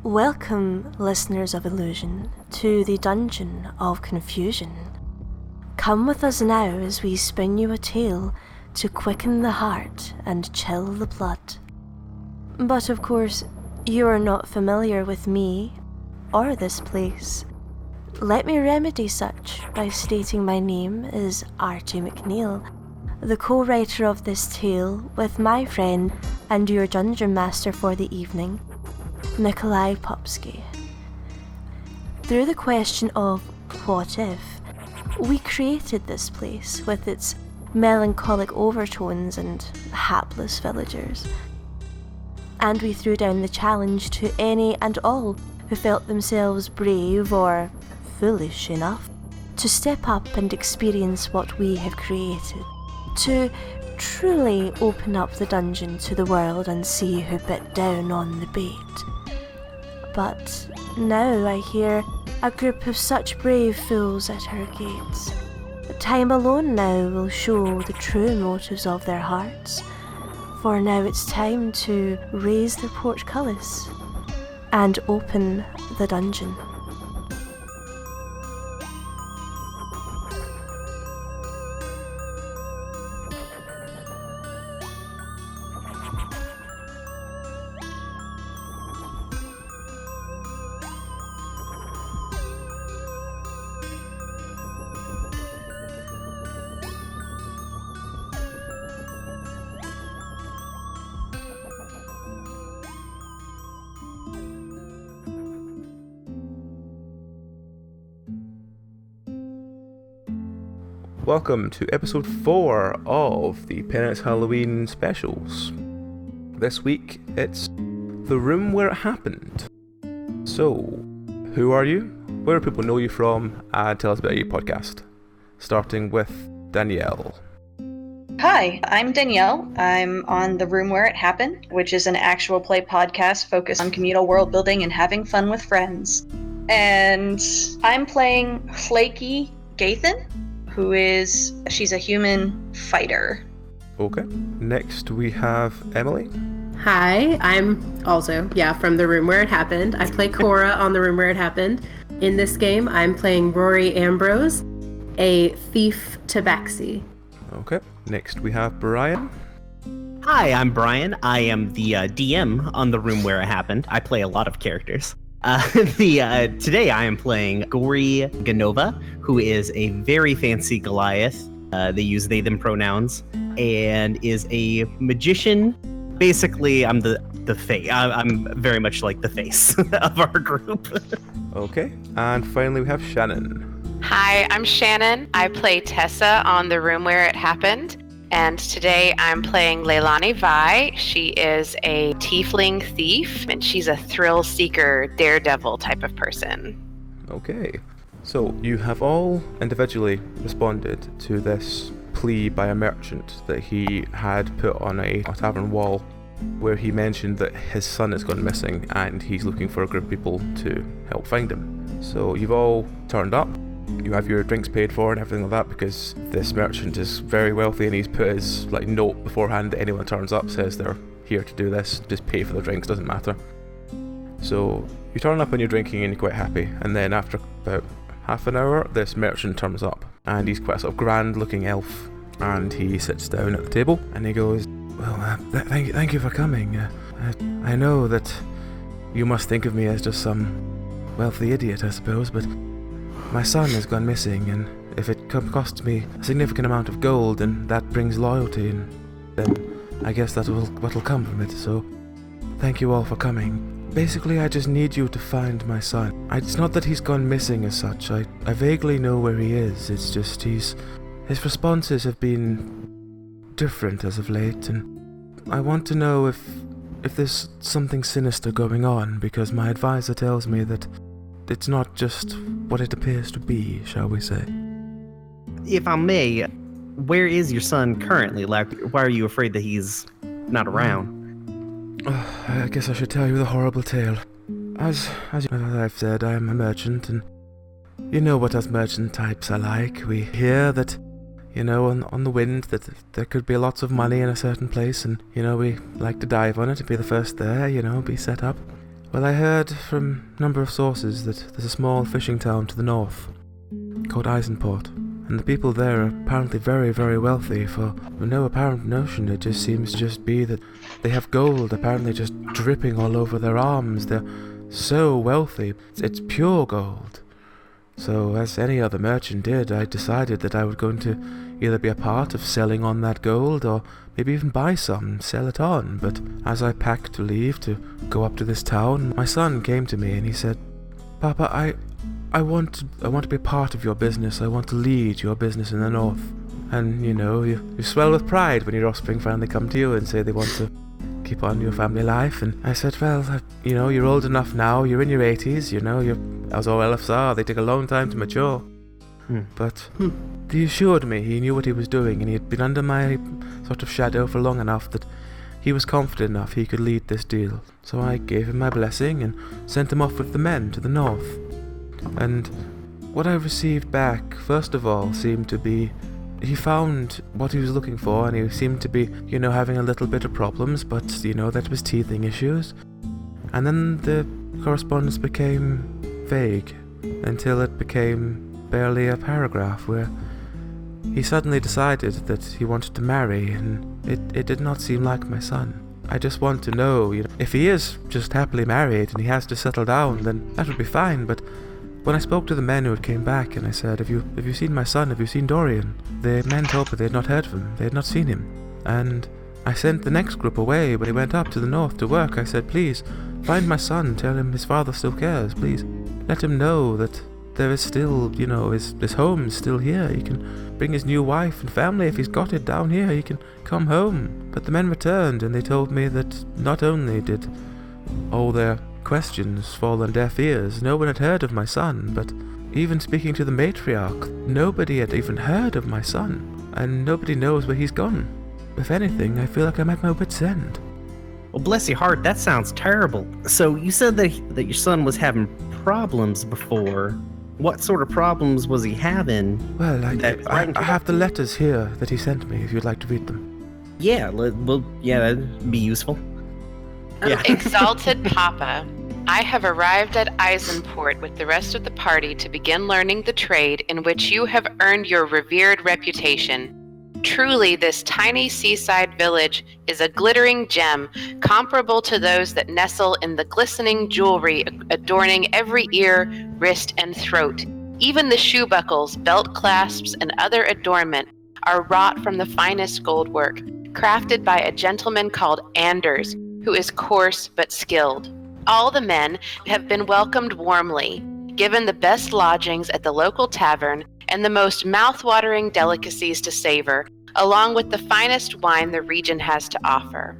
Welcome, listeners of Illusion, to the Dungeon of Confusion. Come with us now as we spin you a tale to quicken the heart and chill the blood. But of course, you are not familiar with me or this place. Let me remedy such by stating my name is Artie McNeil, the co-writer of this tale with my friend and your dungeon master for the evening, Nikolai Popsky. Through the question of what if, we created this place with its melancholic overtones and hapless villagers. And we threw down the challenge to any and all who felt themselves brave or foolish enough to step up and experience what we have created, to truly open up the dungeon to the world and see who bit down on the bait. But now I hear a group of such brave fools at our gates. Time alone now will show the true motives of their hearts, for now it's time to raise their portcullis and open the dungeon. Welcome to episode 4 of the Penance Halloween specials. This week, it's The Room Where It Happened. So, who are you? Where do people know you from? And tell us about your podcast. Starting with Danielle. Hi, I'm Danielle. I'm on The Room Where It Happened, which is an actual play podcast focused on communal world building and having fun with friends. And I'm playing Flaky Gathan, she's a human fighter. Okay. Next we have Emily. Hi, I'm also, from The Room Where It Happened. I play Cora on The Room Where It Happened. In this game, I'm playing Rory Ambrose, a thief tabaxi. Okay. Next we have Brian. Hi, I'm Brian. I am the DM on The Room Where It Happened. I play a lot of characters. Today I am playing Gory Ganova, who is a very fancy Goliath. They use they, them pronouns, and is a magician. Basically, I'm the face. I'm very much like the face of our group. Okay. And finally we have Shannon. Hi, I'm Shannon. I play Tessa on The Room Where It Happened. And today I'm playing Leilani Vi. She is a tiefling thief, and she's a thrill seeker, daredevil type of person. Okay. So, you have all individually responded to this plea by a merchant that he had put on a tavern wall, where he mentioned that his son has gone missing and he's looking for a group of people to help find him. So, you've all turned up. You have your drinks paid for and everything like that, because this merchant is very wealthy and he's put his note beforehand that anyone turns up says they're here to do this, just pay for the drinks, doesn't matter. So you turn up and you're drinking and you're quite happy, and then after about half an hour this merchant turns up and he's quite a sort of grand looking elf, and he sits down at the table and he goes, well, thank you for coming. I know that you must think of me as just some wealthy idiot, I suppose, but my son has gone missing, and if it costs me a significant amount of gold, and that brings loyalty, and then I guess that's what'll come from it, so thank you all for coming. Basically, I just need you to find my son. It's not that he's gone missing as such, I vaguely know where he is, it's just his responses have been different as of late, and I want to know if there's something sinister going on, because my advisor tells me that it's not just what it appears to be, shall we say. If I may, where is your son currently? Like, why are you afraid that he's not around? I guess I should tell you the horrible tale. As I've said, I'm a merchant, and you know what us merchant types are like. We hear that, on the wind that there could be lots of money in a certain place, and, we like to dive on it and be the first there, be set up. Well, I heard from a number of sources that there's a small fishing town to the north called Eisenport, and the people there are apparently very, very wealthy for no apparent notion. It just seems to just be that they have gold apparently just dripping all over their arms. They're so wealthy. It's pure gold. So, as any other merchant did, I decided that I was going to either be a part of selling on that gold or maybe even buy some and sell it on. But as I packed to leave to go up to this town, my son came to me and he said, "Papa, I want to be a part of your business. I want to lead your business in the north." And, you swell with pride when your offspring finally come to you and say they want to keep on your family life. And I said, well, you're old enough now, you're in your 80s, you're, as all elves are, they take a long time to mature. But he assured me he knew what he was doing, and he had been under my sort of shadow for long enough that he was confident enough he could lead this deal. So I gave him my blessing and sent him off with the men to the north. And what I received back, first of all, seemed to be he found what he was looking for, and he seemed to be, having a little bit of problems, but, that was teething issues. And then the correspondence became vague, until it became barely a paragraph, where he suddenly decided that he wanted to marry, and it did not seem like my son. I just want to know, if he is just happily married and he has to settle down, then that would be fine, but when I spoke to the men who had came back and I said, have you seen my son? Have you seen Dorian? The men told me they had not heard of him. They had not seen him. And I sent the next group away when he went up to the north to work. I said, please, find my son. Tell him his father still cares. Please, let him know that there is still, his home is still here. He can bring his new wife and family. If he's got it down here, he can come home. But the men returned and they told me that not only did all their questions fall on deaf ears, no one had heard of my son, but even speaking to the matriarch, nobody had even heard of my son, and nobody knows where he's gone. If anything, I feel like I'm at my wit's end. Well, bless your heart, that sounds terrible. So you said that your son was having problems before. What sort of problems was he having? Well, I have the letters here that he sent me, if you'd like to read them. Yeah, that'd be useful. Yeah. Exalted Papa, I have arrived at Eisenport with the rest of the party to begin learning the trade in which you have earned your revered reputation. Truly, this tiny seaside village is a glittering gem, comparable to those that nestle in the glistening jewelry adorning every ear, wrist, and throat. Even the shoe buckles, belt clasps, and other adornment are wrought from the finest gold work, crafted by a gentleman called Anders, who is coarse but skilled. All the men have been welcomed warmly, given the best lodgings at the local tavern, and the most mouth-watering delicacies to savor, along with the finest wine the region has to offer.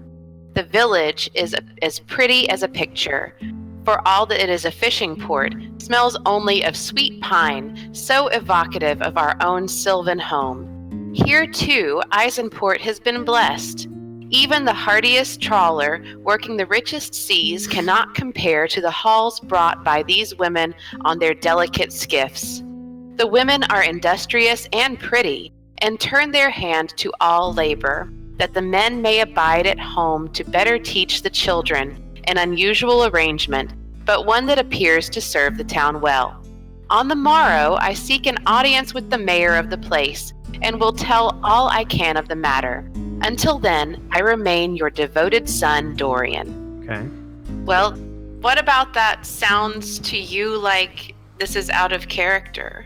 The village is as pretty as a picture. For all that it is a fishing port, smells only of sweet pine, so evocative of our own sylvan home. Here, too, Eisenport has been blessed. Even the hardiest trawler working the richest seas cannot compare to the hauls brought by these women on their delicate skiffs. The women are industrious and pretty, and turn their hand to all labor, that the men may abide at home to better teach the children, an unusual arrangement, but one that appears to serve the town well. On the morrow, I seek an audience with the mayor of the place, and will tell all I can of the matter. Until then, I remain your devoted son, Dorian. Okay. Well, what about that sounds to you like this is out of character?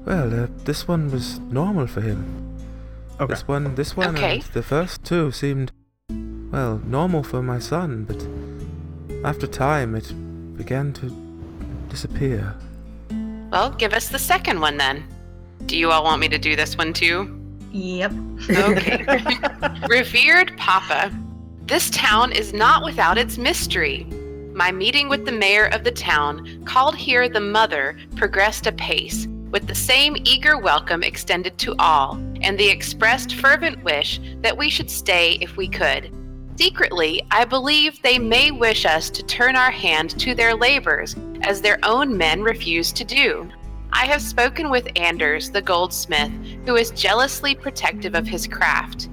Well, this one was normal for him. Okay. This one Okay. and the first two seemed, well, normal for my son, but after time it began to disappear. Well, give us the second one then. Do you all want me to do this one too? Yep. Okay. Revered Papa, this town is not without its mystery. My meeting with the mayor of the town, called here the Mother, progressed apace, with the same eager welcome extended to all, and the expressed fervent wish that we should stay if we could. Secretly, I believe they may wish us to turn our hand to their labors, as their own men refuse to do. I have spoken with Anders, the goldsmith, who is jealously protective of his craft.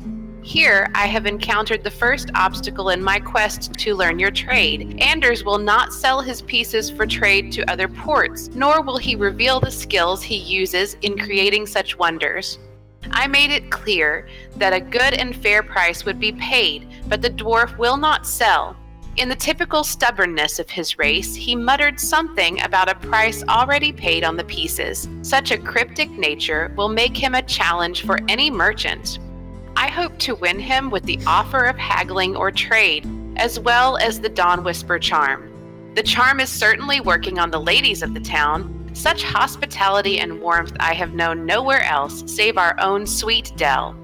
Here, I have encountered the first obstacle in my quest to learn your trade. Anders will not sell his pieces for trade to other ports, nor will he reveal the skills he uses in creating such wonders. I made it clear that a good and fair price would be paid, but the dwarf will not sell. In the typical stubbornness of his race, he muttered something about a price already paid on the pieces. Such a cryptic nature will make him a challenge for any merchant. I hope to win him with the offer of haggling or trade, as well as the Dawn Whisper charm. The charm is certainly working on the ladies of the town. Such hospitality and warmth I have known nowhere else save our own sweet Dell.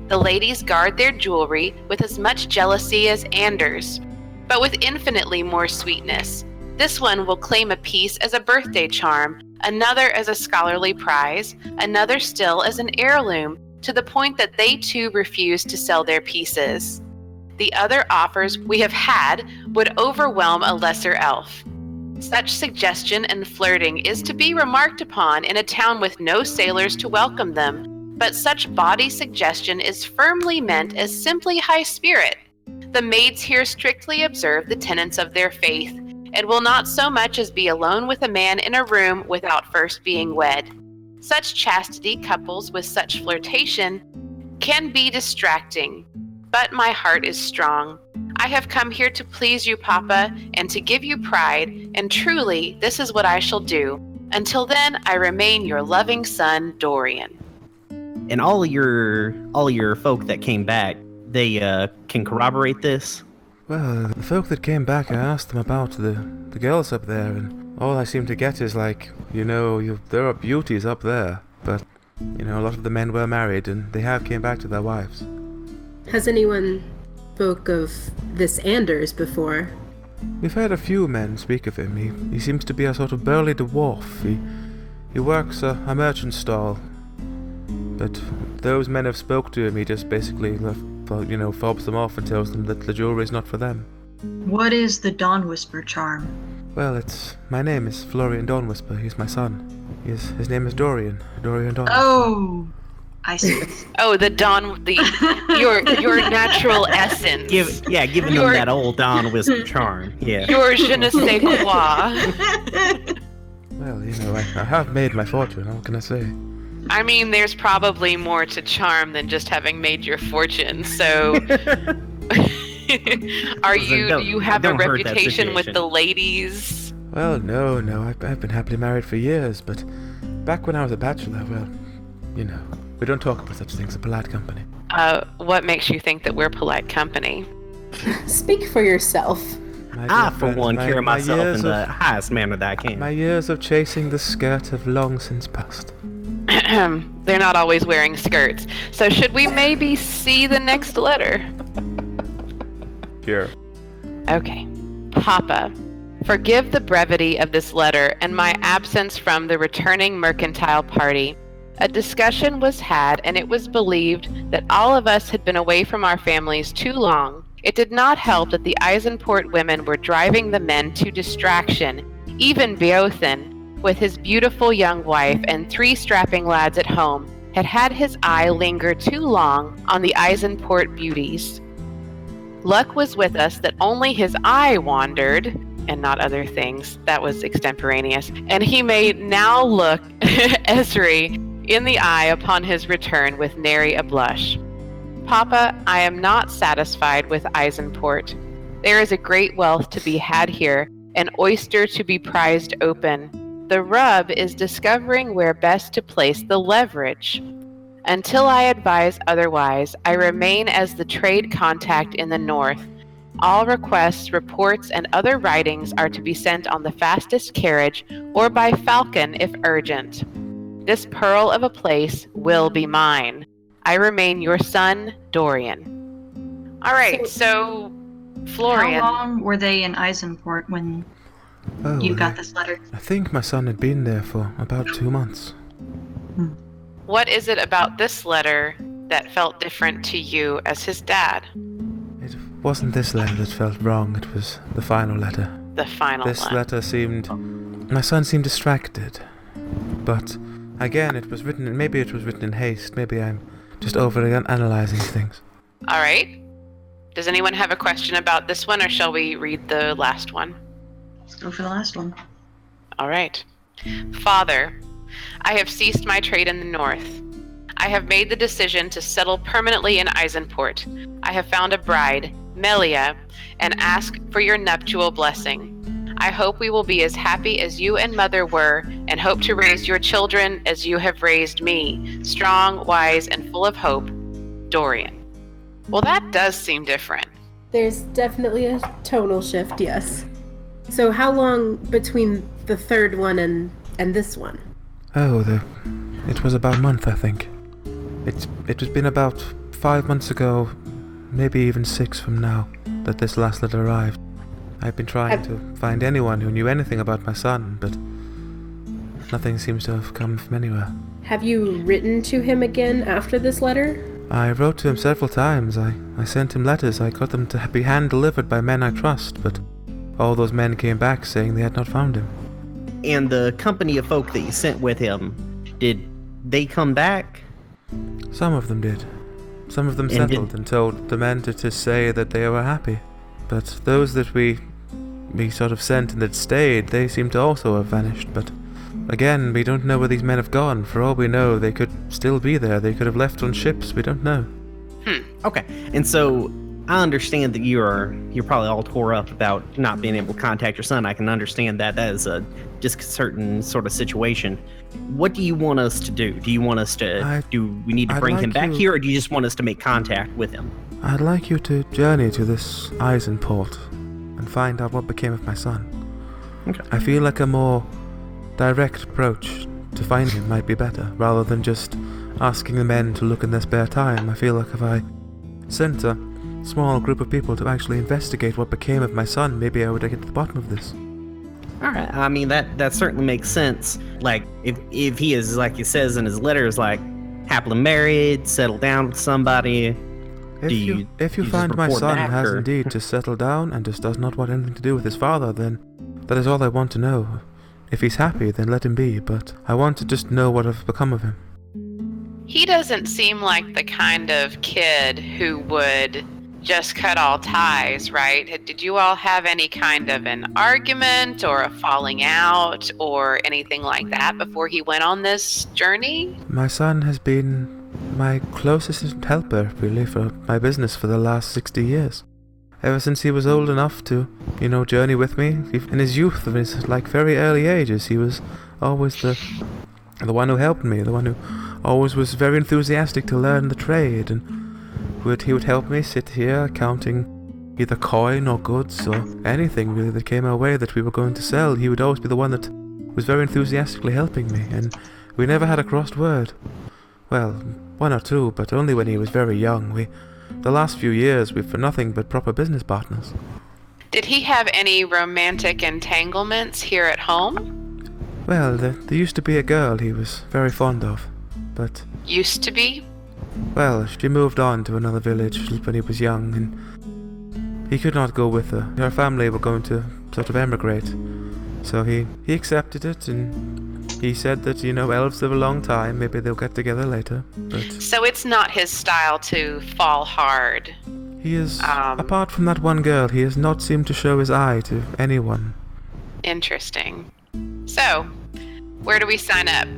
The ladies guard their jewelry with as much jealousy as Anders, but with infinitely more sweetness. This one will claim a piece as a birthday charm, another as a scholarly prize, another still as an heirloom, to the point that they too refuse to sell their pieces. The other offers we have had would overwhelm a lesser elf. Such suggestion and flirting is to be remarked upon in a town with no sailors to welcome them, but such bawdy suggestion is firmly meant as simply high spirit. The maids here strictly observe the tenets of their faith, and will not so much as be alone with a man in a room without first being wed. Such chastity couples with such flirtation can be distracting, but my heart is strong. I have come here to please you, Papa, and to give you pride, and truly, this is what I shall do. Until then, I remain your loving son, Dorian. And all your folk that came back, they can corroborate this? Well, the folk that came back, I asked them about the girls up there, and all I seem to get is like, there are beauties up there, but, a lot of the men were married, and they have came back to their wives. Has anyone spoke of this Anders before? We've heard a few men speak of him. He seems to be a sort of burly dwarf. He works a merchant stall. But those men have spoke to him, he just basically, fobs them off and tells them that the jewelry is not for them. What is the Dawn Whisper charm? Well, my name is Florian Dawn Whisper. He's my son. His name is Dorian Dawn Whisper. Oh, I see. Oh, your natural essence. Giving them that old Dawn Whisper charm. Yeah. Your je ne sais quoi. Well, I have made my fortune. What can I say? I mean, there's probably more to charm than just having made your fortune. So, do you have a reputation with the ladies? Well, no. I've been happily married for years, but back when I was a bachelor, well, we don't talk about such things in polite company. What makes you think that we're polite company? Speak for yourself. For one, carry myself in the highest manner that I can. My years of chasing the skirt have long since passed. They're not always wearing skirts. So should we maybe see the next letter? Sure. Okay. Papa, forgive the brevity of this letter and my absence from the returning mercantile party. A discussion was had, and it was believed that all of us had been away from our families too long. It did not help that the Eisenport women were driving the men to distraction. Even Beothan, with his beautiful young wife and 3 strapping lads at home, had his eye linger too long on the Eisenport beauties. Luck was with us that only his eye wandered, and not other things. That was extemporaneous. And he may now look Esri in the eye upon his return with nary a blush. Papa, I am not satisfied with Eisenport. There is a great wealth to be had here, an oyster to be prized open. The rub is discovering where best to place the leverage. Until I advise otherwise, I remain as the trade contact in the north. All requests, reports, and other writings are to be sent on the fastest carriage or by falcon if urgent. This pearl of a place will be mine. I remain your son, Dorian. All right, so Florian. How long were they in Eisenport when you got this letter? I think my son had been there for about 2 months. What is it about this letter that felt different to you as his dad? It wasn't this letter that felt wrong, it was the final letter. The final This letter seemed... My son seemed distracted. But, again, maybe it was written in haste, maybe I'm just over-analyzing things. All right. Does anyone have a question about this one, or shall we read the last one? Let's go for the last one. All right. Father, I have ceased my trade in the north. I have made the decision to settle permanently in Eisenport. I have found a bride, Melia, and ask for your nuptial blessing. I hope we will be as happy as you and Mother were, and hope to raise your children as you have raised me, strong, wise, and full of hope. Dorian. Well, that does seem different. There's definitely a tonal shift, yes. So how long between the third one and this one? Oh, it was about a month, I think. It has been about 5 months ago, maybe even 6 from now, that this last letter arrived. I've been trying to find anyone who knew anything about my son, but nothing seems to have come from anywhere. Have you written to him again after this letter? I wrote to him several times. I sent him letters. I got them to be hand-delivered by men I trust, but all those men came back saying they had not found him. And the company of folk that you sent with him, did they come back? Some of them did. Some of them settled and told the men to say that they were happy. But those that we sort of sent and that stayed, they seem to also have vanished. But again, we don't know where these men have gone. For all we know, they could still be there. They could have left on ships. We don't know. Okay. And so I understand that you're probably all tore up about not being able to contact your son. I can understand that. That is a disconcerting sort of situation. What do you want us to do? Do you want us to do we need to bring him back here, or do you just want us to make contact with him? I'd like you to journey to this Eisenport and find out what became of my son. Okay. I feel like a more direct approach to finding him might be better, rather than just asking the men to look in their spare time. I feel like if I sent a small group of people to actually investigate what became of my son, maybe I would get to the bottom of this. Alright, I mean that certainly makes sense. Like if he is, like he says in his letters, like happily married, settled down with somebody. If you find my son has indeed just settled down and just does not want anything to do with his father, then that is all I want to know. If he's happy, then let him be, but I want to just know what has become of him. He doesn't seem like the kind of kid who would just cut all ties, right? Did you all have any kind of an argument or a falling out or anything like that before he went on this journey? My son has been my closest helper, really, for my business for the last 60 years. Ever since he was old enough to, journey with me. In his youth, in his, very early ages, he was always the one who helped me, the one who always was very enthusiastic to learn the trade, and he would help me sit here counting either coin or goods or anything really that came our way that we were going to sell. He would always be the one that was very enthusiastically helping me, and we never had a crossed word. Well, one or two, but only when he was very young. The last few years, we've been nothing but proper business partners. Did he have any romantic entanglements here at home? Well, there used to be a girl he was very fond of, but... Used to be? Well, she moved on to another village when he was young, and he could not go with her. Her family were going to sort of emigrate, so he accepted it, and he said that, elves live a long time, maybe they'll get together later, but... So it's not his style to fall hard? He is, apart from that one girl, he has not seemed to show his eye to anyone. Interesting. So, where do we sign up?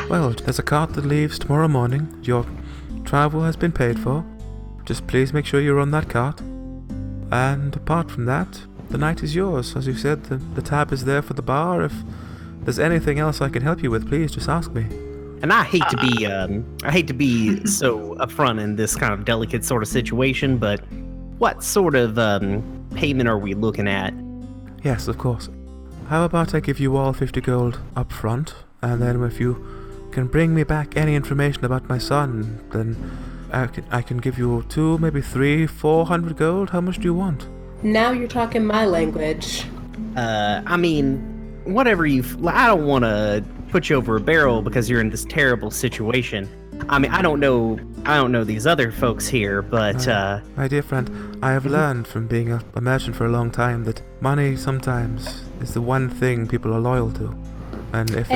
Well, there's a cart that leaves tomorrow morning. Your travel has been paid for. Just please make sure you're on that cart. And apart from that, the night is yours. As you said, the tab is there for the bar. If there's anything else I can help you with, please just ask me. And I hate to be so upfront in this kind of delicate sort of situation, but what sort of payment are we looking at? Yes, of course. How about I give you all 50 gold up front, and then if you can bring me back any information about my son, then I can give you 2, maybe 3, 400 gold. How much do you want? Now you're talking my language. I mean, whatever I don't want to put you over a barrel because you're in this terrible situation. I mean, I don't know these other folks here, but my dear friend, I have learned from being a merchant for a long time that money sometimes is the one thing people are loyal to. And if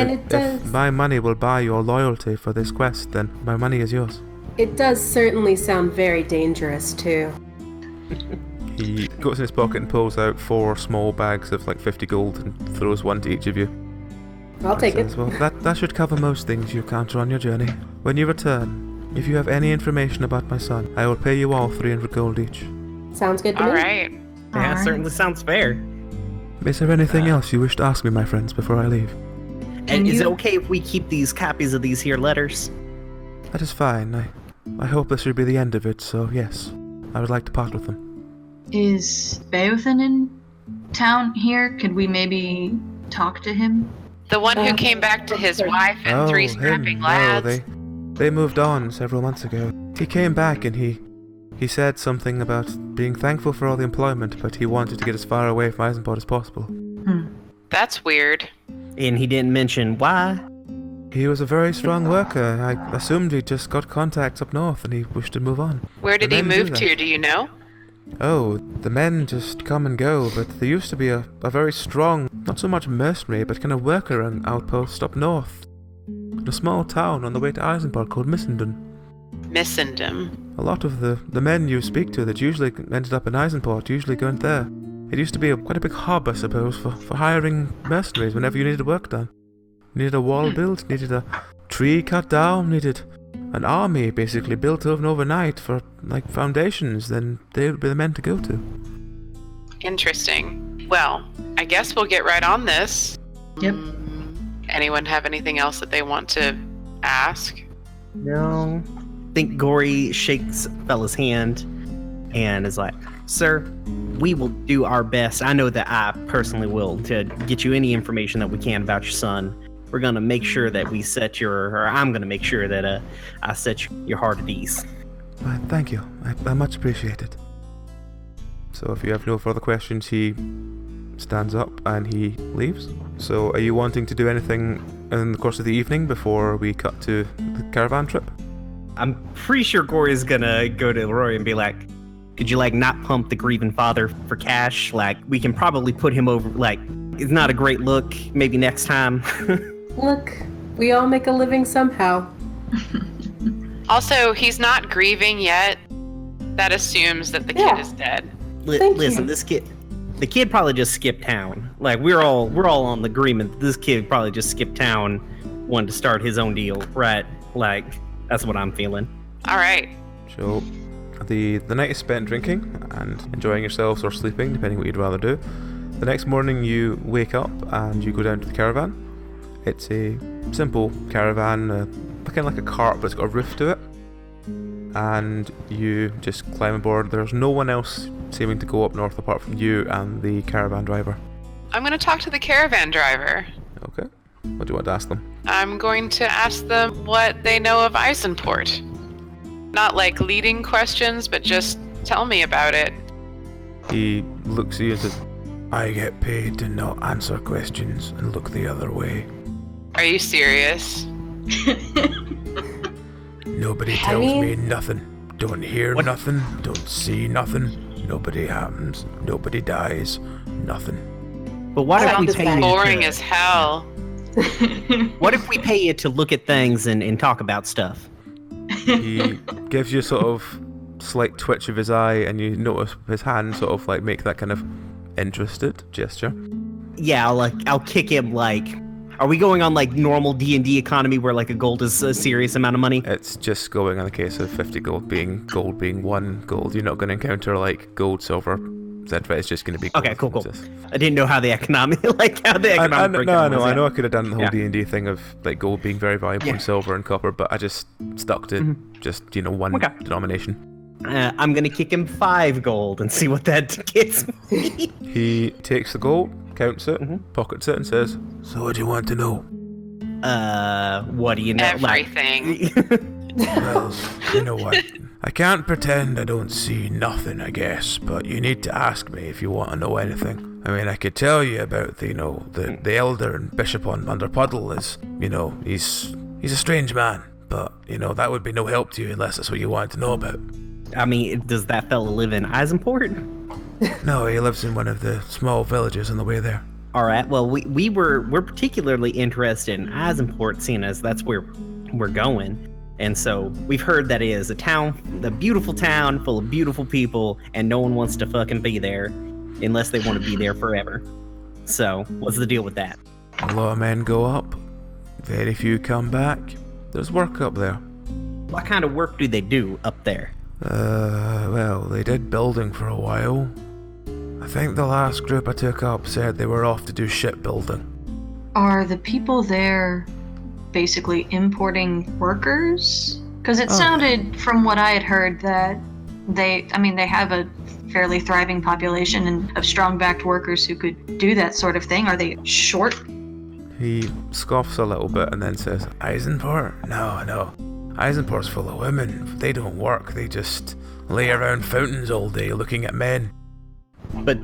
my money will buy your loyalty for this quest, then my money is yours. It does certainly sound very dangerous, too. He goes in his pocket and pulls out 4 small bags of like 50 gold and throws one to each of you. I'll take it. Well, that should cover most things you encounter on your journey. When you return, if you have any information about my son, I will pay you all 300 gold each. Sounds good to me. All right. Yeah, Alright. certainly sounds fair. Is there anything else you wish to ask me, my friends, before I leave? And is it you- okay if we keep these copies of these here letters? That is fine. I hope this should be the end of it, so yes, I would like to part with them. Is Beothan in town here? Could we maybe talk to him? The one who came back to his wife and 3 scrapping lads. They moved on several months ago. He came back and he said something about being thankful for all the employment, but he wanted to get as far away from Eisenport as possible. That's weird. And he didn't mention why. He was a very strong worker. I assumed he just got contacts up north and he wished to move on. Where did The he men do move that. to? Do you know? Oh, the men just come and go, but there used to be a very strong, not so much mercenary, but kind of worker outpost up north. In a small town on the way to Eisenport called Missenden. Missendom. A lot of the men you speak to that usually ended up in Eisenport usually go there. It used to be quite a big hub, I suppose, for hiring mercenaries whenever you needed work done. Needed a wall built, needed a tree cut down, needed an army basically built overnight for like foundations, then they would be the men to go to. Interesting. Well, I guess we'll get right on this. Yep. Anyone have anything else that they want to ask? No. I think Gory shakes fella's hand and is like, "Sir, we will do our best. I know that I personally will to get you any information that we can about your son. We're gonna make sure that we I'm gonna make sure that I set your heart at ease." Thank you. I much appreciate it. So if you have no further questions, he stands up and he leaves. So are you wanting to do anything in the course of the evening before we cut to the caravan trip? I'm pretty sure Gory's gonna go to Rory and be like, "Could you like not pump the grieving father for cash? Like we can probably put him over. Like it's not a great look. Maybe next time." Look, we all make a living somehow. Also, he's not grieving yet. That assumes that the kid is dead. Thank Listen, you. the kid probably just skipped town. Like we're all on the agreement that this kid probably just skipped town, wanted to start his own deal, right? Like that's what I'm feeling. All right. So the night is spent drinking and enjoying yourselves or sleeping, depending what you'd rather do. The next morning you wake up and you go down to the caravan. It's a simple caravan, kind of like a cart, but it's got a roof to it. And you just climb aboard. There's no one else seeming to go up north apart from you and the caravan driver. I'm going to talk to the caravan driver. Okay. What do you want to ask them? I'm going to ask them what they know of Eisenport. Not like leading questions, but just tell me about it. He looks at you and says, "I get paid to not answer questions and look the other way. Are you serious? Nobody I tells mean- me nothing. Don't hear What? nothing. Don't see nothing. Nobody happens. Nobody dies. Nothing." But what if we Sounds pay you Boring to, as hell. What if we pay you to look at things and talk about stuff? He gives you a sort of slight twitch of his eye, and you notice his hand sort of like make that kind of interested gesture. Yeah, I'll kick him like. Are we going on like normal D&D economy where like a gold is a serious amount of money? It's just going on the case of 50 gold being 1 gold. You're not going to encounter like gold, silver, etc. It's just going to be gold. Okay, cool. It's just- I didn't know how the economic I breakdown was. know I could have done the whole Yeah. D&D thing of like gold being very valuable Yeah. and silver and copper, but I just stuck to just one Okay. denomination. I'm gonna kick him 5 gold and see what that gets me. He takes the gold, counts it, Mhm. pockets it, and says, "So what do you want to know?" What do you know? Everything. Well, you know what? I can't pretend I don't see nothing, I guess, but you need to ask me if you want to know anything. I mean, I could tell you about the elder and bishop under Puddle is, he's a strange man, but, that would be no help to you unless that's what you wanted to know about. I mean, does that fella live in Eisenport? No, he lives in one of the small villages on the way there. All right. Well, we're particularly interested in Eisenport, seeing as that's where we're going, And so we've heard that it is a beautiful town full of beautiful people, and no one wants to fucking be there unless they want to be there forever. So what's the deal with that? A lot of men go up, very few come back. There's work up there. What kind of work do they do up there? Well, they did building for a while. I think the last group I took up said they were off to do shipbuilding. Are the people there basically importing workers? Because it sounded, from what I had heard, that they have a fairly thriving population and of strong-backed workers who could do that sort of thing. Are they short? He scoffs a little bit and then says, Eisenport? No. Eisenport's full of women. They don't work. They just lay around fountains all day looking at men. But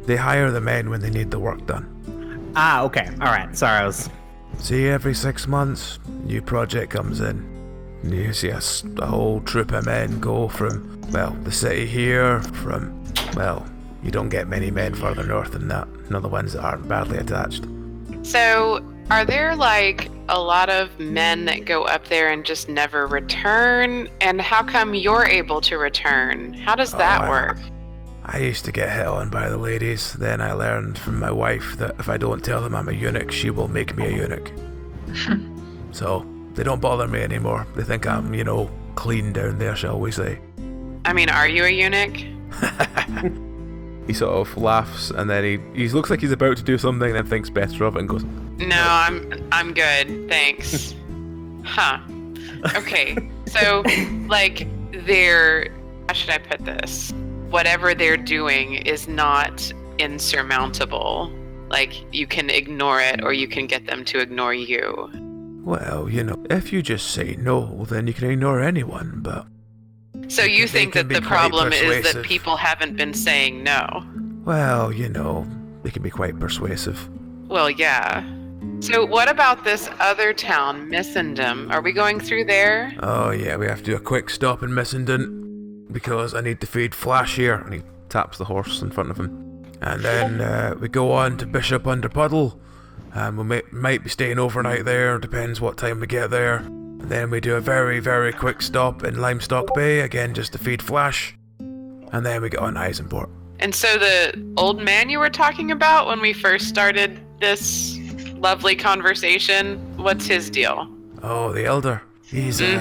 They hire the men when they need the work done. Ah, okay. All right. Sorry, I was... See, every 6 months, new project comes in. You see a whole troop of men go from, the city here, you don't get many men further north than that. None of the ones that aren't badly attached. So, are there a lot of men that go up there and just never return? And how come you're able to return? How does that work? I used to get hit on by the ladies. Then I learned from my wife that if I don't tell them I'm a eunuch, she will make me a eunuch. So, they don't bother me anymore. They think I'm, clean down there, shall we say. I mean, are you a eunuch? He sort of laughs and then he looks like he's about to do something and then thinks better of it and goes, No, I'm good, thanks. Huh. Okay, so, how should I put this? Whatever they're doing is not insurmountable. You can ignore it or you can get them to ignore you. Well, if you just say no, then you can ignore anyone, but... So you think that the problem is that people haven't been saying no? Well, they can be quite persuasive. Well, yeah. So what about this other town, Missenden? Are we going through there? Oh yeah, we have to do a quick stop in Missenden because I need to feed Flash here. And he taps the horse in front of him. And then we go on to Bishop Under Puddle. And we might be staying overnight there, depends what time we get there. And then we do a very, very quick stop in Limestock Bay, again just to feed Flash. And then we get on Eisenport. And so the old man you were talking about when we first started this lovely conversation, what's his deal? Oh, the elder. He's a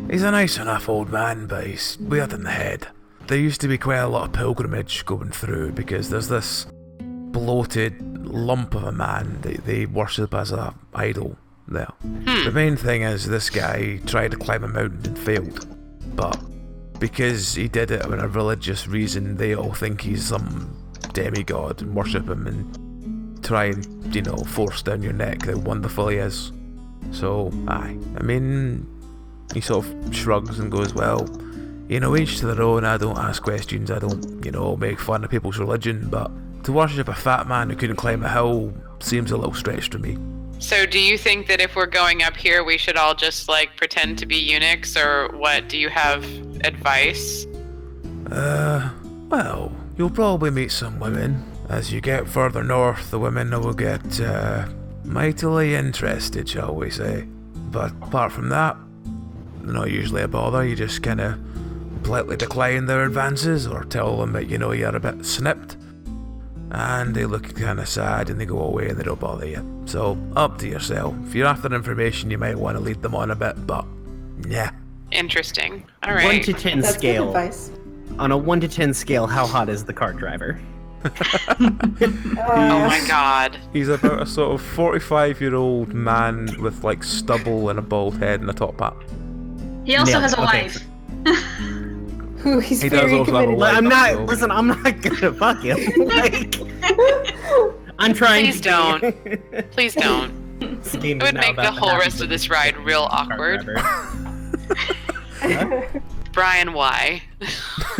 nice enough old man, but he's weird in the head. There used to be quite a lot of pilgrimage going through because there's this bloated lump of a man they worship as a idol there. The main thing is this guy tried to climb a mountain and failed, but because he did it with a religious reason, they all think he's some demigod and worship him and try and, force down your neck how wonderful he is. So, he sort of shrugs and goes, well, each to their own. I don't ask questions, I don't, make fun of people's religion, but to worship a fat man who couldn't climb a hill seems a little stretch to me. So do you think that if we're going up here, we should all just, pretend to be eunuchs, or what? Do you have advice? Well, you'll probably meet some women. As you get further north, the women will get, mightily interested, shall we say. But apart from that, they're not usually a bother. You just kind of politely decline their advances, or tell them that, you're a bit snipped. And they look kind of sad and they go away and they don't bother you. So, up to yourself. If you're after information, you might want to lead them on a bit, but yeah. Interesting. All right. 1 to 10 That's scale. good advice. On a 1 to 10 scale, how hot is the cart driver? Oh my god. He's about a sort of 45-year-old man with stubble and a bald head and a top hat. He also Nailed has it. a Okay. wife. Ooh, he's He does very also have a committed. wife. I'm not. so- Listen, I'm not gonna fuck him. I'm trying. Please don't. Please don't. It would make the whole rest of this ride real awkward. Brian, why?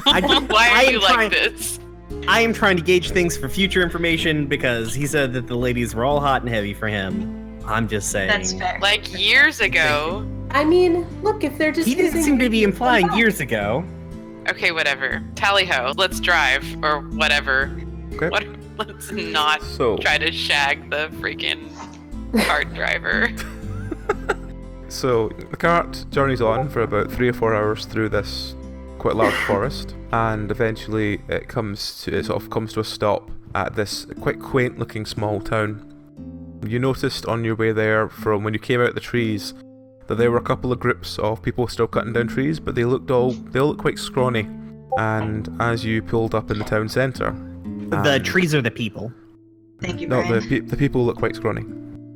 Why are you like this? I am trying to gauge things for future information because he said that the ladies were all hot and heavy for him. I'm just saying. That's fair. Years ago. I mean, look, if they're just He didn't seem to be implying years ago. Okay, whatever. Tally ho. Let's drive, or whatever. Okay. Let's not So- try to shag the freaking cart driver. So the cart journeys on for about 3 or 4 hours through this quite large forest, and eventually it sort of comes to a stop at this quite quaint looking small town. You noticed on your way there from when you came out of the trees that there were a couple of groups of people still cutting down trees, but they all look quite scrawny. And as you pulled up in the town centre, The trees are the people. Thank you, no, Brian. the people look quite scrawny.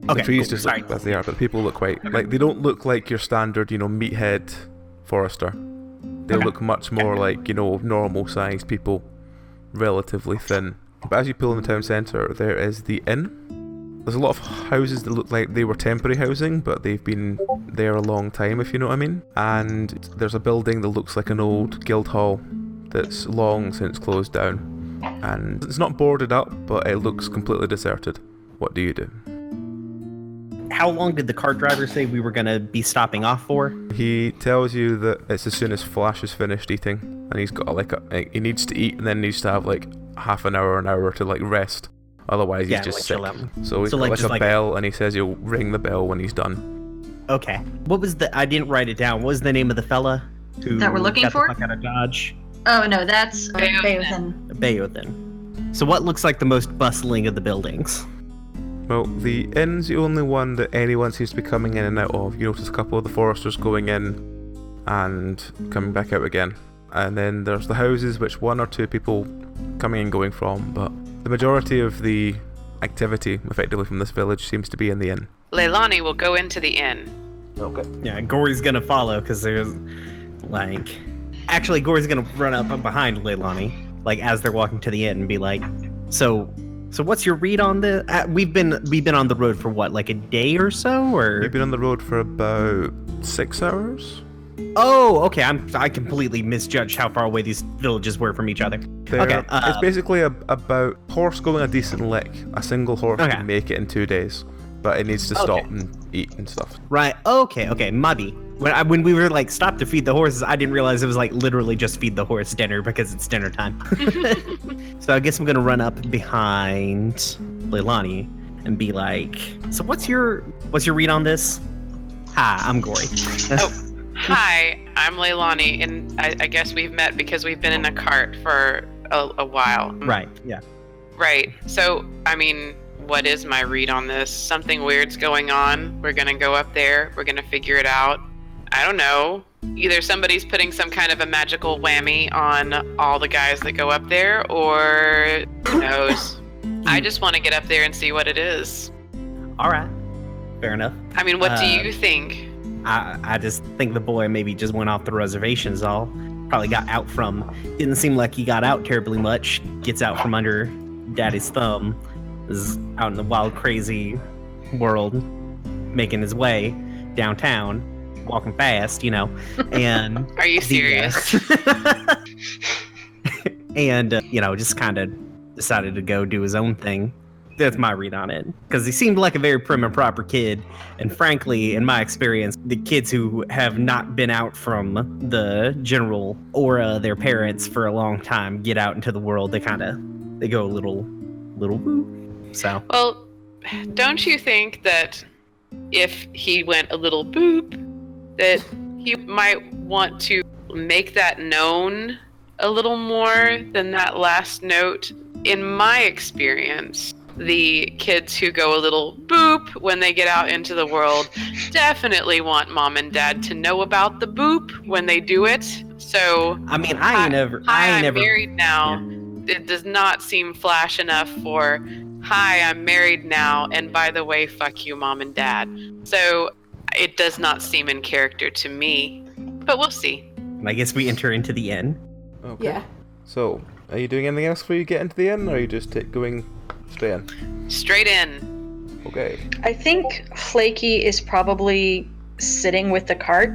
Okay, The trees cool. just Sorry. look as they are, but the people look quite like they don't look like your standard, meathead forester. They look much more like normal sized people, relatively thin. But as you pull in the town centre, there is the inn. There's a lot of houses that look like they were temporary housing, but they've been there a long time, if you know what I mean. And there's a building that looks like an old guild hall that's long since closed down. And it's not boarded up, but it looks completely deserted. What do you do? How long did the cart driver say we were gonna be stopping off for? He tells you that it's as soon as Flash is finished eating, and he's got he needs to eat, and then needs to have like half an hour to like rest. Otherwise, he's just sick. chill out. So he's So, got like, just a like- bell, and he says he'll ring the bell when he's done. Okay. What was I didn't write it down. What was the name of the fella who That we're looking got for? the fuck out of Dodge? Oh no, that's Beowulf. Beowulf. So what looks like the most bustling of the buildings? Well, the inn's the only one that anyone seems to be coming in and out of. You notice a couple of the foresters going in and coming back out again. And then there's the houses, which 1 or 2 people coming and going from, but the majority of the activity, effectively, from this village seems to be in the inn. Leilani will go into the inn. Okay. Yeah, Gory's gonna follow because there's like... Actually, Gory's gonna run up behind Leilani, like as they're walking to the inn and be like, So what's your read on the... we've been on the road for what, like a day or so, or... You've been on the road for about 6 hours? Oh, okay. I completely misjudged how far away these villages were from each other. Okay. It's basically about horse going a decent lick. A single horse Okay. can make it in 2 days, but it needs to stop Okay. and eat and stuff. Right. Okay. Muddy. When we were like stopped to feed the horses, I didn't realize it was like literally just feed the horse dinner because it's dinner time. So I guess I'm gonna run up behind Leilani and be like, so what's your read on this? Hi, I'm Gory. Hi, I'm Leilani, and I guess we've met because we've been in a cart for a while. Right. Yeah. Right. So, I mean, what is my read on this? Something weird's going on. We're gonna go up there. We're gonna figure it out. I don't know. Either somebody's putting some kind of a magical whammy on all the guys that go up there, or who knows. I just want to get up there and see what it is. All right. Fair enough. I mean, what do you think? I just think the boy maybe just went off the reservations all. Probably got out from... Didn't seem like he got out terribly much. Gets out from under daddy's thumb. Is out in the wild, crazy world. Making his way downtown. Walking fast, And... Are you serious? And, just kind of decided to go do his own thing. That's my read on it. Because he seemed like a very prim and proper kid. And frankly, in my experience, the kids who have not been out from the general aura of their parents for a long time get out into the world. They go a little woo. So. Well, don't you think that if he went a little boop, that he might want to make that known a little more than that last note? In my experience, the kids who go a little boop when they get out into the world definitely want mom and dad to know about the boop when they do it. So I mean, I ain't never married now. Yeah. It does not seem flash enough for hi, I'm married now, and by the way, fuck you, mom and dad. So it does not seem in character to me, but we'll see. I guess we enter into the inn. Okay. Yeah. So, are you doing anything else before you get into the inn, or are you just going straight in? Straight in. Okay. I think Flaky is probably sitting with the cart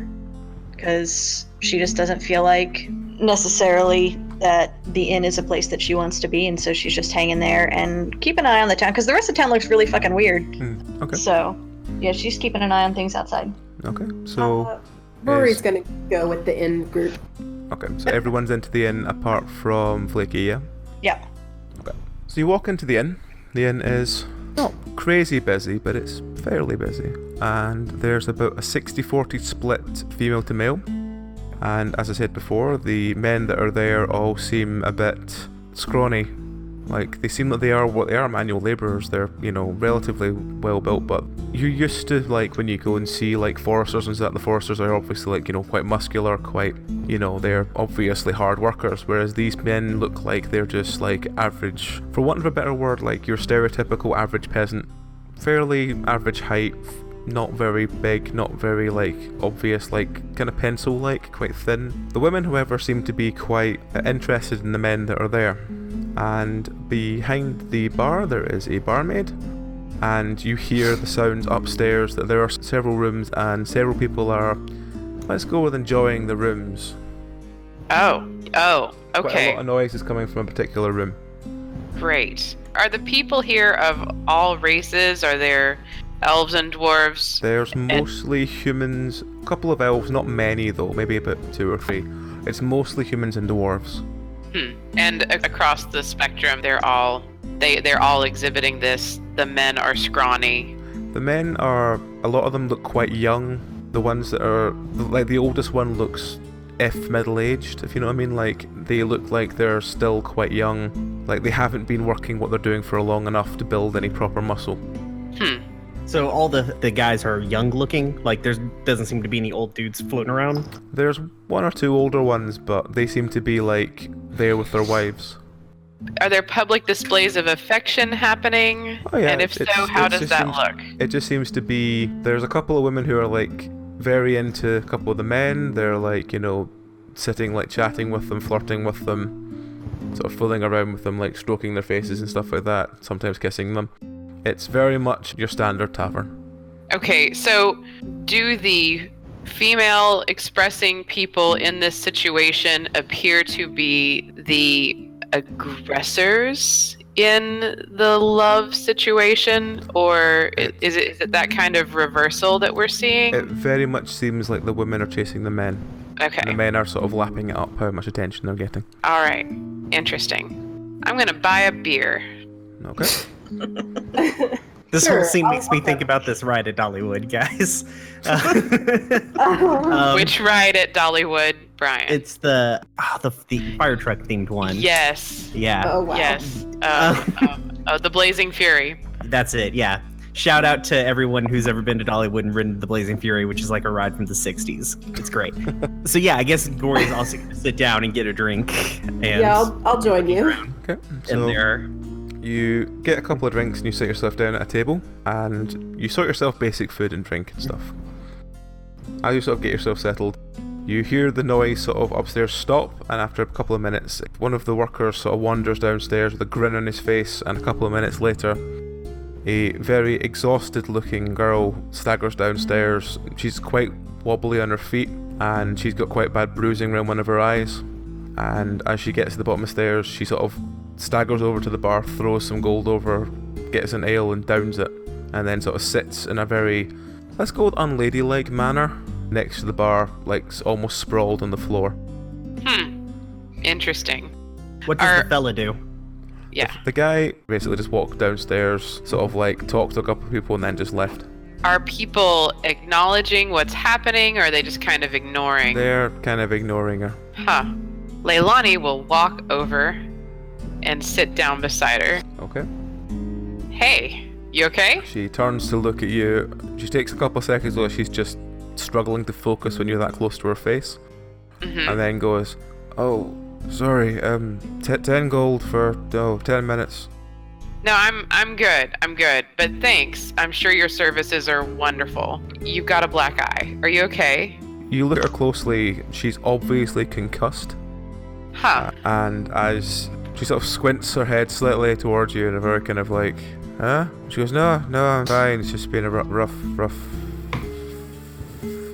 because she just doesn't feel like necessarily that the inn is a place that she wants to be, and so she's just hanging there and keep an eye on the town because the rest of town looks really fucking weird. Okay. So, yeah, she's keeping an eye on things outside. Okay. So, Rory's gonna go with the in group. okay. So everyone's into the inn apart from Flaky, yeah? Yeah. Okay. So you walk into the inn. The inn is Not crazy busy, but it's fairly busy. And there's about a 60-40 split female to male. And as I said before, the men that are there all seem a bit scrawny. Like, they seem like they are what they are, manual labourers. They're, relatively well built, but you're used to, like, when you go and see, like, foresters and stuff, the foresters are obviously, like, quite muscular, quite, they're obviously hard workers, whereas these men look like they're just, like, average, for want of a better word, like, your stereotypical average peasant. Fairly average height, not very big, not very, like, obvious, like, kind of pencil-like, quite thin. The women, however, seem to be quite interested in the men that are there. And behind the bar there is a barmaid, and you hear the sounds upstairs that there are several rooms and several people are, let's go with enjoying the rooms. Oh, okay. Quite a lot of noise is coming from a particular room. Great. Are the people here of all races? Are there elves and dwarves? There's mostly humans, a couple of elves, not many though, maybe about 2 or 3. It's mostly humans and dwarves. And across the spectrum, they're all exhibiting this. The men are scrawny. The men are, a lot of them look quite young. The ones that are, like the oldest one looks middle-aged, if you know what I mean. Like, they look like they're still quite young. Like, they haven't been working what they're doing for long enough to build any proper muscle. So all the guys are young looking? Like, there doesn't seem to be any old dudes floating around? There's 1 or 2 older ones, but they seem to be, like, there with their wives. Are there public displays of affection happening? Oh yeah. And if so, how does that look? It just seems to be, there's a couple of women who are, like, very into a couple of the men. They're, like, sitting, like, chatting with them, flirting with them, sort of fooling around with them, like, stroking their faces and stuff like that, sometimes kissing them. It's very much your standard tavern. Okay, so do the female expressing people in this situation appear to be the aggressors in the love situation, or is it that kind of reversal that we're seeing? It very much seems like the women are chasing the men. Okay. The men are sort of lapping it up, how much attention they're getting. All right. Interesting. I'm gonna buy a beer. Okay. This whole scene makes me think about this ride at Dollywood, guys. Which ride at Dollywood, Brian? It's the fire truck themed one. Yes. Yeah. Oh wow. Yes. The Blazing Fury. That's it. Yeah. Shout out to everyone who's ever been to Dollywood and ridden the Blazing Fury, which is like a ride from the 60s. It's great. So yeah, I guess Gory's also going to sit down and get a drink. And Yeah, I'll join you. Okay. So you get a couple of drinks and you sit yourself down at a table and you sort yourself basic food and drink and stuff. As you sort of get yourself settled, you hear the noise sort of upstairs stop, and after a couple of minutes, one of the workers sort of wanders downstairs with a grin on his face, and a couple of minutes later, a very exhausted looking girl staggers downstairs. She's quite wobbly on her feet and she's got quite bad bruising around one of her eyes. And as she gets to the bottom of the stairs, she sort of staggers over to the bar, throws some gold over, gets an ale and downs it, and then sort of sits in a very, let's go with unladylike manner next to the bar, like almost sprawled on the floor. Interesting. What does the fella do? Yeah. The guy basically just walked downstairs, sort of like talked to a couple of people and then just left. Are people acknowledging what's happening, or are they just kind of ignoring? They're kind of ignoring her. Leilani will walk over and sit down beside her. Okay. Hey, you okay? She turns to look at you. She takes a couple of seconds while she's just struggling to focus when you're that close to her face. And then goes, oh, sorry, 10 gold for 10 minutes. No, I'm good. I'm good. But thanks. I'm sure your services are wonderful. You've got a black eye. Are you okay? You look at her closely. She's obviously concussed. And as she sort of squints her head slightly towards you in a very kind of like, huh? She goes, no, I'm fine. It's just been a rough.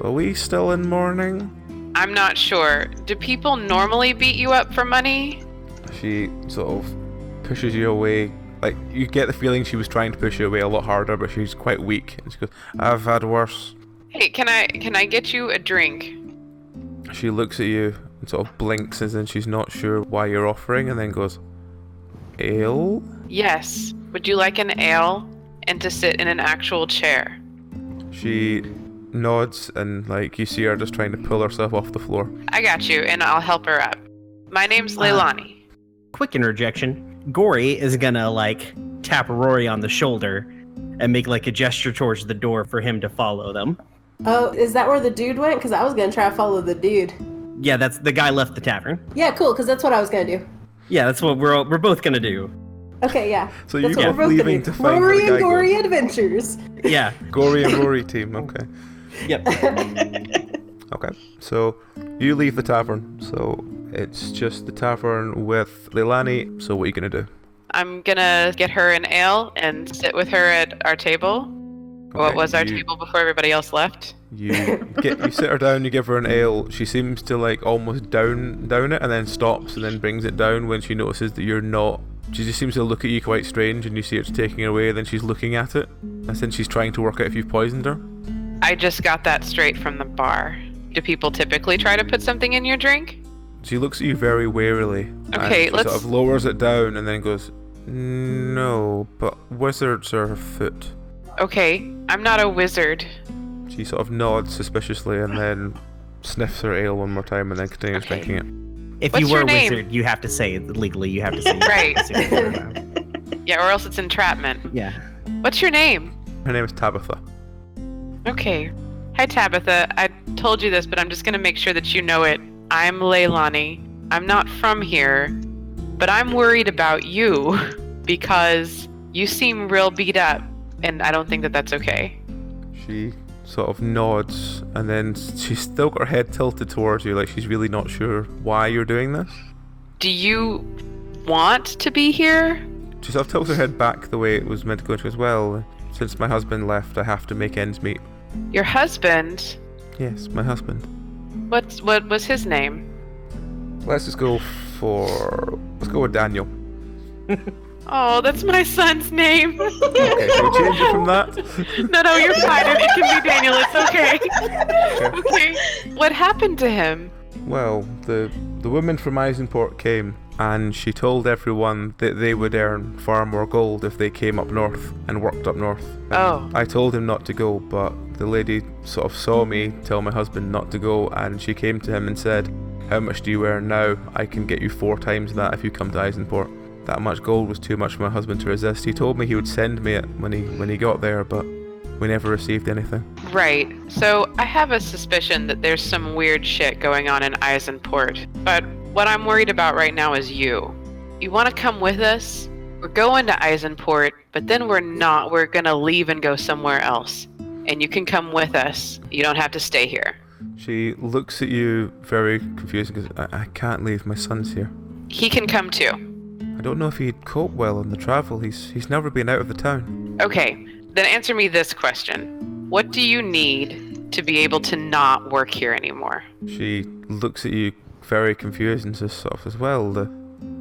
Are we still in mourning? I'm not sure. Do people normally beat you up for money? She sort of pushes you away. Like, you get the feeling she was trying to push you away a lot harder, but she's quite weak. And she goes, I've had worse. Hey, can I get you a drink? She looks at you and sort of blinks as in she's not sure why you're offering, and then goes, ale? Yes. Would you like an ale? and to sit in an actual chair. She nods and you see her just trying to pull herself off the floor. I got you, and I'll help her up. My name's Leilani. Quick interjection. Gory is gonna tap Rory on the shoulder and make a gesture towards the door for him to follow them. Oh, is that where the dude went? Because I was going to try to follow the dude. Yeah, that's the guy left the tavern. Yeah, cool, because that's what I was going to do. Yeah, that's what we're both gonna do. Okay, yeah. So that's you what both leaving to find Rory where the and guy Gory goes. Adventures. Yeah. Gory and Rory team, okay. Yep. Okay, so you leave the tavern. So it's just the tavern with Leilani. So what are you going to do? I'm gonna get her an ale and sit with her at our table. What was our table before everybody else left? You sit her down, you give her an ale. She seems to almost down it and then stops and then brings it down when she notices that you're not. She just seems to look at you quite strange and you see her taking it away, then she's looking at it. And then she's trying to work out if you've poisoned her. I just got that straight from the bar. Do people typically try to put something in your drink? She looks at you very warily. Okay, and she sort of lowers it down and then goes, "No, but wizards are afoot." Okay, I'm not a wizard. She sort of nods suspiciously and then sniffs her ale one more time and then continues drinking it. If What's you were your a name? wizard, you have to say it legally. You have to say it. Right. Yeah, or else it's entrapment. Yeah. What's your name? Her name is Tabitha. Okay. Hi, Tabitha. I told you this, but I'm just gonna make sure that you know it. I'm Leilani. I'm not from here, but I'm worried about you because you seem real beat up, and I don't think that that's okay. She sort of nods and then she's still got her head tilted towards you like she's really not sure why you're doing this. Do you want to be here? She sort of tilts her head back the way it was meant to go. She goes, "Well, since my husband left, I have to make ends meet." Your husband? Yes, my husband. What was his name? Let's go with Daniel. Oh, that's my son's name. Okay, so we change it from that. No, you're fine. It can be Daniel. It's okay. Okay. What happened to him? Well, the woman from Eisenport came and she told everyone that they would earn far more gold if they came up north and worked up north. And Oh. I told him not to go, but the lady sort of saw me tell my husband not to go, and she came to him and said, "How much do you earn now? I can get you 4 times that if you come to Eisenport." That much gold was too much for my husband to resist. He told me he would send me it when he got there, but we never received anything. Right. So I have a suspicion that there's some weird shit going on in Eisenport. But what I'm worried about right now is you. You want to come with us? We're going to Eisenport, but then we're not. We're going to leave and go somewhere else. And you can come with us. You don't have to stay here. She looks at you very confused and goes, I can't leave, my son's here. He can come too. I don't know if he'd cope well on the travel. He's never been out of the town. Okay, then answer me this question. What do you need to be able to not work here anymore? She looks at you very confused and just sort of says, "Well,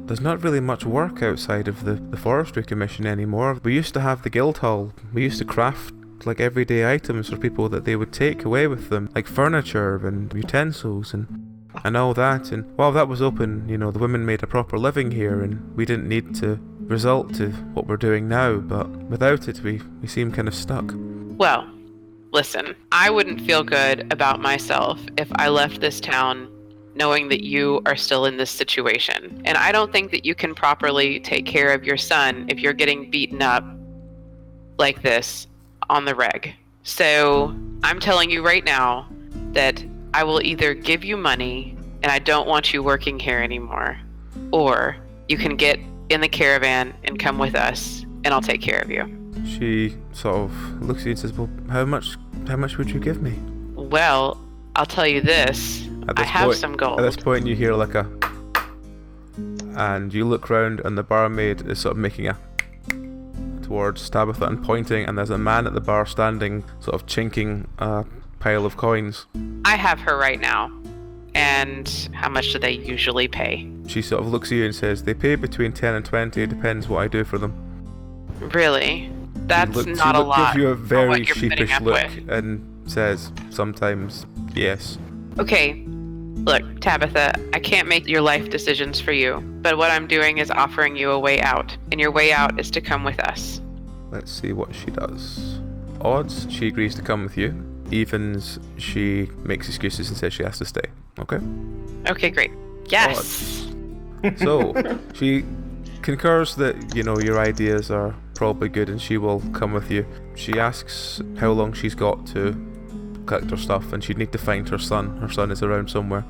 there's not really much work outside of the Forestry Commission anymore. We used to have the guild hall. We used to craft everyday items for people that they would take away with them, like furniture and utensils and all that. And while that was open, the women made a proper living here, and we didn't need to resort to what we're doing now. But without it, we seem kind of stuck." Well, listen, I wouldn't feel good about myself if I left this town knowing that you are still in this situation. And I don't think that you can properly take care of your son if you're getting beaten up like this on the reg. So I'm telling you right now that I will either give you money and I don't want you working here anymore, or you can get in the caravan and come with us and I'll take care of you. She sort of looks at you and says, "Well, how much would you give me?" Well, I'll tell you this. I have some gold. At this point, you hear and you look round, and the barmaid is sort of making a towards Tabitha and pointing, and there's a man at the bar standing, sort of chinking a pile of coins. I have her right now. And how much do they usually pay? She sort of looks at you and says, "They pay between 10 and 20, it depends what I do for them." Really? That's not a lot. She gives you a for very what you're putting sheepish up look with. and says, "Sometimes, yes." Okay, look, Tabitha, I can't make your life decisions for you, but what I'm doing is offering you a way out, and your way out is to come with us. Let's see what she does. Odds, she agrees to come with you. Evens, she makes excuses and says she has to stay. Okay? Okay, great. Yes. Odds. So, she concurs that, your ideas are probably good and she will come with you. She asks how long she's got to collect her stuff, and she'd need to find her son. Her son is around somewhere.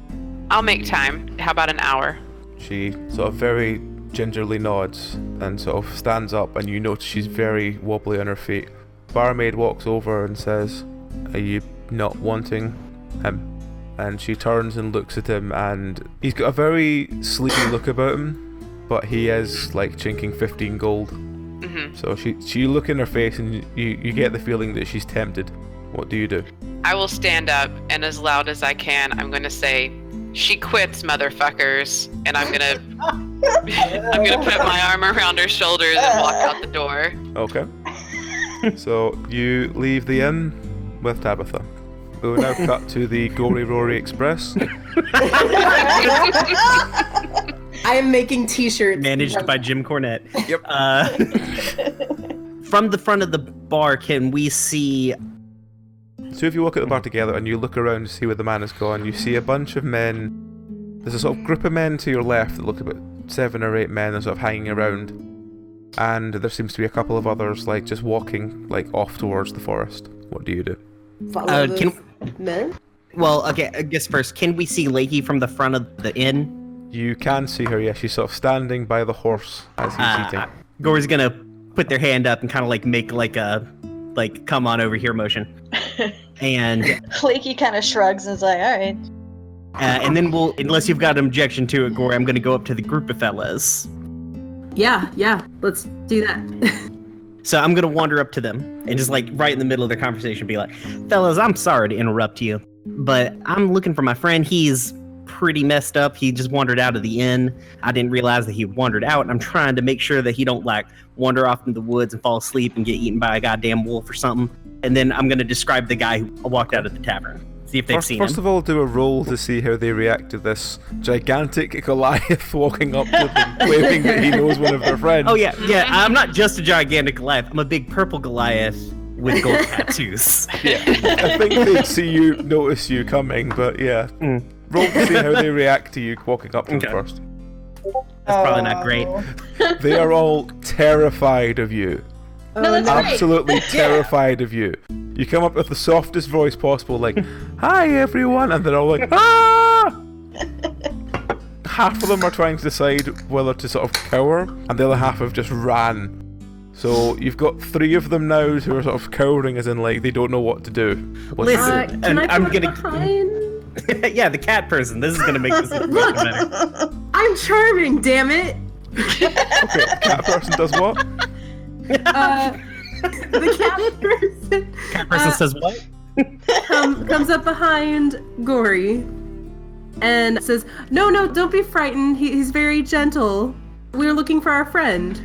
I'll make time. How about an hour? She sort of very gingerly nods and sort of stands up, and you notice she's very wobbly on her feet. Barmaid walks over and says, "Are you not wanting him?" And she turns and looks at him, and he's got a very sleepy look about him, but he is like chinking 15 gold. Mm-hmm. So she look in her face, and you get the feeling that she's tempted. What do you do? I will stand up, and as loud as I can, I'm going to say, "She quits, motherfuckers," and I'm gonna put my arm around her shoulders and walk out the door. Okay. So you leave the inn with Tabitha. We will now cut to the Gory Rory Express. I am making t-shirts. Managed by Jim Cornette. Yep. From the front of the bar, can we see... So if you walk at the bar together and you look around to see where the man has gone, you see a bunch of men. There's a sort of group of men to your left that look about 7 or 8 men that are sort of hanging around. And there seems to be a couple of others like just walking like off towards the forest. What do you do? Follow those men? Well, okay, I guess first, can we see Lakey from the front of the inn? You can see her, yeah. She's sort of standing by the horse as he's eating. Gore's gonna put their hand up and kind of like make like a come on over here motion. And Lakey kind of shrugs and is like, all right. And then we'll, unless you've got an objection to it, Gore, I'm gonna go up to the group of fellas. Yeah, let's do that. So I'm gonna wander up to them and just like right in the middle of their conversation be like, "Fellas, I'm sorry to interrupt you, but I'm looking for my friend. He's pretty messed up. He just wandered out of the inn. I didn't realize that he wandered out, and I'm trying to make sure that he don't like wander off into the woods and fall asleep and get eaten by a goddamn wolf or something." And then I'm gonna describe the guy who walked out of the tavern. See if they've seen him. First of all, do a roll to see how they react to this gigantic Goliath walking up to them, claiming that he knows one of their friends. Oh yeah. I'm not just a gigantic Goliath. I'm a big purple Goliath with gold tattoos. Yeah, I think they'd see you, notice you coming, but yeah. Roll to see how they react to you walking up to them first. That's probably not great. They are all terrified of you. No, that's great. Absolutely terrified of you. You come up with the softest voice possible, like, "Hi everyone," and they're all like, "Ah!" Half of them are trying to decide whether to sort of cower, and the other half have just ran. So you've got 3 of them now who are sort of cowering, as in like they don't know what to do. Listen, can I I'm put gonna behind? Yeah, the cat person. This is gonna make this situation better. I'm charming, damn it! Okay, cat person does what? The cat person. Cat person says what? Comes up behind Gory and says, No, don't be frightened. He's very gentle. We're looking for our friend.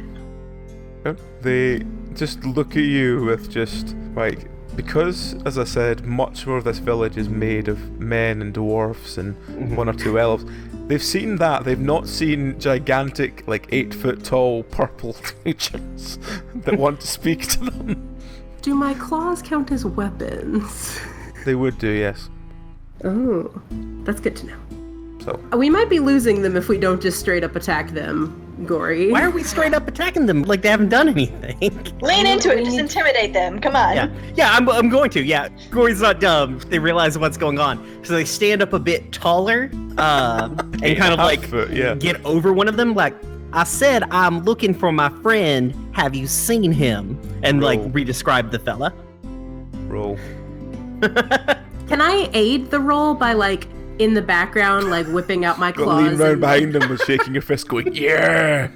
They just look at you with just like, because, as I said, much more of this village is made of men and dwarfs and 1 or 2 elves. They've seen that. They've not seen gigantic, like 8-foot tall purple creatures that want to speak to them. Do my claws count as weapons? They would do, yes. Oh, that's good to know. So We might be losing them if we don't just straight up attack them, Gory. Why are we straight up attacking them like they haven't done anything? Lean into it. Just intimidate them. Come on. Yeah, I'm going to. Yeah, Gory's not dumb. They realize what's going on, so they stand up a bit taller and kind of like get over one of them. Like, "I said I'm looking for my friend. Have you seen him?" And Roll. like re-describe the fella. roll. Can I aid the roll by like in the background, like whipping out my claws? Lean round behind them and shaking your fist, going, "Yeah."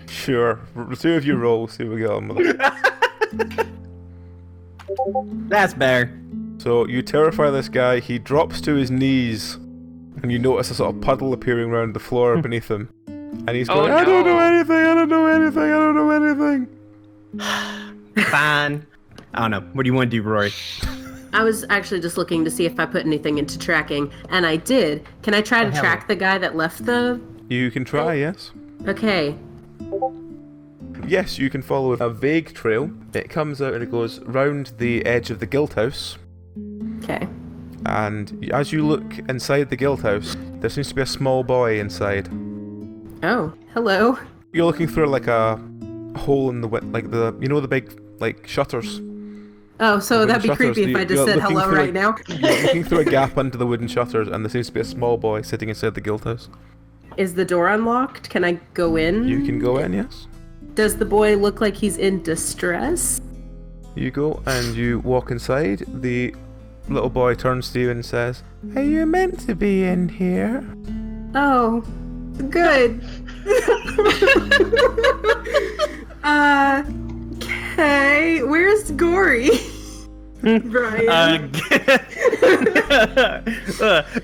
Sure. The 2 of you roll. See what we get on with it. That's better. So you terrify this guy. He drops to his knees, and you notice a sort of puddle appearing around the floor beneath him. And he's going, no. "I don't know anything. I don't know anything. I don't know anything." Fine. I don't know. What do you want to do, Rory? I was actually just looking to see if I put anything into tracking, and I did. Can I try to track the guy that left the... You can try, yes. Okay. Yes, you can follow a vague trail. It comes out and it goes round the edge of the guild house. Okay. And as you look inside the guild house, there seems to be a small boy inside. Oh, hello. You're looking through like a hole in the the big like shutters. Oh, so Wooden that'd be shutters. creepy if I just You're said looking hello through, right now. You're looking through a gap under the wooden shutters, and there seems to be a small boy sitting inside the guild house. Is the door unlocked? Can I go in? You can go in, yes. Does the boy look like he's in distress? You go and you walk inside. The little boy turns to you and says, "Are you meant to be in here?" Oh, good. Okay, where's Gory? Brian.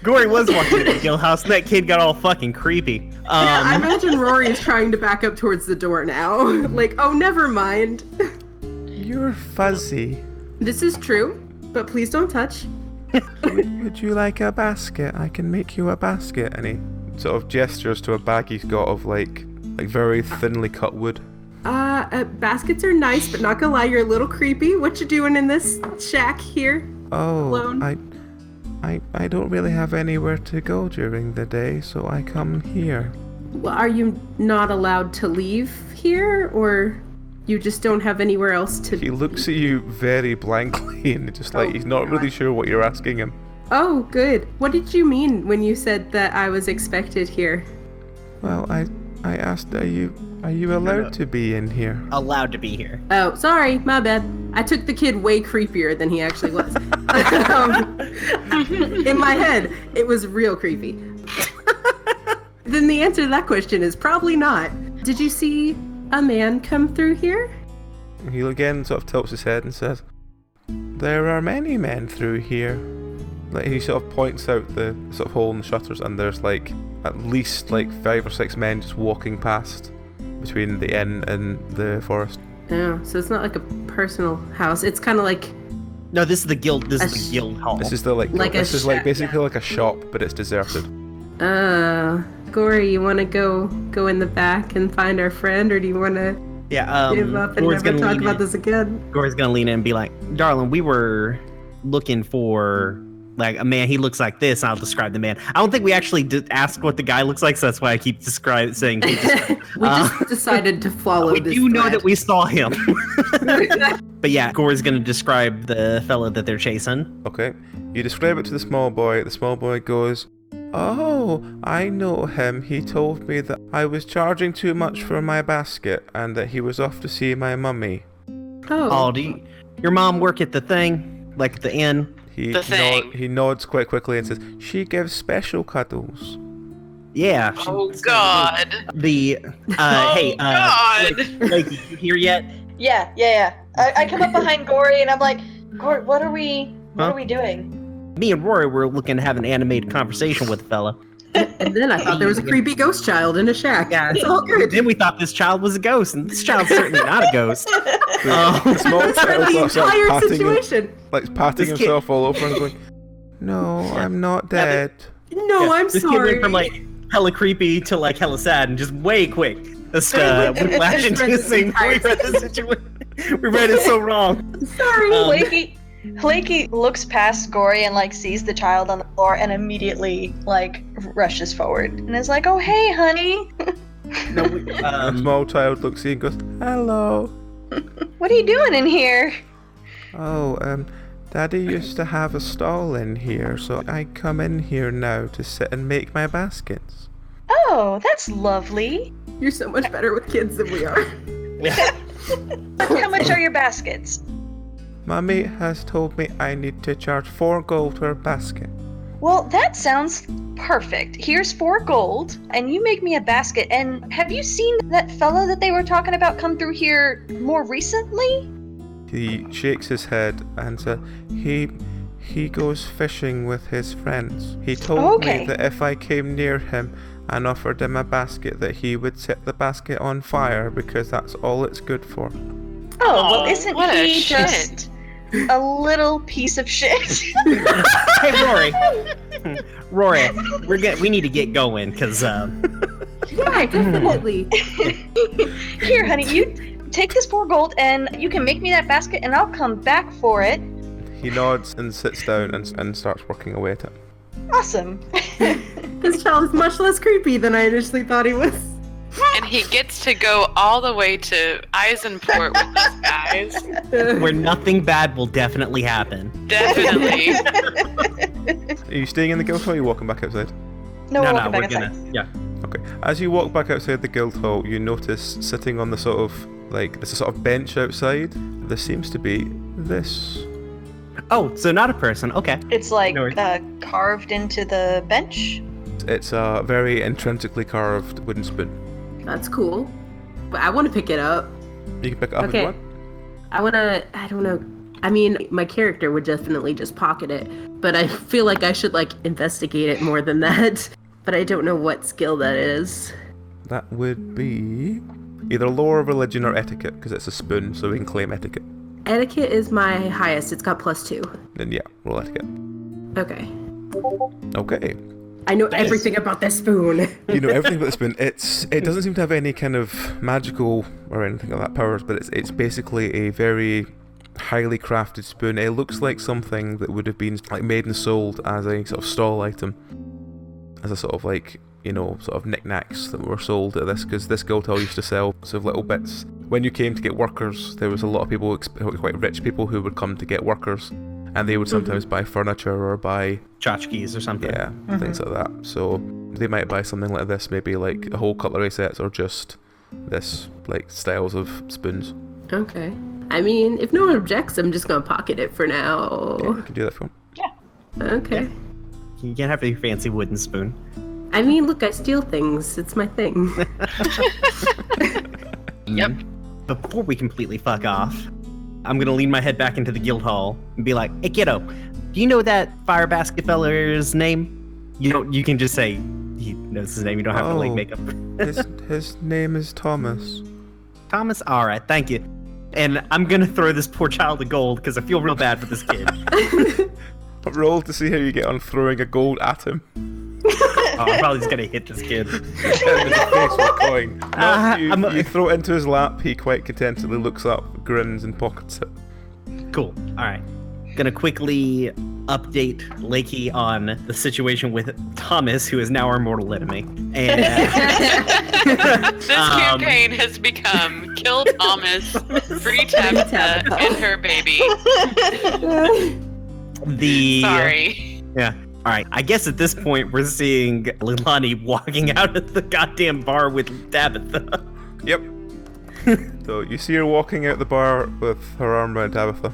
Gory was walking in the guild house, and that kid got all fucking creepy. Yeah, I imagine Rory is trying to back up towards the door now. Like, oh, never mind. You're fuzzy. This is true, but please don't touch. Would you like a basket? I can make you a basket. And he sort of gestures to a bag he's got of like very thinly cut wood. Baskets are nice, but not gonna lie, you're a little creepy. What you doing in this shack here? Oh, Alone? I don't really have anywhere to go during the day, so I come here. Well, are you not allowed to leave here, or you just don't have anywhere else to... He looks at you very blankly and just like he's not really sure what you're asking him. Oh, good. What did you mean when you said that I was expected here? Well, I asked, are you allowed to be in here? Allowed to be here. Oh, sorry, my bad. I took the kid way creepier than he actually was. In my head, it was real creepy. Then the answer to that question is probably not. Did you see a man come through here? He again sort of tilts his head and says, "There are many men through here." Like he sort of points out the sort of hole in the shutters, and there's like at least like 5 or 6 men just walking past between the inn and the forest. Oh, so it's not like a personal house. It's kind of like... No, this is the guild. This is the guild hall. This is the this is like basically like a shop, but it's deserted. Gory, you want to go in the back and find our friend, or do you want to give up and never talk about this again? Gory's gonna lean in and be like, "Darling, we were looking for like a man. He looks like this." I'll describe the man. I don't think we actually did ask what the guy looks like, so that's why I keep saying. We just decided to follow. We this do know thread. that we saw him. But yeah, Gory's gonna describe the fella that they're chasing. Okay. You describe it to the small boy. The small boy goes, "Oh, I know him. He told me that I was charging too much for my basket and that he was off to see my mummy." Oh, Do your mom work at the thing, like the inn? He The nods quite quickly and says, "She gives special cuddles." Yeah. Oh God. The hey, God. Blake, you here yet? Yeah. I come up behind Gory and I'm like, Gory, what are we doing? Me and Rory were looking to have an animated conversation with the fella. and then I thought there was a creepy ghost child in a shack. Yeah, It's all good. Then we thought this child was a ghost, and this child's certainly not a ghost. The small That's child the starts entire patting situation. patting This kid- himself all over and going, "No, I'm not dead." No, Yeah, I'm this sorry. kid went from like hella creepy to like hella sad, and just way quick. Just whiplash into the same. We read this situation. We read it so wrong. Sorry. Flaky looks past Gory and like sees the child on the floor and immediately like rushes forward and is like, "Oh hey, honey." No, The small child looks at you and goes, "Hello." What are you doing in here? "Oh, Daddy used to have a stall in here, so I come in here now to sit and make my baskets." Oh, that's lovely. You're so much better with kids than we are. How much are your baskets? Mummy has told me I need to charge 4 gold per basket. Well, that sounds perfect. Here's 4 gold, and you make me a basket. And have you seen that fella that they were talking about come through here more recently? He shakes his head and said, he goes fishing with his friends. He told me that if I came near him and offered him a basket, that he would set the basket on fire because that's all it's good for." Oh, well, isn't what a he shit. just a little piece of shit? Hey, Rory, we need to get going because Yeah, definitely. Here, honey, take this 4 gold and you can make me that basket and I'll come back for it. He nods and sits down and starts working away at it. Awesome. This child is much less creepy than I initially thought he was. And he gets to go all the way to Eisenport with those guys. Where nothing bad will definitely happen. Definitely. Are you staying in the guild hall or are you walking back outside? No, we're walking we're back outside. gonna. Yeah. Okay. As you walk back outside the guild hall, you notice sitting on the sort of, like, there's a sort of bench outside. There seems to be this. Oh, so not a person. Okay. It's like No worries. carved into the bench. It's a very intrinsically carved wooden spoon. That's cool. But I want to pick it up. You can pick it up if you Okay. want. I don't know. I mean, my character would definitely just pocket it, but I feel like I should, like, investigate it more than that. But I don't know what skill that is. That would be either lore, religion, or etiquette, because it's a spoon, so we can claim etiquette. Etiquette is my highest. It's got +2. Then yeah, roll etiquette. Okay. Okay. I know everything about this spoon. You know everything about the spoon. It doesn't seem to have any kind of magical or anything like that powers, but it's basically a very highly crafted spoon. It looks like something that would have been like made and sold as a sort of stall item, as a sort of like, you know, sort of knickknacks that were sold at this, because this guild hall used to sell sort of little bits. When you came to get workers, there was a lot of people, quite rich people, who would come to get workers, and they would sometimes buy furniture or buy Tchotchkes or something. yeah, things like that. So they might buy something like this, maybe like a whole cutlery sets, or just this, like, styles of spoons. Okay. I mean, if no one objects, I'm just gonna pocket it for now. Yeah, you can do that if you want. Okay. You can't have your fancy wooden spoon. I mean, look, I steal things. It's my thing. Yep. Before we completely fuck off, I'm gonna lean my head back into the guild hall and be like, "Hey, kiddo, do you know that fire basket feller's name?" You can just say he knows his name. You don't have to like Oh. make up. His name is Thomas. Thomas. All right, thank you. And I'm gonna throw this poor child a gold because I feel real bad for this kid. Roll to see how you get on throwing a gold at him. Oh, I'm probably just gonna hit this kid. In his face with a coin. No, I'm- you throw it into his lap. He quite contentedly looks up, grins, and pockets it. Cool. All right. Gonna quickly update Lakey on the situation with Thomas, who is now our mortal enemy. And This campaign has become Kill Thomas, Free Tabitha, and her baby. Sorry. Yeah. All right. I guess at this point we're seeing Leilani walking out of the goddamn bar with Tabitha. Yep. So you see her walking out the bar with her arm around Tabitha.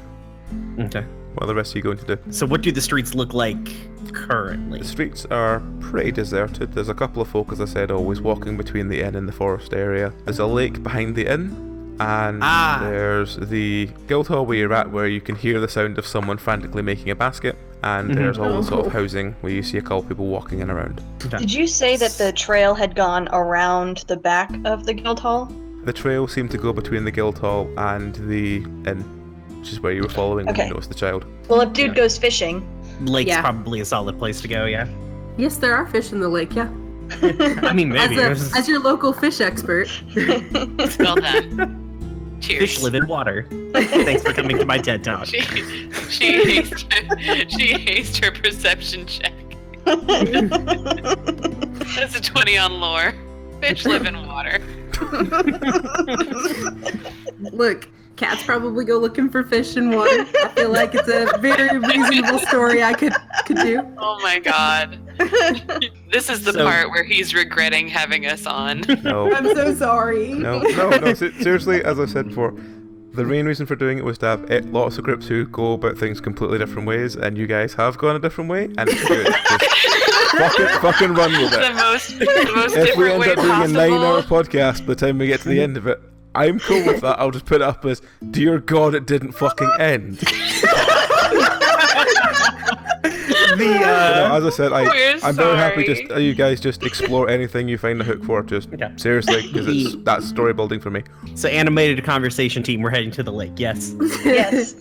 Okay. What are the rest of you going to do? So what do the streets look like currently? The streets are pretty deserted. There's a couple of folk, as I said, always walking between the inn and the forest area. There's a lake behind the inn, and there's the guild hall where you're at, where you can hear the sound of someone frantically making a basket. And there's all the sort of housing where you see a couple of people walking in around. Okay. Did you say that the trail had gone around the back of the guild hall? The trail seemed to go between the guild hall and the inn, which is where you were following when Okay. you noticed the child. Well, if dude goes fishing, Lake's Yeah. probably a solid place to go, yeah. Yes, there are fish in the lake, yeah. I mean, maybe. As your local fish expert. Well done. Cheers. Fish live in water. Thanks for coming to my TED Talk. She aced her perception check. That's a 20 on lore. Fish live in water. Look, cats probably go looking for fish in water. I feel like it's a very reasonable story I could do. Oh my god. This is the So- part where he's regretting having us on. No, I'm so sorry. no. Seriously, as I said before, the main reason for doing it was to have lots of groups who go about things completely different ways, and you guys have gone a different way, and it's good. Just fucking run with the it. most If we different end way up doing a 9-hour possible. podcast by the time we get to the end of it, I'm cool with that. I'll just put it up as, dear God, it didn't fucking end. As I said, We're I'm very happy sorry. just you guys just explore anything you find a hook for. Just Okay. seriously, because that's story building for me. So, animated conversation team, we're heading to the lake, yes. yes.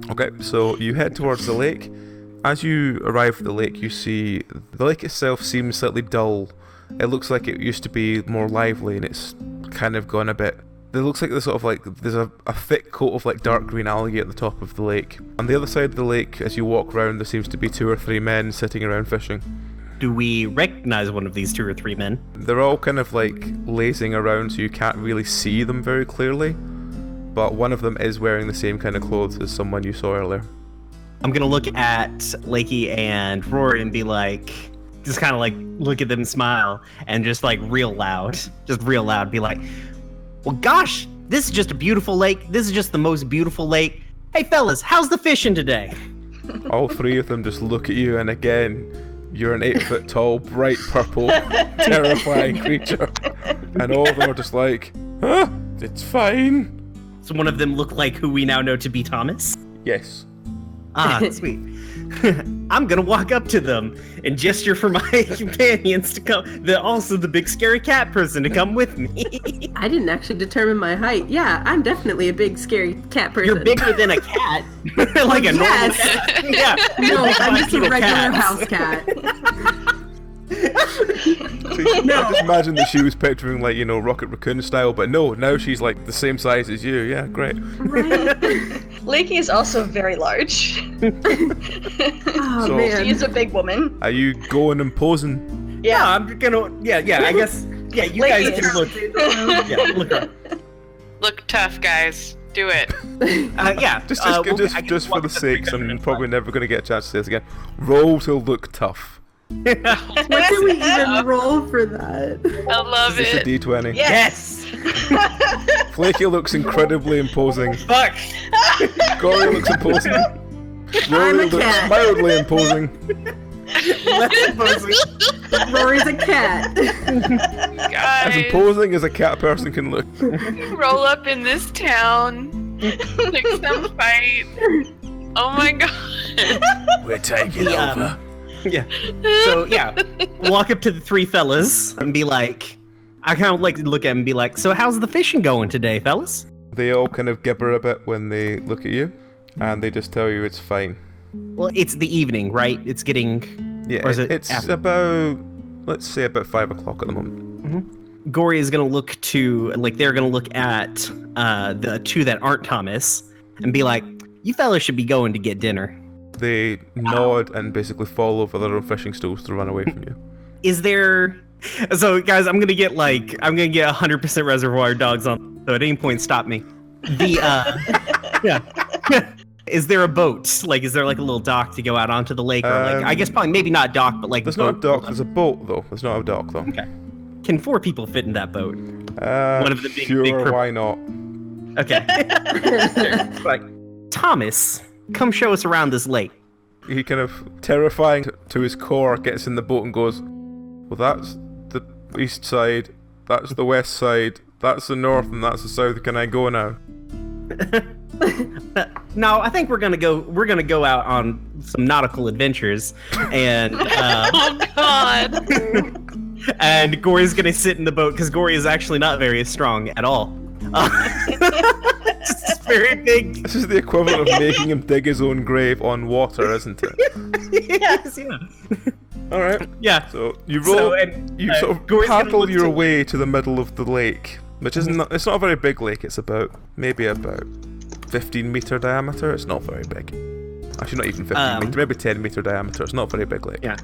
Okay, so you head towards the lake. As you arrive at the lake, you see the lake itself seems slightly dull. It looks like it used to be more lively, and it's kind of gone a bit. It looks like there's a thick coat of like dark green algae at the top of the lake. On the other side of the lake, as you walk around, there seems to be 2 or 3 men sitting around fishing. Do we recognize one of these 2 or 3 men? They're all kind of like lazing around, so you can't really see them very clearly. But one of them is wearing the same kind of clothes as someone you saw earlier. I'm gonna look at Lakey and Rory and be like, just kind of like look at them, smile, and just like real loud, be like, well, gosh, this is just a beautiful lake. This is just the most beautiful lake. Hey, fellas, how's the fishing today? All 3 of them just look at you, and again, you're an 8-foot tall, bright purple, terrifying creature. And all of them are just like, huh? It's fine. So one of them look like who we now know to be Thomas? Yes. Ah, sweet. I'm gonna walk up to them and gesture for my companions to come. Also the big scary cat person to come with me. I didn't actually determine my height. Yeah, I'm definitely a big scary cat person. You're bigger than a cat. Like a normal cat. Yeah. No, I'm just a regular cats. house cat. No. I just imagine that she was picturing like, Rocket Raccoon style, but no, now she's like the same size as you. Yeah, great. Right? Lakey is also very large. Oh, So- man. She's a big woman. Are you going and posing? Yeah, Yeah. I'm gonna. Yeah, I guess. Yeah, you guys Lakey can is- look. Yeah, look up. Look tough, guys. Do it. Yeah. Just I can just for walk the up to sakes, them I'm and probably never going to get a chance to say this again. Roll to look tough. What do we even roll for that? I love It's a it. D20. Yes. Flaky looks incredibly imposing. Fuck. Gory looks imposing. I'm Rory a looks cat. mildly imposing. Let's suppose Rory's a cat. As Guys, imposing as a cat person can look. roll up in this town. Pick some fight. Oh my god. We're taking The, over. Yeah. So yeah, walk up to the 3 fellas and be like, I kind of like to look at them and be like, so how's the fishing going today, fellas? They all kind of gibber a bit when they look at you, and they just tell you it's fine. Well, it's the evening, right? It's getting. Yeah, Or is it it's after? about, let's say about 5 o'clock at the moment. Gory is gonna look to they're gonna look at the 2 that aren't Thomas and be like, you fellas should be going to get dinner. They nod and basically fall over their own fishing stools to run away from you. Is there? So guys, I'm gonna get 100% Reservoir Dogs on. So at any point, stop me. The yeah. Is there a boat? Like, is there like a little dock to go out onto the lake, or I guess probably maybe not dock, but like There's not a dock, there's a boat though. There's not a dock though. Okay. Can 4 people fit in that boat? One of the big sure, why not? Okay. Sure. Like, Thomas, come show us around this lake. He kind of, terrifying to his core, gets in the boat and goes, well, that's the east side, that's the west side, that's the north, and that's the south. Can I go now? No, I think we're gonna go out on some nautical adventures, and Oh god. and Gory's gonna sit in the boat because Gory is actually not very strong at all. Just very big. This is the equivalent of making him dig his own grave on water, isn't it? Yes, yeah. Alright, Yeah. so you roll, you sort of Gory's gonna paddle look your to- way to the middle of the lake, which is not, it's not a very big lake, it's maybe about 15 meter diameter. It's not very big. Actually, not even 15 meter, maybe 10 meter diameter. It's not a very big lake. Yeah.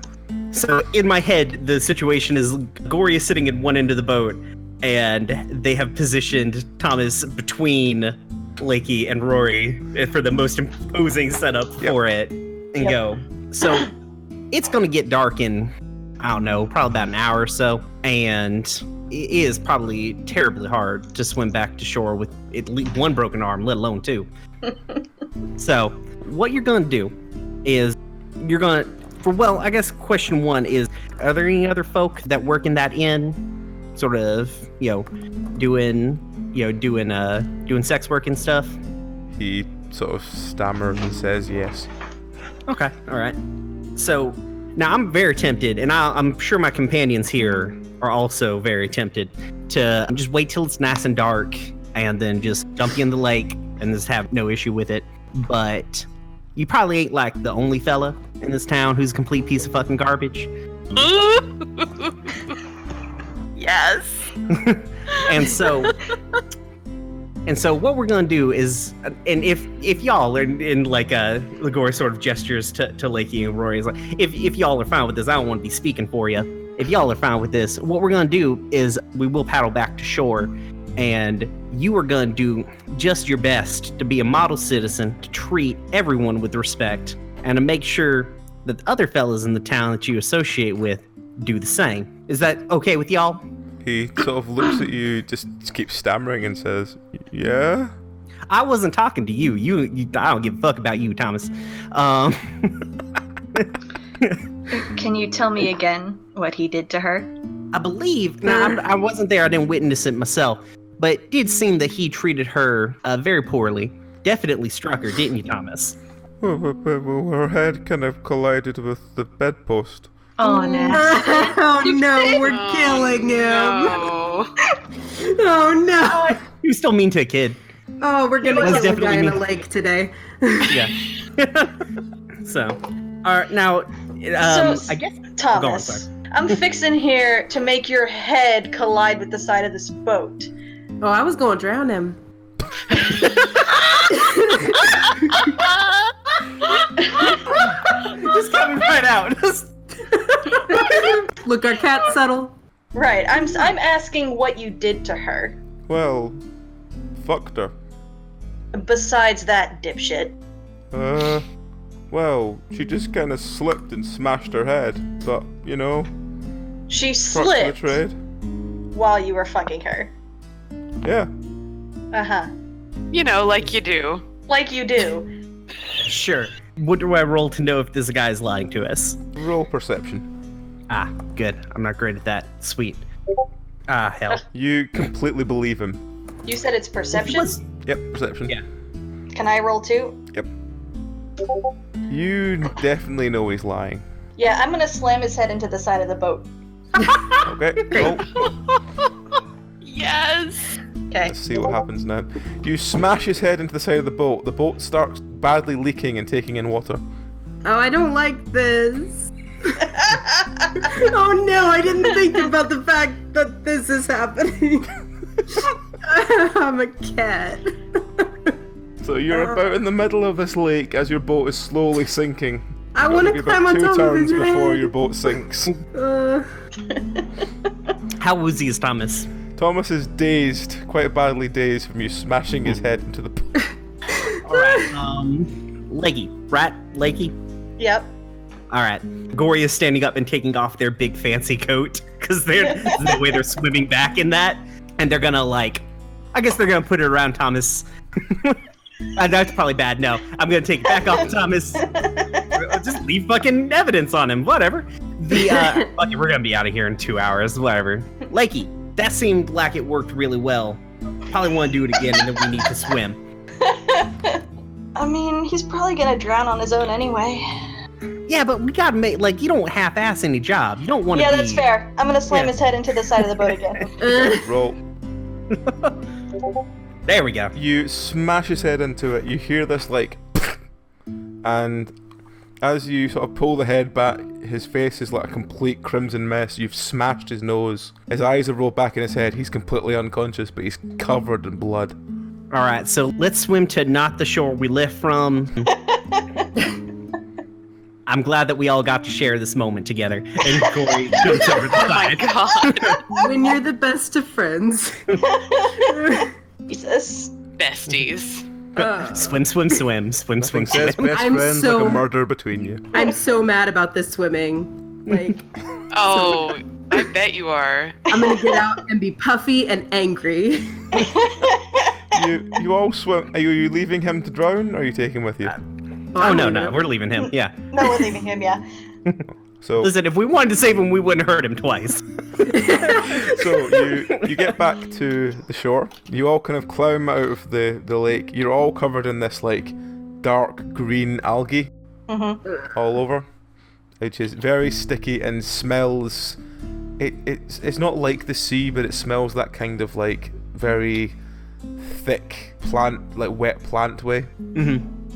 So in my head, the situation is Gory is sitting in one end of the boat, and they have positioned Thomas between Lakey and Rory for the most imposing setup for it, and go. So it's gonna get dark in, I don't know, probably about an hour or so, and it is probably terribly hard to swim back to shore with at least 1 broken arm, let alone 2. So what you're gonna do is you're gonna, I guess question 1 is, are there any other folk that work in that inn, sort of, doing sex work and stuff? He sort of stammers and says yes. Okay, all right. So now I'm very tempted, and I'm sure my companions here are also very tempted to just wait till it's nice and dark and then just dump you in the lake and just have no issue with it. But you probably ain't like the only fella in this town who's a complete piece of fucking garbage. Yes. And so what we're gonna do is, and if y'all are in like Ligori sort of gestures to Lakey and Rory, is like, if y'all are fine with this, I don't want to be speaking for you. If y'all are fine with this, what we're gonna do is we will paddle back to shore, and you are gonna do just your best to be a model citizen, to treat everyone with respect, and to make sure that the other fellas in the town that you associate with do the same. Is that okay with y'all? He sort of looks at you, just keeps stammering and says, yeah? I wasn't talking to you. You I don't give a fuck about you, Thomas. Can you tell me again what he did to her? I believe, I wasn't there, I didn't witness it myself, but it did seem that he treated her very poorly. Definitely struck her, didn't you, Thomas? Well, her head kind of collided with the bedpost. Oh, nasty. Oh no, we're killing him. No. Oh no. You still mean to a kid. Oh, we're gonna was kill a guy definitely in a me. lake today. Yeah. So, now, I guess... Thomas, Go on, sorry. I'm fixing here to make your head collide with the side of this boat. Oh, I was gonna drown him. Just coming right out. Look, our cat's subtle. Right, I'm asking what you did to her. Well, fucked her. Besides that, dipshit. Well, she just kind of slipped and smashed her head, but, you know, She trucks for the slipped trade. while you were fucking her. Yeah. Uh-huh. You know, like you do. Like you do. Sure. What do I roll to know if this guy is lying to us? Roll perception. Ah, good. I'm not great at that. Sweet. Ah, hell. You completely believe him. You said it's perception? Yep, perception. Yeah. Can I roll too? Yep. You definitely know he's lying. Yeah, I'm gonna slam his head into the side of the boat. Okay, roll. Yes. Okay. Let's see what happens now. You smash his head into the side of the boat. The boat starts badly leaking and taking in water. Oh, I don't like this. Oh no, I didn't think about the fact that this is happening. I'm a cat. So you're about in the middle of this lake as your boat is slowly sinking. I want to climb on top of his two turns before head. your boat sinks. How woozy is Thomas? Thomas is dazed, quite badly dazed from you smashing his head into the boat. Alright, Leggy. Rat? Lakey? Yep. Alright. Gory is standing up and taking off their big fancy coat, because they're the way they're swimming back in that. And they're gonna, like, I guess they're gonna put it around Thomas. That's probably bad. No, I'm gonna take it back off Thomas. Just leave fucking evidence on him. Whatever. Fuck it, we're gonna be out of here in 2 hours. Whatever. Lakey, that seemed like it worked really well. Probably want to do it again, and then we need to swim. I mean, he's probably gonna drown on his own anyway. Yeah, but we gotta make, like, you don't half-ass any job. You don't want to Yeah, be... that's fair. I'm gonna slam Yeah. his head into the side of the boat again. Roll. There we go. You smash his head into it, you hear this like and as you sort of pull the head back, his face is like a complete crimson mess. You've smashed his nose. His eyes have rolled back in his head. He's completely unconscious, but he's covered in blood. Alright, so let's swim to not the shore we left from. I'm glad that we all got to share this moment together. And Corey comes over the Oh my side. god. When you're the best of friends. Jesus. Besties. Swim, swim, swim. Swim, swim, Nothing says swim. best I'm friends so- like a murder between you. I'm so mad about this swimming. Like, Oh, I bet you are. I'm gonna get out and be puffy and angry. You all swim. Are you leaving him to drown, or are you taking him with you? Oh, no, we're leaving him. Yeah. No, we're leaving him, yeah. So Listen, if we wanted to save him, we wouldn't hurt him twice. you get back to the shore. You all kind of climb out of the lake. You're all covered in this like dark green algae all over, which is very sticky and smells. It's not like the sea, but it smells that kind of like very thick plant, like wet plant way.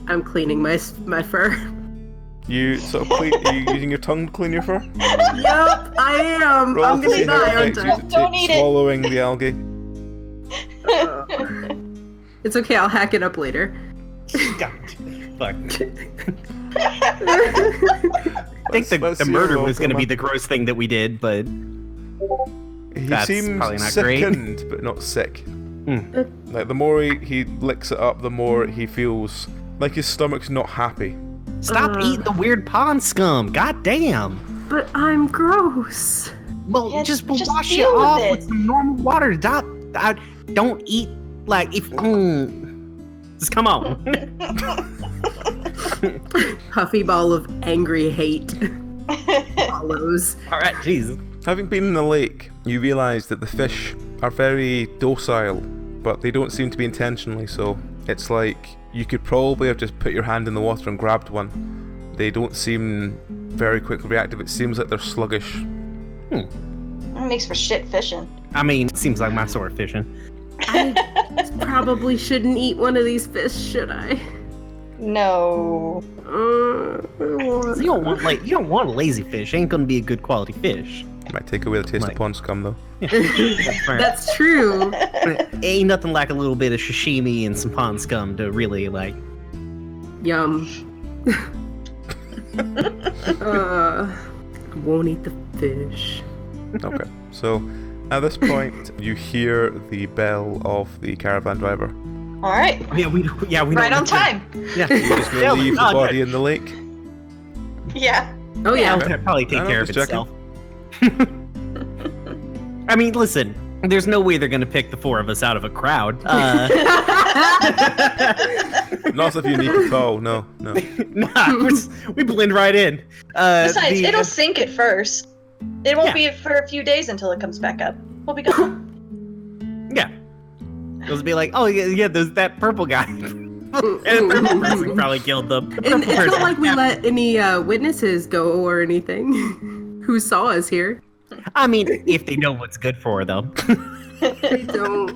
I'm cleaning my fur. You sort of are you using your tongue to clean your fur? Yup, I am. Roll I'm to gonna see how it die, aren't affects I? you to Don't eat it. swallowing the algae. It's okay, I'll hack it up later. God, fuck. I think the murder was going to be the gross thing that we did, but He that's seems probably not great. sickened, but not sick. Like, the more he licks it up, the more he feels like his stomach's not happy. Stop eating the weird pond scum. God damn. But I'm gross. Well, Yeah, just just wash it deal with off it. with some normal water. Don't eat like if. Just come on. Puffy ball of angry hate follows. All right, jeez. Having been in the lake, you realise that the fish are very docile, but they don't seem to be intentionally so. It's like you could probably have just put your hand in the water and grabbed one. They don't seem very quickly reactive. It seems like they're sluggish. That makes for shit fishing. I mean, it seems like my sort of fishing. I probably shouldn't eat one of these fish, should I? No. You don't want a lazy fish. Ain't gonna be a good quality fish. Might take away the taste of pond scum, though. That's true. Ain't nothing like a little bit of sashimi and some pond scum to really like. Yum. I won't eat the fish. Okay, so at this point, you hear the bell of the caravan driver. All right. Yeah, we Right don't on time. Yeah, You just gonna leave the body in the lake. Yeah. Oh yeah. It'll probably take I know, care of just itself. I mean, listen. There's no way they're gonna pick the four of us out of a crowd. Not if you need to call. No. Nah, we blend right in. Besides, it'll sink at first. It won't be for a few days until it comes back up. We'll be gone. Yeah. It'll be like, oh yeah, there's that purple guy. And the purple person probably killed them. The And purple it's not person- like we let any witnesses go or anything who saw us here. I mean, if they know what's good for them. They don't.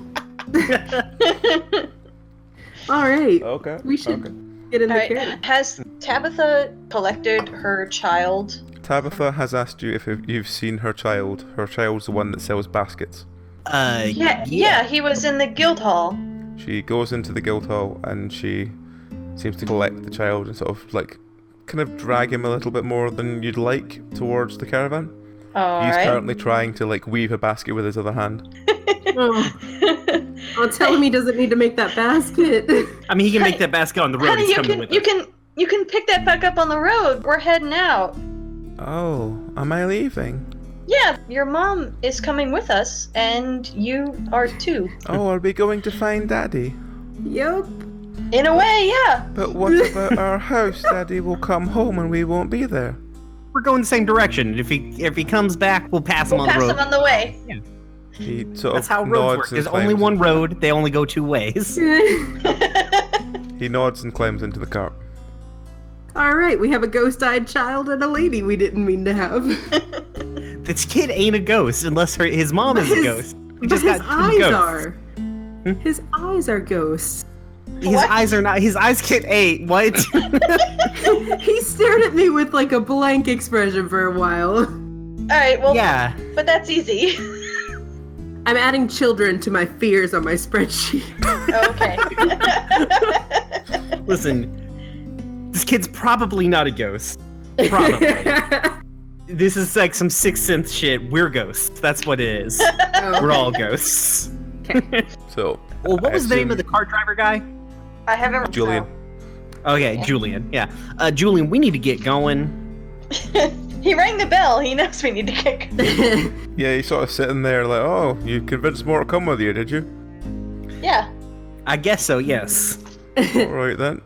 All right. Okay. We should get in All the right. carriage. Has Tabitha collected her child? Tabitha has asked you if you've seen her child. Her child's the one that sells baskets. Yeah, he was in the guild hall. She goes into the guild hall and she seems to collect the child and sort of like kind of drag him a little bit more than you'd like towards the caravan. He's currently trying to like weave a basket with his other hand. Oh, tell him he doesn't need to make that basket. I mean, he can make that basket on the road. Honey, He's coming with us. you can pick that back up on the road. We're heading out. Oh, am I leaving? Yeah, your mom is coming with us, and you are too. Oh, are we going to find Daddy? Yup. In a way, yeah. But what about our house? Daddy will come home and we won't be there. We're going the same direction. If he comes back, we'll pass him We'll on pass the road. him on the way. He sort That's of how roads nods work. and There's only climbs one into- road. They only go two ways. He nods and climbs into the cart. All right, we have a ghost-eyed child and a lady we didn't mean to have. This kid ain't a ghost unless his mom is a ghost. We just But got his two eyes ghosts. are. His eyes are ghosts. His eyes are not. His eyes can't. Hey, what? He stared at me with like a blank expression for a while. All right, well, Yeah. but that's easy. I'm adding children to my fears on my spreadsheet. Okay. Listen, this kid's probably not a ghost. Probably. This is like some Sixth Sense shit. We're ghosts. That's what it is. We're all ghosts. So, Well, what I was the name assume- of the car driver guy? I haven't. Julian. Okay, Julian. Yeah. Julian, we need to get going. He rang the bell. He knows we need to kick. Yeah, he's sort of sitting there like, oh, you convinced more to come with you, did you? Yeah. I guess so, yes. Alright then.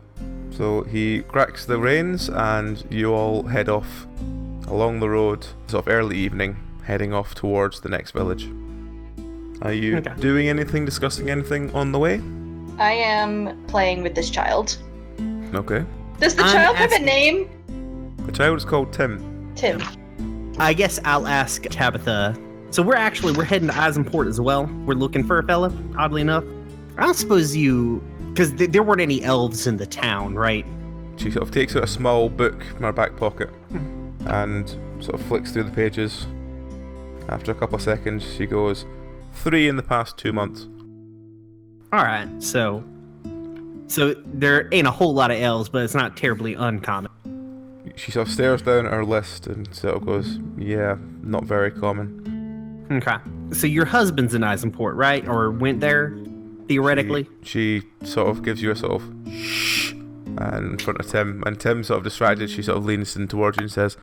So he cracks the reins and you all head off along the road, sort of early evening, heading off towards the next village. Are you Okay. doing anything, discussing anything on the way? I am playing with this child. Okay. Does the I'm child have a asking- name? The child is called Tim. Tim. I guess I'll ask Tabitha. So we're heading to Isenport as well. We're looking for a fella, oddly enough. I don't suppose because there weren't any elves in the town, right? She sort of takes out a small book from her back pocket and sort of flicks through the pages. After a couple of seconds, she goes, 3 in the past 2 months. All right, so there ain't a whole lot of L's, but it's not terribly uncommon. She sort of stares down at her list and sort of goes, yeah, not very common. Okay. So your husband's in Eisenport, right? Or went there, theoretically? She sort of gives you a sort of shh in front of Tim, and Tim sort of distracted, she sort of leans in towards you and says,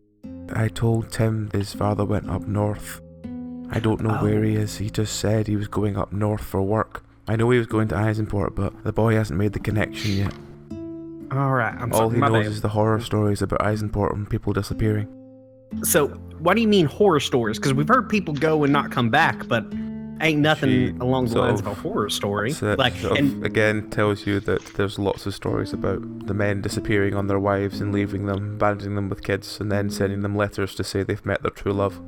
I told Tim his father went up north. I don't know where he is. He just said he was going up north for work. I know he was going to Eisenport, but the boy hasn't made the connection yet. All right. All he knows is the horror stories about Eisenport and people disappearing. So, what do you mean horror stories? Because we've heard people go and not come back, but ain't nothing along the lines of a horror story. Again, tells you that there's lots of stories about the men disappearing on their wives and leaving them, abandoning them with kids, and then sending them letters to say they've met their true love.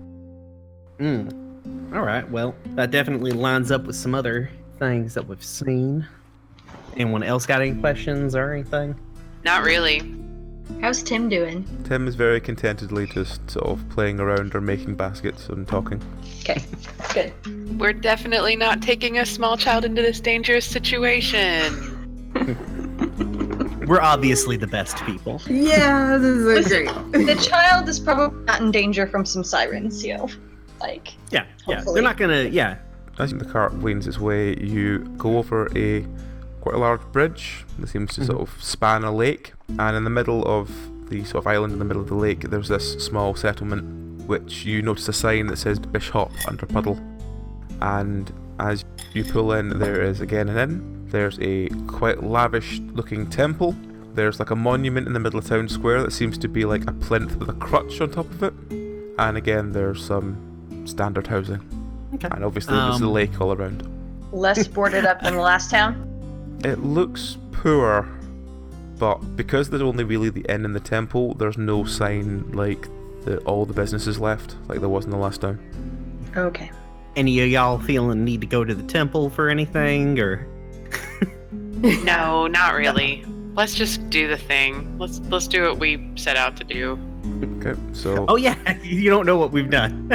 All right. Well, that definitely lines up with some other things that we've seen. Anyone else got any questions or anything? Not really. How's Tim doing? Tim is very contentedly just sort of playing around or making baskets and talking. Okay, good. We're definitely not taking a small child into this dangerous situation. We're obviously the best people. Yeah, this is great. The child is probably not in danger from some sirens, Yeah, hopefully. they're not gonna, As the cart wends its way, you go over quite a large bridge that seems to sort of span a lake, and in the middle of the sort of island in the middle of the lake, there's this small settlement which you notice a sign that says Bishop under puddle, and as you pull in, there is again an inn. There's a quite lavish looking temple. There's like a monument in the middle of town square that seems to be like a plinth with a crutch on top of it, and again there's some standard housing. Okay. And obviously there's the lake all around. Less boarded up than the last town? It looks poor, but because there's only really the inn and the temple, there's no sign like all the businesses left, like there was in the last town. Okay. Any of y'all feeling need to go to the temple for anything, or? No, not really. Let's just do the thing. Let's do what we set out to do. Okay, so... Oh yeah, you don't know what we've done.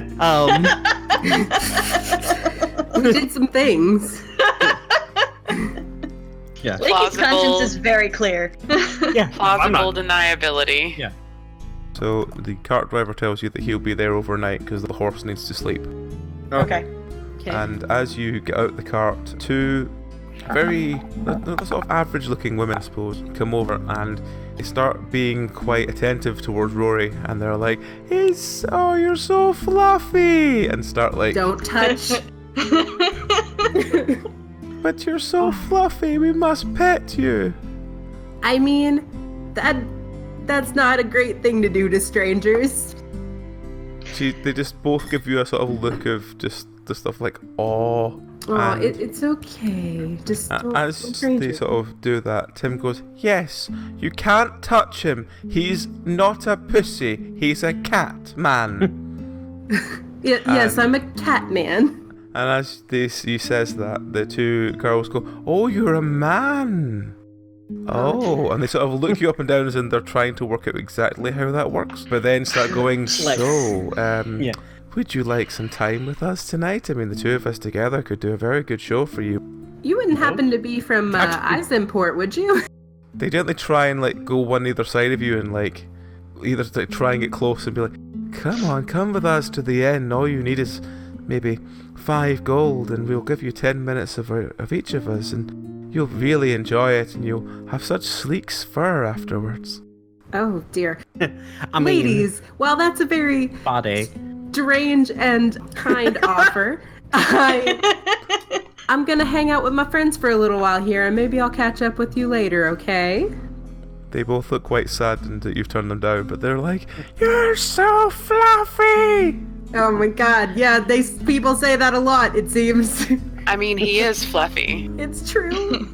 We did some things. Yeah. Lakey's conscience is very clear. Yeah. Plausible deniability. Yeah. So the cart driver tells you that he'll be there overnight because the horse needs to sleep. Okay. And as you get out the cart, two very sort of average looking women, I suppose, come over and they start being quite attentive towards Rory, and they're like, you're so fluffy, and start like, Don't touch. but you're so fluffy, we must pet you. I mean, that's not a great thing to do to strangers. They just both give you a sort of look of just the stuff like awe. Oh, it's okay. Just don't as stranger. they sort of do that, Tim goes, yes, you can't touch him. He's not a pussy. He's a cat man. Yes, I'm a cat man. And as he says that, the two girls go, oh, you're a man. Oh, and they sort of look you up and down as in they're trying to work out exactly how that works, but then start going, would you like some time with us tonight? I mean, the two of us together could do a very good show for you. You wouldn't happen to be from Eisenport, would you? They gently try and like go one either side of you and like either like, try and get close and be like, come with us to the end. All you need is maybe 5 gold and we'll give you 10 minutes of each of us and you'll really enjoy it and you'll have such sleek fur afterwards. Oh dear. I mean, Ladies, well that's a very body. strange and kind offer. I'm gonna hang out with my friends for a little while here and maybe I'll catch up with you later, okay? They both look quite saddened that you've turned them down, but they're like, you're so fluffy! Oh my god, yeah, people say that a lot, it seems. I mean, he is fluffy. It's true.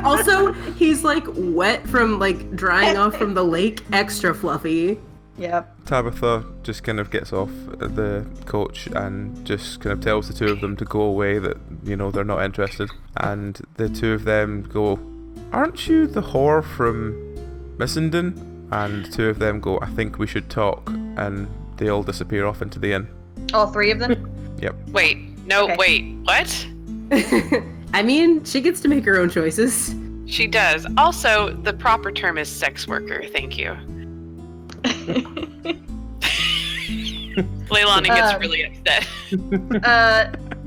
Also, he's like wet from like drying off from the lake, extra fluffy. Yep. Tabitha just kind of gets off the coach and just kind of tells the two of them to go away, that, you know, they're not interested. And the two of them go, aren't you the whore from Missenden? And the two of them go, I think we should talk. And they all disappear off into the inn. All 3 of them? Yep. Wait, no, Okay. wait, what? I mean, she gets to make her own choices. She does. Also, the proper term is sex worker. Thank you. Leilani gets really upset.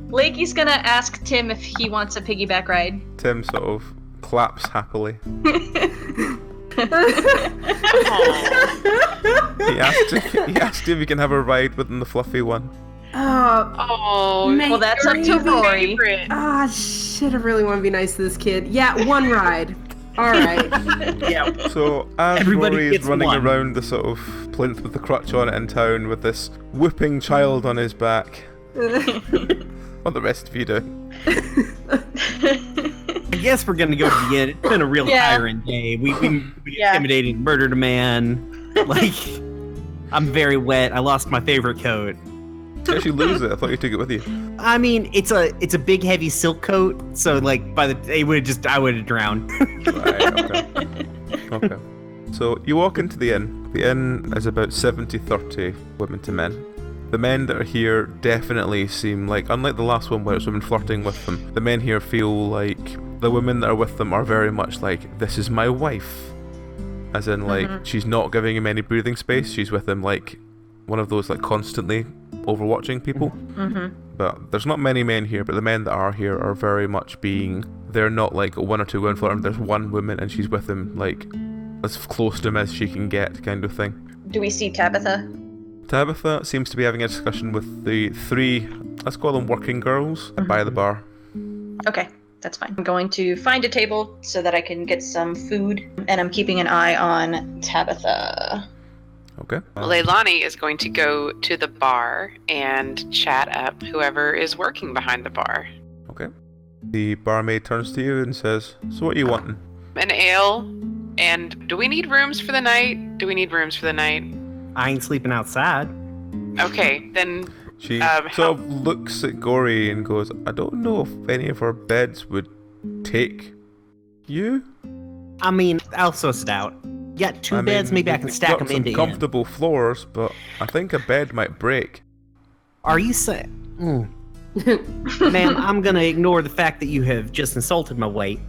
Lakey's gonna ask Tim if he wants a piggyback ride. Tim sort of claps happily. He asked if he can have a ride within the fluffy one. Oh, well, that's up to Rory. Shit, I really want to be nice to this kid. Yeah, one ride. All right. Yeah. So as Everybody Rory is gets running one. around the sort of plinth with the crutch on it in town with this whooping child on his back, what the rest of you do? I guess we're gonna go to the end. It's been a real tiring day. We intimidated, murdered a man. Like, I'm very wet. I lost my favorite coat. You actually lose it. I thought you took it with you. I mean, it's a big heavy silk coat, so like I would have drowned. Right, okay. So you walk into the inn. The inn is about 70-30 women to men. The men that are here definitely seem like, unlike the last one where it's women flirting with them, the men here feel like the women that are with them are very much like, this is my wife. As in, like, she's not giving him any breathing space. She's with him like one of those like constantly overwatching people. But there's not many men here, but the men that are here are very much being, they're not like one or two women flirting. There's one woman and she's with him like as close to him as she can get, kind of thing. Do we see Tabitha? Tabitha seems to be having a discussion with the three, let's call them working girls, by the bar. Okay, that's fine. I'm going to find a table so that I can get some food, and I'm keeping an eye on Tabitha. Okay. Leilani is going to go to the bar and chat up whoever is working behind the bar. Okay. The barmaid turns to you and says, so what are you wanting? An ale, and do we need rooms for the night? I ain't sleeping outside. Okay, then... She sort of looks at Gory and goes, I don't know if any of our beds would take you. I mean, I'll suss it out. You got two beds, maybe I can stack them some into comfortable floors, but I think a bed might break. Are you saying... Ma'am, I'm gonna ignore the fact that you have just insulted my weight.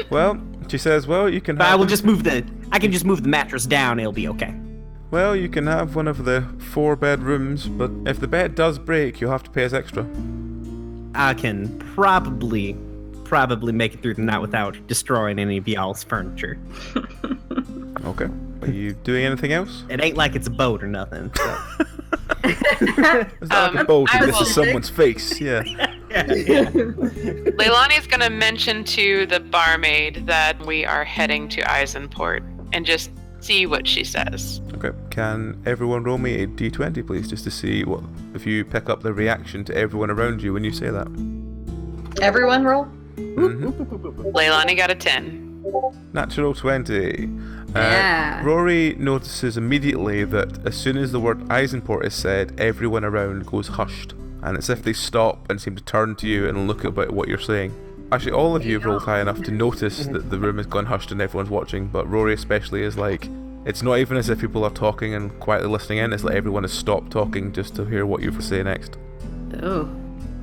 Well, she says, well, you can But have... I will just move the mattress down, it'll be okay. Well, you can have one of the 4 bedrooms, but if the bed does break, you'll have to pay us extra. I can probably make it through the night without destroying any of y'all's furniture. Okay. Are you doing anything else? It ain't like it's a boat or nothing. So. It's not like a boat and this is someone's face, yeah. Leilani's gonna mention to the barmaid that we are heading to Eisenport and just see what she says. Okay. Can everyone roll me a d20, please, just to see what if you pick up the reaction to everyone around you when you say that. Everyone roll? Leilani got a 10. Natural 20. Yeah. Rory notices immediately that as soon as the word Eisenport is said, everyone around goes hushed. And it's if they stop and seem to turn to you and look about what you're saying. Actually, all of you have rolled high enough to notice that the room has gone hushed and everyone's watching, but Rory especially is like, it's not even as if people are talking and quietly listening in, it's like everyone has stopped talking just to hear what you have to say next. Oh.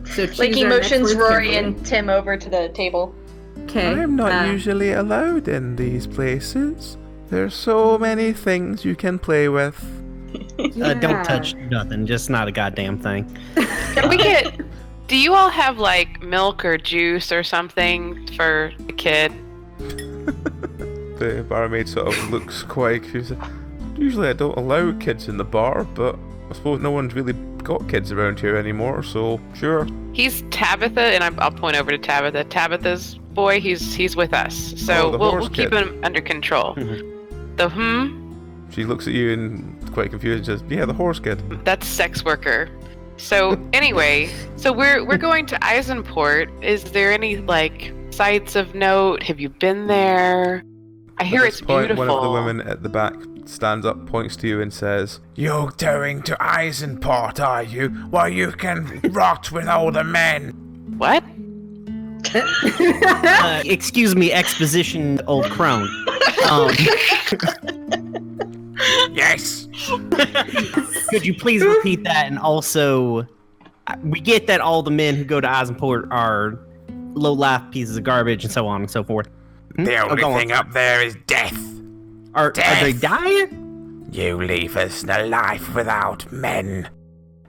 So Lakey motions Rory and Tim over to the table. Okay. I'm not usually allowed in these places. There's so many things you can play with. Don't touch nothing, just not a goddamn thing. Can we get... Do you all have, like, milk or juice or something for the kid? The barmaid sort of looks quite confused. Usually I don't allow kids in the bar, but I suppose no one's really got kids around here anymore, so sure. He's Tabitha, and I'll point over to Tabitha. Tabitha's boy, he's with us, so we'll keep him under control. She looks at you and quite confused and says, yeah, the horse kid. That's sex worker. So anyway, so we're going to Eisenport. Is there any like sights of note? Have you been there? I hear it's beautiful. One of the women at the back stands up, points to you and says, you're going to Eisenport, are you? Well, you can rot with all the men. What? Excuse me, exposition, old crone. Yes. Could you please repeat that and also we get that all the men who go to Eisenport are low-life pieces of garbage and so on and so forth. The only thing up there is death. Are they dying? You leave us a life without men.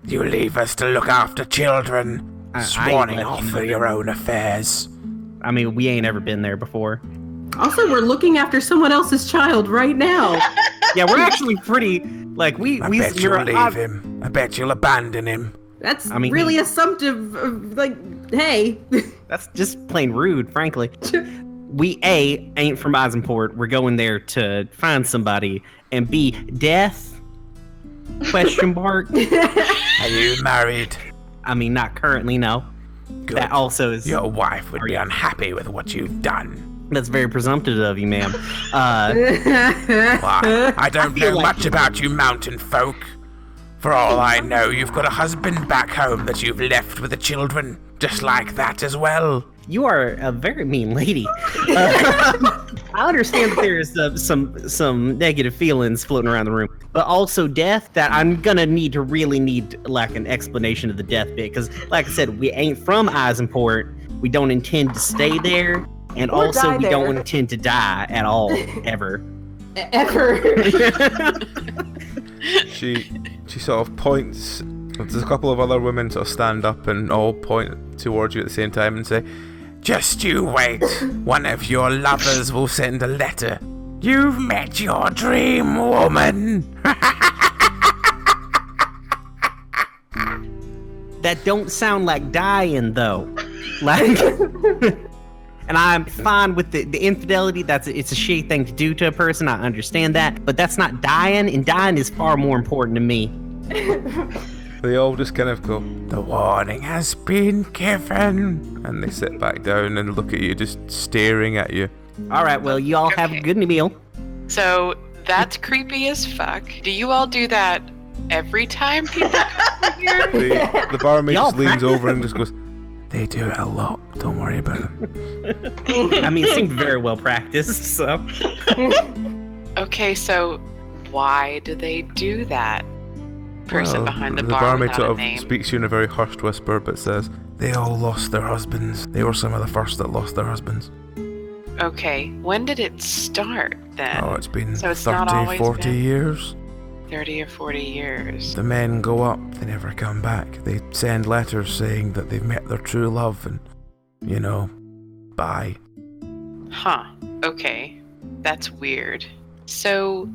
You leave us to look after children, swanning off for your own affairs. I mean, we ain't ever been there before. Also, we're looking after someone else's child right now. Yeah, we're actually pretty, like, I bet you'll leave him. I bet you'll abandon him. That's really assumptive of, like, hey. That's just plain rude, frankly. We, A, ain't from Eisenport. We're going there to find somebody. And B, death? Question mark. Are you married? I mean, not currently, no. Good. That also is... Your wife would be unhappy with what you've done. That's very presumptive of you, ma'am. Why? I don't know much about you mountain folk. For all I know, you've got a husband back home that you've left with the children. Just like that as well. You are a very mean lady. I understand that there's some negative feelings floating around the room, but also death. That I'm gonna need like an explanation of the death bit, because, like I said, we ain't from Eisenport. We don't intend to stay there, and Or also die we there. don't intend to die at all, ever. Ever. She sort of points. There's a couple of other women sort of stand up and all point towards you at the same time and say, Just you wait. One of your lovers will send a letter. You've met your dream woman. That don't sound like dying, though. Like, and I'm fine with the infidelity. It's a shitty thing to do to a person. I understand that, but that's not dying, and dying is far more important to me. they all just kind of go, The warning has been given. and they sit back down and look at you, just staring at you. All right, well, you all have a good meal. So that's creepy as fuck. Do you all do that every time people come here? The barmaid Y'all just leans practice over and just goes, They do it a lot. Don't worry about it. I mean, it seemed very well practiced, so. Okay, so why do they do that? Person Well, behind the the bar barmaid without sort a of name. speaks to you in a very hushed whisper, but says, They all lost their husbands. They were some of the first that lost their husbands. Okay, when did it start then? Oh, it's been So it's not 30, always 40 been- years. 30 or 40 years. The men go up, they never come back. They send letters saying that they've met their true love and, bye. Huh. Okay. That's weird. So,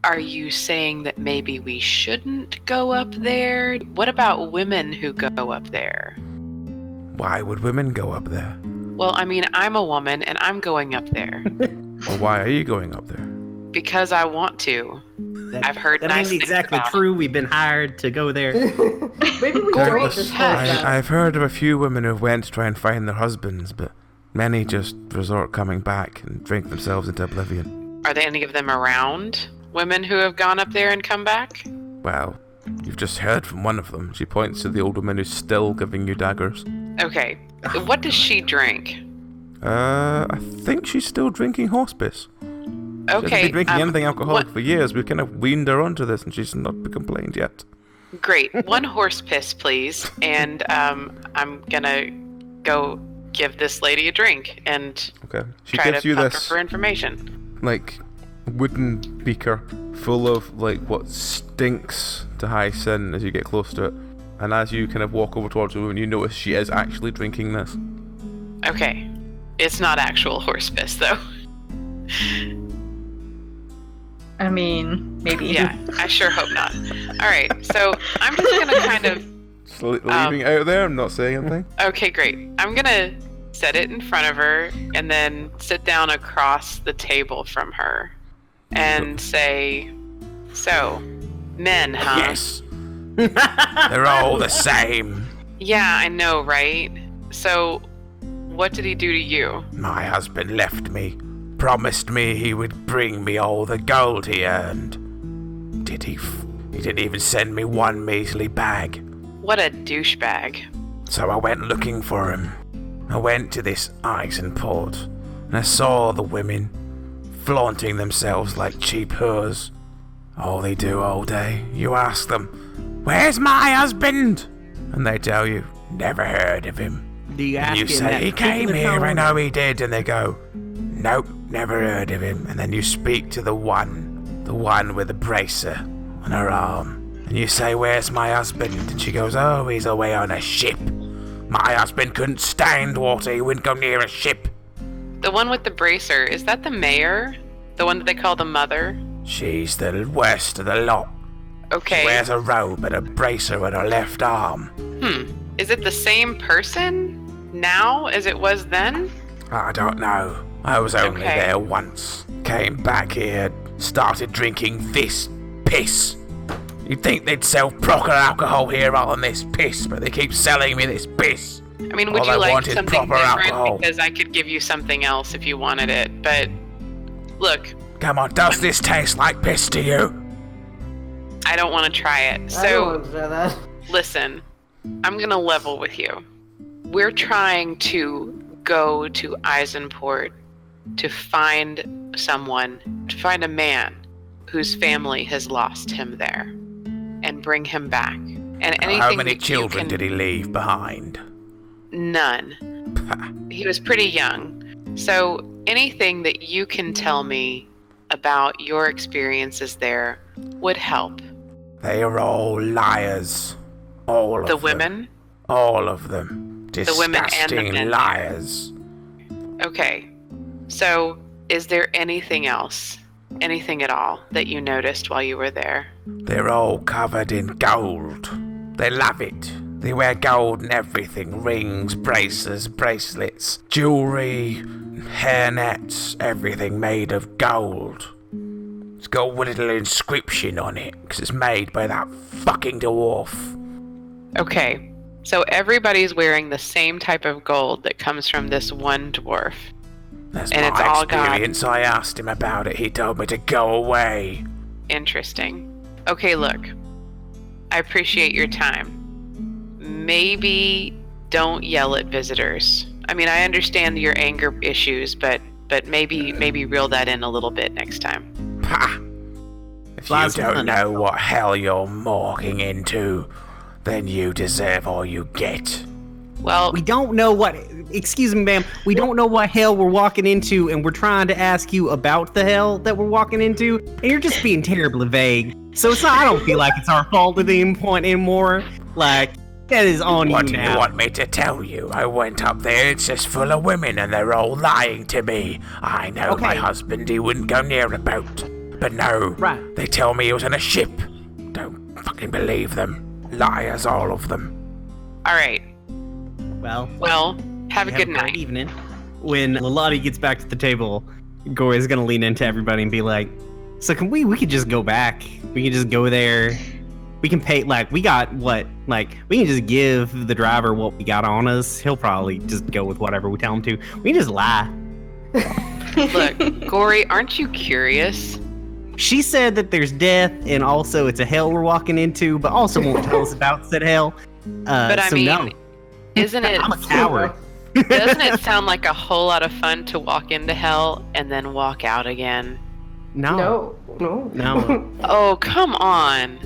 are you saying that maybe we shouldn't go up there? What about women who go up there? Why would women go up there? Well, I mean, I'm a woman and I'm going up there Well, why are you going up there? because I want to. I've heard That nice ain't things exactly about it. true. We've been hired to go there. Maybe we Girl, don't just hush. I've heard of a few women who went to try and find their husbands, but many just resort coming back and drink themselves into oblivion. Are there any of them around? Women who have gone up there and come back? Well, you've just heard from one of them. She points to the old woman who's still giving you daggers. Okay. What does she drink? I think she's still drinking hospice. She hasn't Okay. been drinking anything alcoholic what- for years. We've kind of weaned her onto this and she's not complained yet. Great. One horse piss, please. And I'm gonna go give this lady a drink and Okay. She try gives to you pump her this, for information. like, wooden beaker full of, like, what stinks to high sin as you get close to it. And as you kind of walk over towards the woman, you notice she is actually drinking this. Okay. It's not actual horse piss, though. I mean, maybe. Yeah, I sure hope not. Alright, so I'm just gonna kind of... Just leaving it out there, I'm not saying anything. Okay, great. I'm gonna set it in front of her and then sit down across the table from her and say, So, men, huh? Yes. They're all the same. Yeah, I know, right? So, what did he do to you? My husband left me. Promised me he would bring me all the gold he earned. Did he? He didn't even send me one measly bag. What a douchebag. So I went looking for him. I went to this Eisenport, and I saw the women flaunting themselves like cheap whores. All they do all day, you ask them, Where's my husband? And they tell you, never heard of him. Do you And ask you it in say, that he came particular here, I tone? know he did. And they go, nope, never heard of him. And then you speak to the one with the bracer on her arm. And you say, where's my husband? And she goes, oh, he's away on a ship. My husband couldn't stand water, he wouldn't go near a ship. The one with the bracer, is that the mayor? The one that they call the mother? She's the worst of the lot. Okay. She wears a robe and a bracer on her left arm. Is it the same person now as it was then? I don't know. I was only Okay. there once. Came back here, started drinking this piss. You'd think they'd sell proper alcohol here on this piss, but they keep selling me this piss. I mean, would All you I like want is something proper different? alcohol. Because I could give you something else if you wanted it. But look, Come on, does this taste like piss to you? I don't want to try it. I don't So want to try that. listen, I'm going to level with you. We're trying to go to Eisenport to find someone, to find a man whose family has lost him there and bring him back. And anything How many that you children can- did he leave behind? None. He was pretty young. So anything that you can tell me about your experiences there would help. They are all liars. All of The them. women? All of them. The women and the Disgusting men. liars. Okay. So is there anything else? Anything at all that you noticed while you were there? They're all covered in gold. They love it. They wear gold and everything. Rings, bracelets, bracelets, jewelry, hairnets, everything made of gold. It's got a little inscription on it, because it's made by that fucking dwarf. Okay. So everybody's wearing the same type of gold that comes from this one dwarf. That's And my it's all God. experience. I asked him about it. He told me to go away. Interesting. Okay, look. I appreciate your time. Maybe don't yell at visitors. I mean, I understand your anger issues, but maybe reel that in a little bit next time. Ha! If Flies you with don't honey. know what hell you're walking into, then you deserve all you get. Well, We don't know what. Excuse me, ma'am. We don't know what hell we're walking into, and we're trying to ask you about the hell that we're walking into, and you're just being terribly vague. So it's not. I don't feel like it's our fault at any point anymore. Like that is on What you do now. you want me to tell you? I went up there, it's just full of women and they're all lying to me. I know my Okay. husband, he wouldn't go near a boat. But no, Right. they tell me he was on a ship. Don't fucking believe them. Liars, all of them. all right. Well, Have a have good great night. evening. When Lolati gets back to the table, Gory's gonna lean into everybody and be like, "So can we could just go back. We can just go there. We can pay, like, we got what, like, we can just give the driver what we got on us. He'll probably just go with whatever we tell him to. We can just lie." Look, Gory, aren't you curious? She said that there's death and also it's a hell we're walking into, but also won't tell us about said hell. But I so mean, no, isn't it? I'm a coward. Doesn't it sound like a whole lot of fun to walk into hell and then walk out again? No. No. Oh, come on.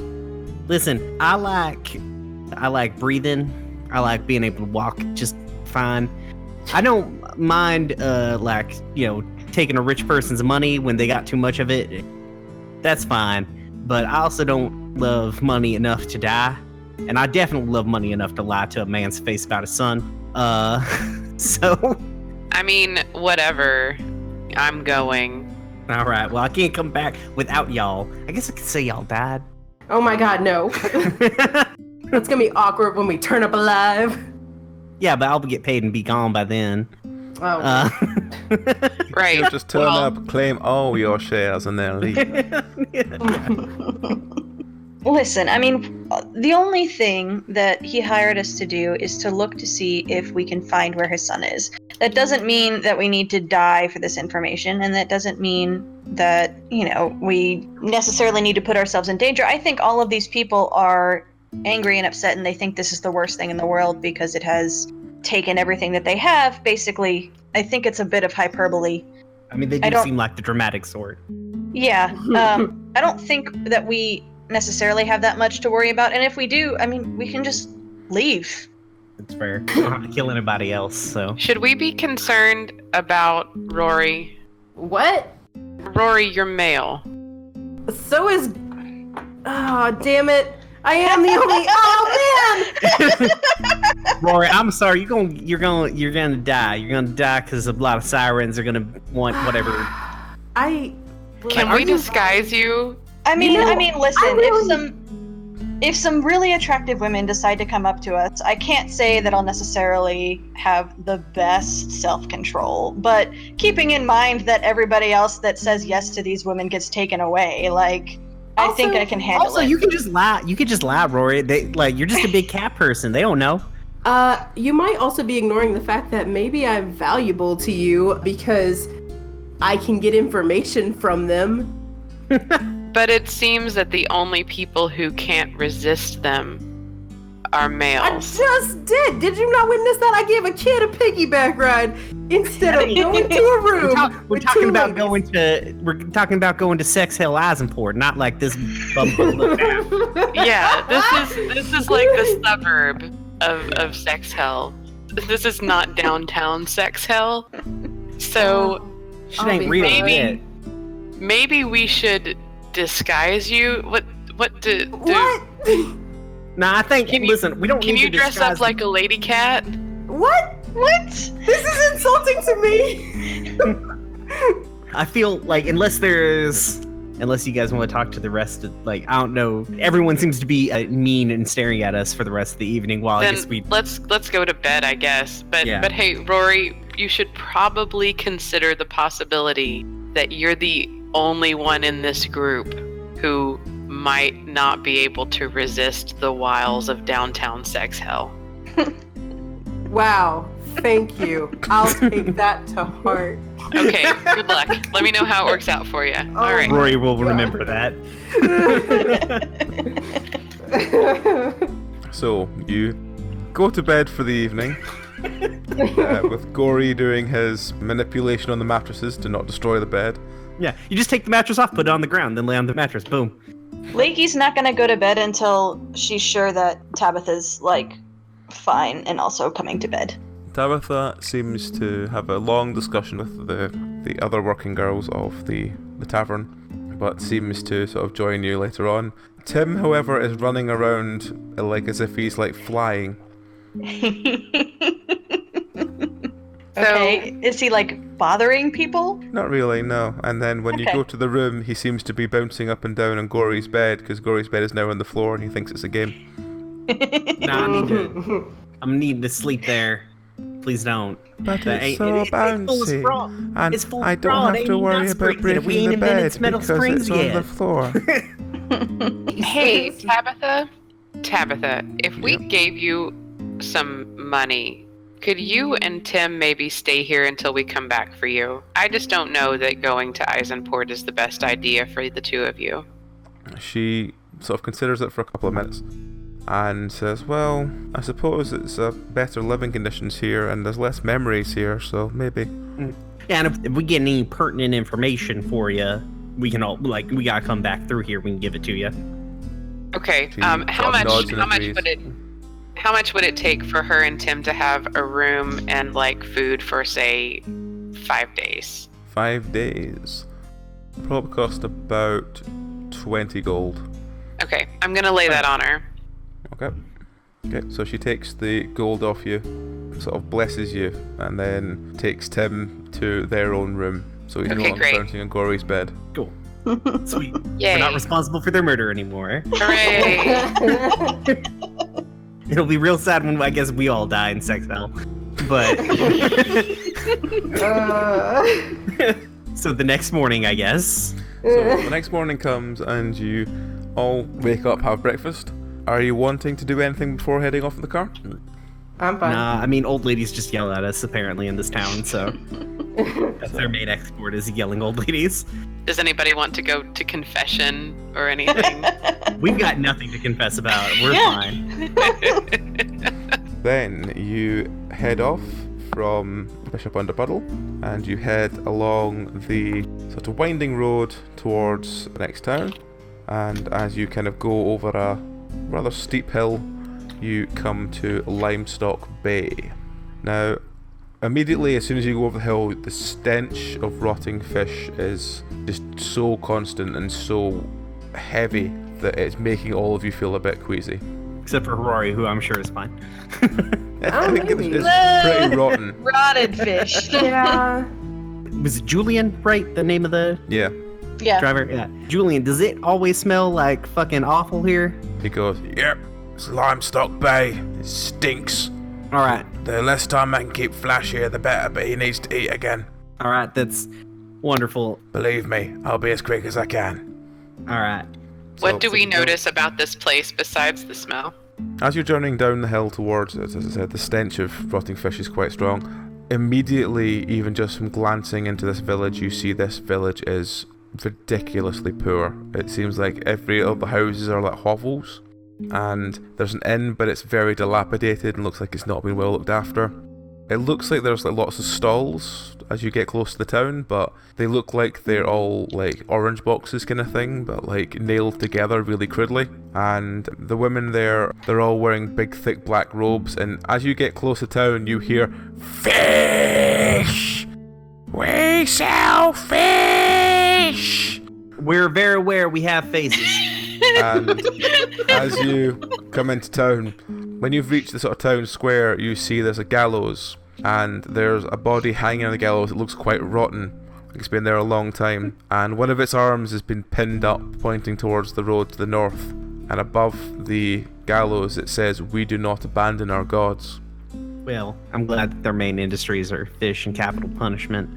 Listen, I like breathing. I like being able to walk just fine. I don't mind like, you know, taking a rich person's money when they got too much of it. That's fine. But I also don't love money enough to die. And I definitely love money enough to lie to a man's face about his son. So I mean, whatever. I'm going. all right. Well, I can't come back without y'all. I guess I could say y'all died. Oh my god, no. It's gonna be awkward when we turn up alive. Yeah, but I'll get paid and be gone by then. Oh. Right. You'll just turn Well, up, claim all your shares, and then leave. Listen, I mean, the only thing that he hired us to do is to look to see if we can find where his son is. That doesn't mean that we need to die for this information, and that doesn't mean that, you know, we necessarily need to put ourselves in danger. I think all of these people are angry and upset, and they think this is the worst thing in the world because it has taken everything that they have. Basically, I think it's a bit of hyperbole. I mean, they I do don't- seem like the dramatic sort. Yeah, I don't think that we necessarily have that much to worry about, and if we do, I mean, we can just leave. It's fair. We don't have to kill anybody else, so. Should we be concerned about Rory? What? Rory, you're male. So is. Oh, damn it! I am the only. Oh man! Rory, I'm sorry. You're gonna die. You're gonna die because a lot of sirens are gonna want whatever. Can we disguise you? I mean, listen. really- If some really attractive women decide to come up to us, I can't say that I'll necessarily have the best self-control. But keeping in mind that everybody else that says yes to these women gets taken away, like. I think I can handle it. Also, you can just lie. You could just lie, Rory. You're just a big cat person. They don't know. You might also be ignoring the fact that maybe I'm valuable to you because I can get information from them. But it seems that the only people who can't resist them are I males. just did. Did you not witness that? I gave a kid a piggyback ride instead of going to a room. We're talking about going to Sex Hell Eisenport, not like this bumble. Yeah, this is like the suburb of Sex Hell. This is not downtown Sex Hell. So Shit ain't real yet. maybe we should disguise you. What? Nah, I think. Listen, we don't. Can need you to dress disguise up like a lady cat? What? This is insulting to me. I feel like unless you guys want to talk to the rest of, I don't know. Everyone seems to be mean and staring at us for the rest of the evening. While Then I guess we let's go to bed, I guess. But hey, Rory, you should probably consider the possibility that you're the only one in this group who might not be able to resist the wiles of downtown Sex Hell. Wow. Thank you. I'll take that to heart. Okay, good luck. Let me know how it works out for you. All right. Rory will remember that. So you go to bed for the evening, with Gory doing his manipulation on the mattresses to not destroy the bed. Yeah, you just take the mattress off, put it on the ground, then lay on the mattress. Boom. Lakey's not gonna go to bed until she's sure that Tabitha's, fine and also coming to bed. Tabitha seems to have a long discussion with the other working girls of the tavern, but seems to sort of join you later on. Tim, however, is running around as if he's flying. Okay, is he bothering people? Not really, no. And then when you go to the room, he seems to be bouncing up and down on Gory's bed, because Gory's bed is now on the floor and he thinks it's a game. Nah, I'm needing to sleep there. Please don't. But it's so bouncy, and I don't fraud. have to worry about breaking the bed because it's on the floor. Hey, Tabitha, if we gave you some money, could you and Tim maybe stay here until we come back for you? I just don't know that going to Eisenport is the best idea for the two of you. She sort of considers it for a couple of minutes and says, well, I suppose it's better living conditions here and there's less memories here, so maybe. Yeah, and if we get any pertinent information for you, we can all, we gotta come back through here, we can give it to you. Okay, how much would it take for her and Tim to have a room and food for, say, 5 days? 5 days. Probably cost about 20 gold. Okay, I'm gonna lay that on her. Okay, so she takes the gold off you, sort of blesses you, and then takes Tim to their own room, so he's no longer bouncing on Gory's bed. Cool. Sweet. Yay. We're not responsible for their murder anymore. Hooray! It'll be real sad when I guess we all die in Sex Hell. But so the next morning, I guess. So the next morning comes and you all wake up, have breakfast. Are you wanting to do anything before heading off in the car? I'm fine. Nah, I mean, old ladies just yell at us apparently in this town, so that's their main export is yelling old ladies. Does anybody want to go to confession or anything? We've got nothing to confess about. We're fine. Then you head off from Bishop Underpuddle and you head along the sort of winding road towards the next town. And as you kind of go over a rather steep hill, you come to Limestock Bay. Now, immediately as soon as you go over the hill, the stench of rotting fish is just so constant and so heavy that it's making all of you feel a bit queasy. Except for Rory, who I'm sure is fine. I think it's pretty rotten. Rotted fish. Yeah. Was it Julian, right? The name of the Yeah. Yeah. driver? Yeah. Julian, does it always smell like fucking awful here? He goes, Yep, it's Limestock Bay. It stinks. Alright. The less time I can keep Flash here, the better, but he needs to eat again. Alright, that's wonderful. Believe me, I'll be as quick as I can. Alright. What do we notice about this place besides the smell? as you're journeying down the hill towards it, as I said, the stench of rotting fish is quite strong. Immediately, even just from glancing into this village, you see this village is ridiculously poor. It seems like every of the houses are like hovels, and there's an inn, but it's very dilapidated and looks like it's not been well looked after. It looks like there's like lots of stalls as you get close to the town, but they look like they're all like orange boxes kind of thing, but like nailed together really crudely. And the women there, they're all wearing big thick black robes, and as you get close to town you hear fish! We sell fish! We're very aware we have faces. And as you come into town, when you've reached the sort of town square, you see there's a gallows, and there's a body hanging on the gallows. It looks quite rotten. It's been there a long time, and one of its arms has been pinned up, pointing towards the road to the north. And above the gallows it says, "We do not abandon our gods." Well, I'm glad that their main industries are fish and capital punishment.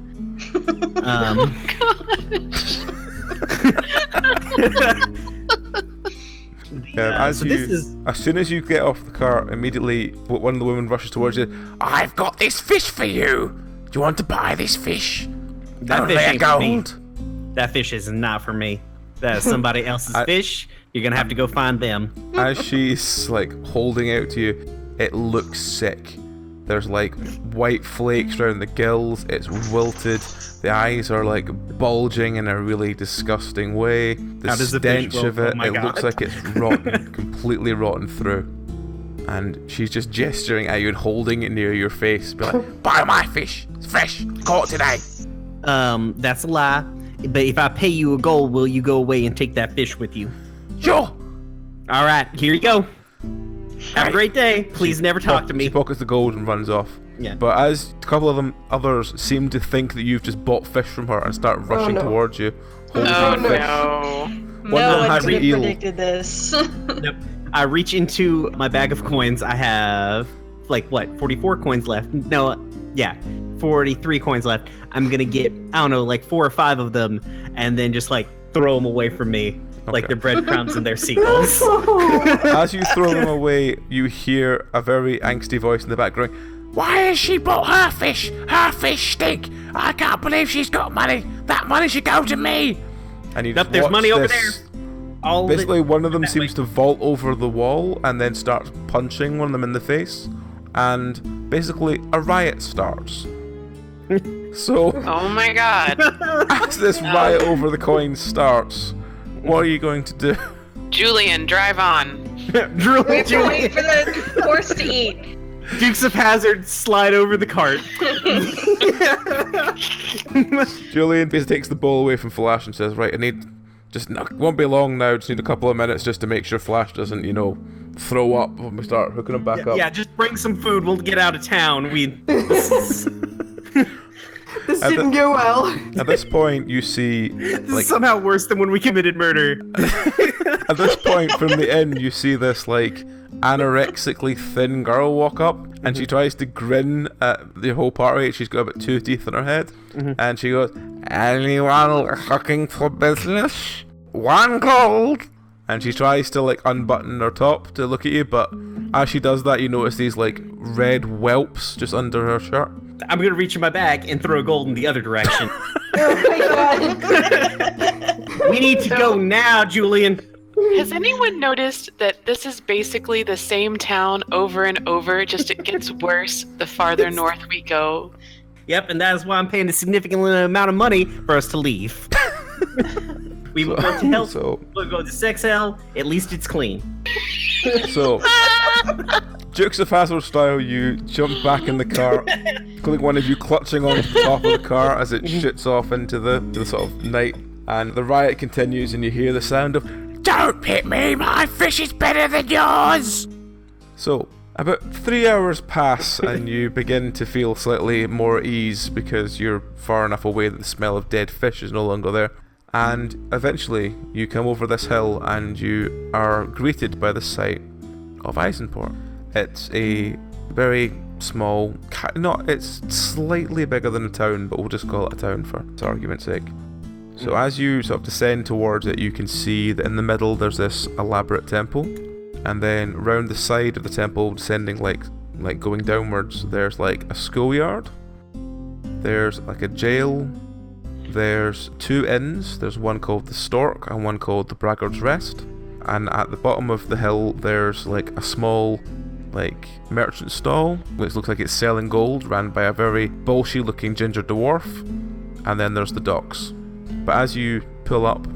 As soon as you get off the cart, immediately one of the women rushes towards you. I've got this fish for you. Do you want to buy this fish? That Only fish a ain't for me. gold. That fish is not for me. That is somebody else's fish. You're gonna have to go find them. As she's like holding out to you, it looks sick. There's like white flakes around the gills. It's wilted. The eyes are like bulging in a really disgusting way. The How does the fish stench of look? it, Oh my it God. looks like it's rotten, completely rotten through. And she's just gesturing at you and holding it near your face. Be like, Buy my fish. It's fresh. Caught today. That's a lie. But if I pay you a gold, will you go away and take that fish with you? Sure. All right, here you go. Have a great day. Please never talk to me. She pockets the gold and runs off. Yeah. But as a couple of them others seem to think that you've just bought fish from her and start rushing towards you, holding the fish. No. One of No them one had could have eel. predicted this. Yep. I reach into my bag of coins. I have, 44 coins left. No, yeah, 43 coins left. I'm gonna get, 4 or 5 of them, and then just, throw them away from me. Like Okay. they're breadcrumbs and they're seagulls. As you throw them away, you hear a very angsty voice in the back going, Why has she bought her fish? Her fish stink. I can't believe she's got money. That money should go to me. and you Nope, just there's watch money over this. All Basically, one of them that seems to vault over the wall and then starts punching one of them in the face, and basically a riot starts. So, Oh my god. as this riot over the coins starts, what are you going to do? Julian, drive on. Drew, We have to wait for the horse to eat. Dukes of Hazzard slide over the cart. Julian basically takes the ball away from Flash and says, "Right, I need it won't be long now. Just need a couple of minutes just to make sure Flash doesn't, throw up when we start hooking him back up." Yeah, just bring some food. We'll get out of town. This didn't go well. At this point, you see, This is somehow worse than when we committed murder. at this point from the inn, you see this anorexically thin girl walk up, and she tries to grin at the whole party. She's got about 2 teeth in her head, and she goes, "Anyone looking for business? 1 gold." And she tries to unbutton her top to look at you, but as she does that, you notice these red whelps just under her shirt. I'm gonna reach in my bag and throw gold in the other direction. Oh my god. We need to go now, Julian. Has anyone noticed that this is basically the same town over and over, just it gets worse the farther north we go? Yep, and that is why I'm paying a significant amount of money for us to leave. We will go to hell. So, We'll go to sex hell. At least it's clean. so Dukes of Hazzard style, you jump back in the car, including one of you clutching on the top of the car as it shoots off into the sort of night. And the riot continues, and you hear the sound of, Don't hit me, my fish is better than yours! So, about 3 hours pass, and you begin to feel slightly more at ease because you're far enough away that the smell of dead fish is no longer there. And eventually, you come over this hill, and you are greeted by the sight of Eisenport. It's a very small, it's slightly bigger than a town, but we'll just call it a town for argument's sake. So as you sort of descend towards it, you can see that in the middle there's this elaborate temple, and then round the side of the temple, descending like going downwards, there's like a schoolyard, there's like a jail, there's 2 inns, there's one called the Stork and one called the Braggart's Rest, and at the bottom of the hill there's like a small like merchant stall which looks like it's selling gold, ran by a very bolshy looking ginger dwarf, and then there's the docks. But as you pull up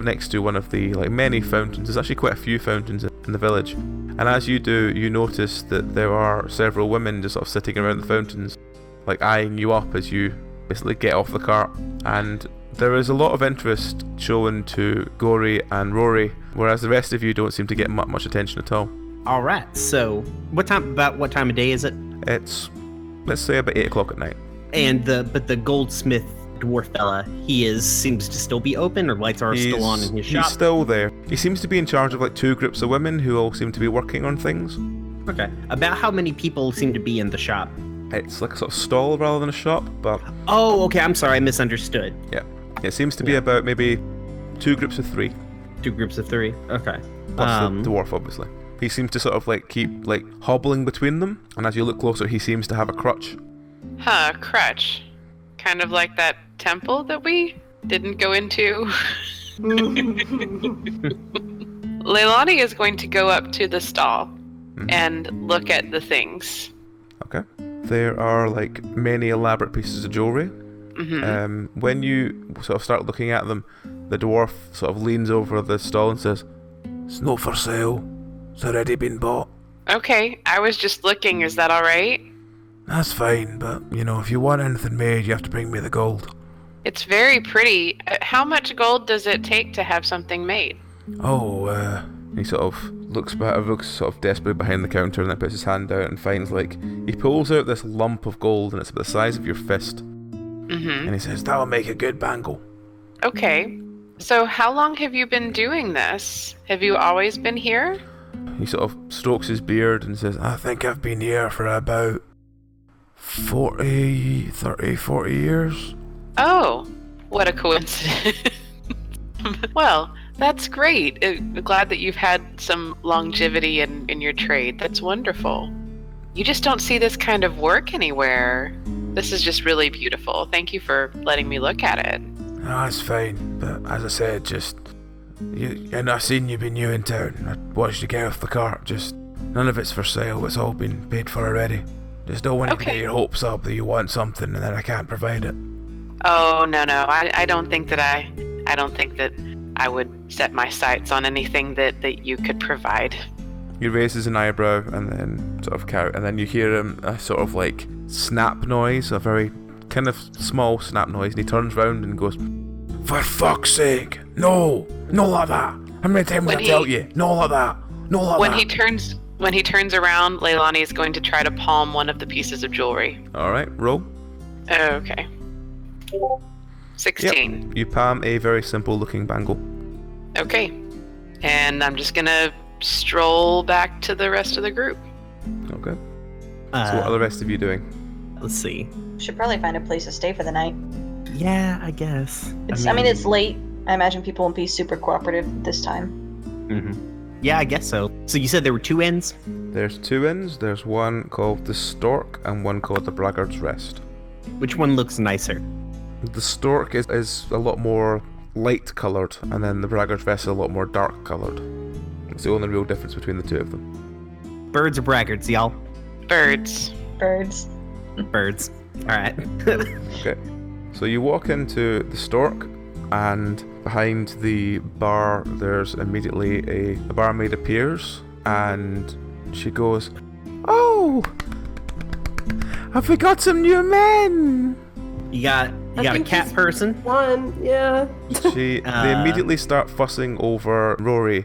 next to one of the like many fountains. There's actually quite a few fountains in the village, and as you do, you notice that there are several women just sort of sitting around the fountains, like eyeing you up as you basically get off the cart. And there is a lot of interest shown to Gory and Rory, whereas the rest of you don't seem to get much attention at all. All right. So, what time of day is it? It's, let's say, about 8 o'clock at night. And the goldsmith dwarf fella, seems to still be open, or lights are still on in his shop? He's still there. He seems to be in charge of like 2 groups of women who all seem to be working on things. Okay. About how many people seem to be in the shop? It's like a sort of stall rather than a shop, but... Oh, okay, I'm sorry, I misunderstood. Yeah. It seems to be about maybe 2 groups of 3. 2 groups of 3, okay. Plus the dwarf, obviously. He seems to sort of like keep like hobbling between them, and as you look closer, he seems to have a crutch. Crutch. Kind of like that temple that we didn't go into. Leilani is going to go up to the stall and look at the things. Okay. There are like many elaborate pieces of jewelry. Mm-hmm. When you sort of start looking at them, the dwarf sort of leans over the stall and says, It's not for sale. It's already been bought. Okay, I was just looking. Is that all right? That's fine, but, if you want anything made, you have to bring me the gold. It's very pretty. How much gold does it take to have something made? He sort of looks sort of desperately behind the counter, and then puts his hand out and finds he pulls out this lump of gold, and it's about the size of your fist. Mm-hmm. And he says, that'll make a good bangle. Okay. So how long have you been doing this? Have you always been here? He sort of strokes his beard and says, I think I've been here for about 40 years. Oh, what a coincidence. Well, that's great. I'm glad that you've had some longevity in your trade. That's wonderful. You just don't see this kind of work anywhere. This is just really beautiful. Thank you for letting me look at it. No, it's fine. But as I said, and I've seen you been new in town. I watched you get off the cart. Just none of it's for sale. It's all been paid for already. Just don't want you to get your hopes up that you want something and then I can't provide it. Oh no! I don't think that I would set my sights on anything that you could provide. He raises an eyebrow and then and then you hear him a sort of like snap noise, a very kind of small snap noise, and he turns round and goes, For fuck's sake, no like that. How many times I tell you, no like that, no like that. When he turns around, Leilani is going to try to palm one of the pieces of jewelry. All right, roll. Okay. 16. Yep. You palm a very simple looking bangle. Okay. And I'm just gonna stroll back to the rest of the group. Okay. So what are the rest of you doing? Let's see. Should probably find a place to stay for the night. Yeah, I guess. I mean, it's late. I imagine people won't be super cooperative this time. Mm-hmm. Yeah, I guess so. So you said there were 2 inns? There's 2 inns. There's one called the Stork and one called the Braggart's Rest. Which one looks nicer? The Stork is a lot more light coloured, and then the Braggart's Rest is a lot more dark coloured. It's the only real difference between the 2 of them. Birds or braggarts, y'all? Birds. Birds. Birds. Alright. Okay. So you walk into the Stork, and behind the bar there's immediately a barmaid appears, and she goes, "Oh, have we got some new men?" You got a cat person? One, yeah. They immediately start fussing over Rory.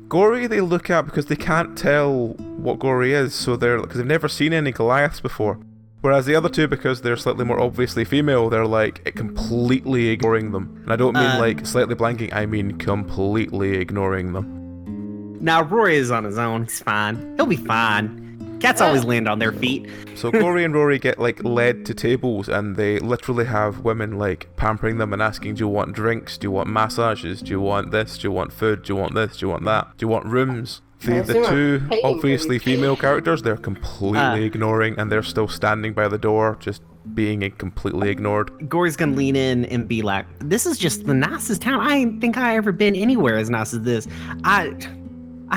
Gory they look at because they can't tell what Gory is, because they've never seen any Goliaths before. Whereas the other two, because they're slightly more obviously female, they're like completely ignoring them. And I don't mean like slightly blanking, I mean completely ignoring them. Now Rory is on his own. He's fine. He'll be fine. Cats always land on their feet. So Gory and Rory get like led to tables, and they literally have women like pampering them and asking, "Do you want drinks? Do you want massages? Do you want this? Do you want food? Do you want this? Do you want that? Do you want rooms?" The two obviously female characters, they're completely ignoring, and they're still standing by the door, just being completely ignored. Gory's gonna lean in and be like, "This is just the nicest town. I ain't think I ever been anywhere as nice as this. I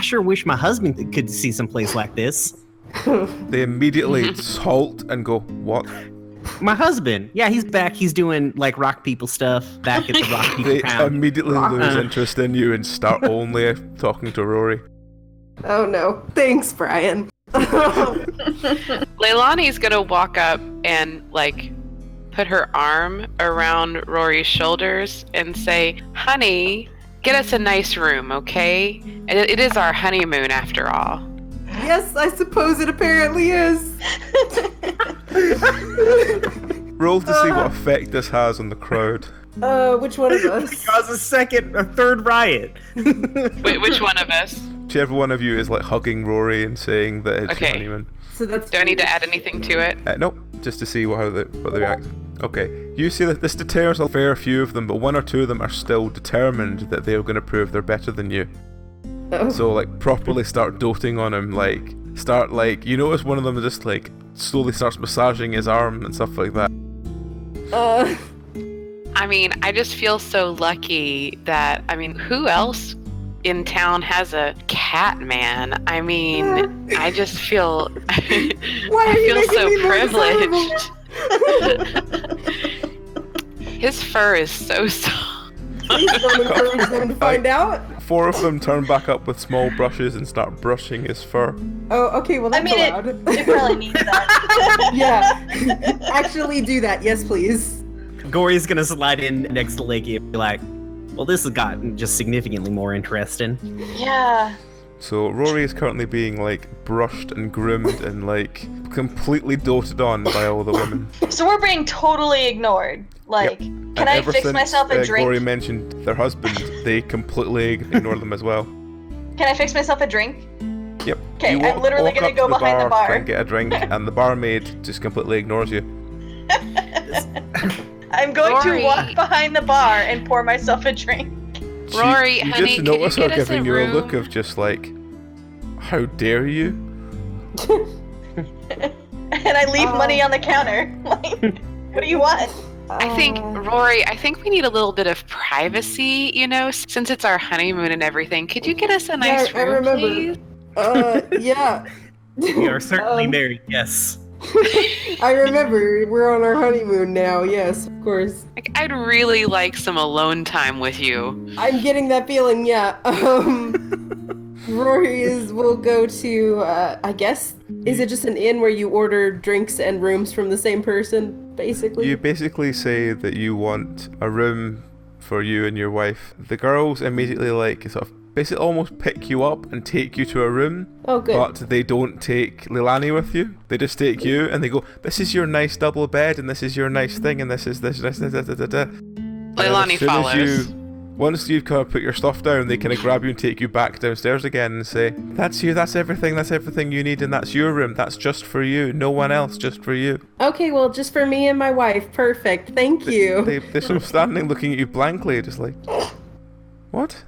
sure wish my husband could see some place like this." They immediately halt and go, "What?" My husband. Yeah, he's back. He's doing like rock people stuff back at the rock people They town. immediately lose interest in you and start only talking to Rory. Oh no. Thanks, Brian. Leilani's gonna walk up and like put her arm around Rory's shoulders and say, "Honey, get us a nice room, okay? It is our honeymoon after all." Yes, I suppose it apparently is. Roll to see what effect this has on the crowd. Which one of us? Cause a third riot. Wait, which one of us? Whichever one of you is like hugging Rory and saying that it's Okay. honeymoon. So that's. Do I need to add anything to it? Nope, just to see what they react. Okay, you see that this deters a fair few of them, but one or two of them are still determined that they're going to prove they're better than you. Oh. So like properly start doting on him, you notice one of them just like slowly starts massaging his arm and stuff like that. I mean, I just feel so lucky that, who else in town has a cat man? I mean, I just feel, Why are you I feel making so me more privileged. His fur is so soft. Please don't encourage them to find out. 4 of them turn back up with small brushes and start brushing his fur. Oh, okay, well that's allowed. It probably needs that. Yeah. Actually do that, yes please. Gory's gonna slide in next to Lakey and be like, "Well, this has gotten just significantly more interesting." Yeah. So Rory is currently being like brushed and groomed and like completely doted on by all the women. So we're being totally ignored. Like, Yep. can And I ever fix since, myself a drink? Gory mentioned their husband, they completely ignore them as well. Can I fix myself a drink? Yep. Okay, You I'm literally walk gonna up go to behind the bar. Try and get a drink, and the barmaid just completely ignores you. I'm going Rory. to walk behind the bar and pour myself a drink. Rory, you honey, just can you notice her get us a giving you a room? look of just like, how dare you? And I leave money on the counter. Like, what do you want? I think, Rory, I think we need a little bit of privacy, since it's our honeymoon and everything. Could you get us a nice I room, remember. please? Yeah. We are certainly married, yes. I remember. We're on our honeymoon now, yes, of course. Like, I'd really like some alone time with you. I'm getting that feeling, yeah. Rory will go to, I guess, is it just an inn where you order drinks and rooms from the same person, basically? You basically say that you want a room for you and your wife. The girls immediately sort of basically almost pick you up and take you to a room. Oh, good. But they don't take Leilani with you. They just take you and they go, "This is your nice double bed, and this is your nice thing, and this is this, da, da, da, da, da." Leilani follows. Once you've kind of put your stuff down, they kind of grab you and take you back downstairs again and say, "That's you, that's everything you need, and that's your room. That's just for you. No one else, just for you." Okay, well, just for me and my wife. Perfect. Thank you. They're sort of standing looking at you blankly, just like, "What?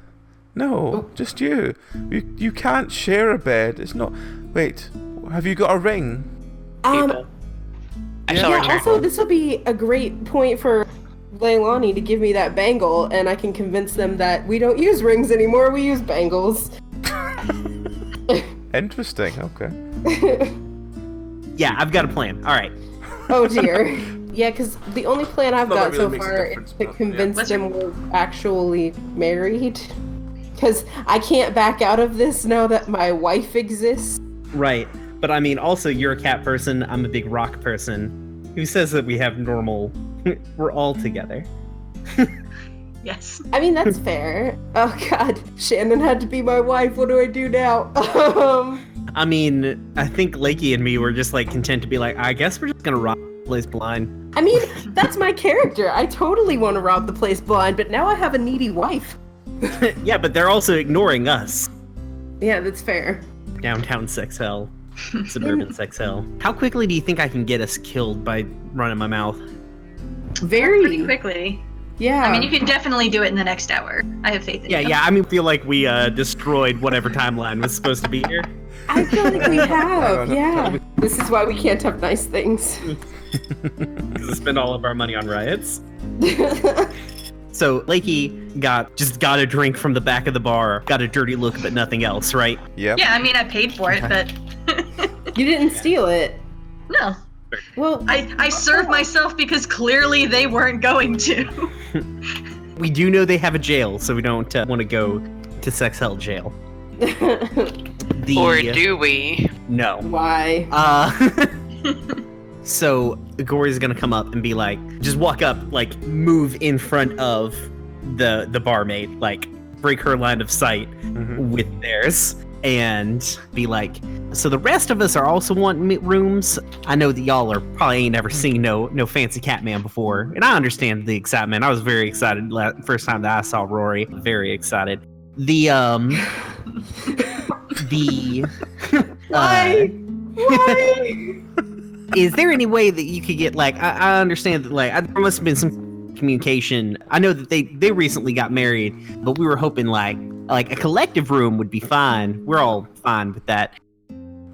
No, just you. You can't share a bed. It's not... Wait, have you got a ring?" I shall Yeah, return. also, this will be a great point for Leilani to give me that bangle, and I can convince them that we don't use rings anymore, we use bangles. Interesting, okay. Yeah, I've got a plan. All right. Oh dear. Yeah, because the only plan I've Well, got that so really makes a far is difference, to but, convince yeah. them we're actually married. Because I can't back out of this now that my wife exists. Right. But I mean, also, you're a cat person. I'm a big rock person. Who says that we have normal... We're all together. Yes. I mean, that's fair. Oh, God. Shannon had to be my wife. What do I do now? I mean, I think Lakey and me were just, like, content to be like, I guess we're just gonna rob the place blind. I mean, that's my character. I totally want to rob the place blind, but now I have a needy wife. Yeah, but they're also ignoring us. Yeah, that's fair. Downtown sex hell. Suburban sex hell. How quickly do you think I can get us killed by running my mouth? Very Pretty quickly. Yeah. I mean, you can definitely do it in the next hour. I have faith in you. Yeah, I mean, feel like we destroyed whatever timeline was supposed to be here. I feel like we have, yeah. This is why we can't have nice things. Because we spend all of our money on riots. So Lakey got a drink from the back of the bar, got a dirty look, but nothing else, right? Yep. Yeah, I mean, I paid for it, but You didn't steal it. no. Well, I served myself because clearly they weren't going to. We do know they have a jail, so we don't want to go to sex hell jail. Or do we? No. why? So Gory's gonna come up and be like, just walk up, like move in front of the barmaid, like break her line of sight with theirs, and be like, so the rest of us are also wanting rooms. I know that y'all are probably ain't never seen no fancy Catman before, and I understand the excitement. I was very excited first time that I saw Rory. Very excited. Why? Is there any way that you could get, like, I understand that, like, there must have been some communication. I know that they recently got married, but we were hoping, like a collective room would be fine. We're all fine with that.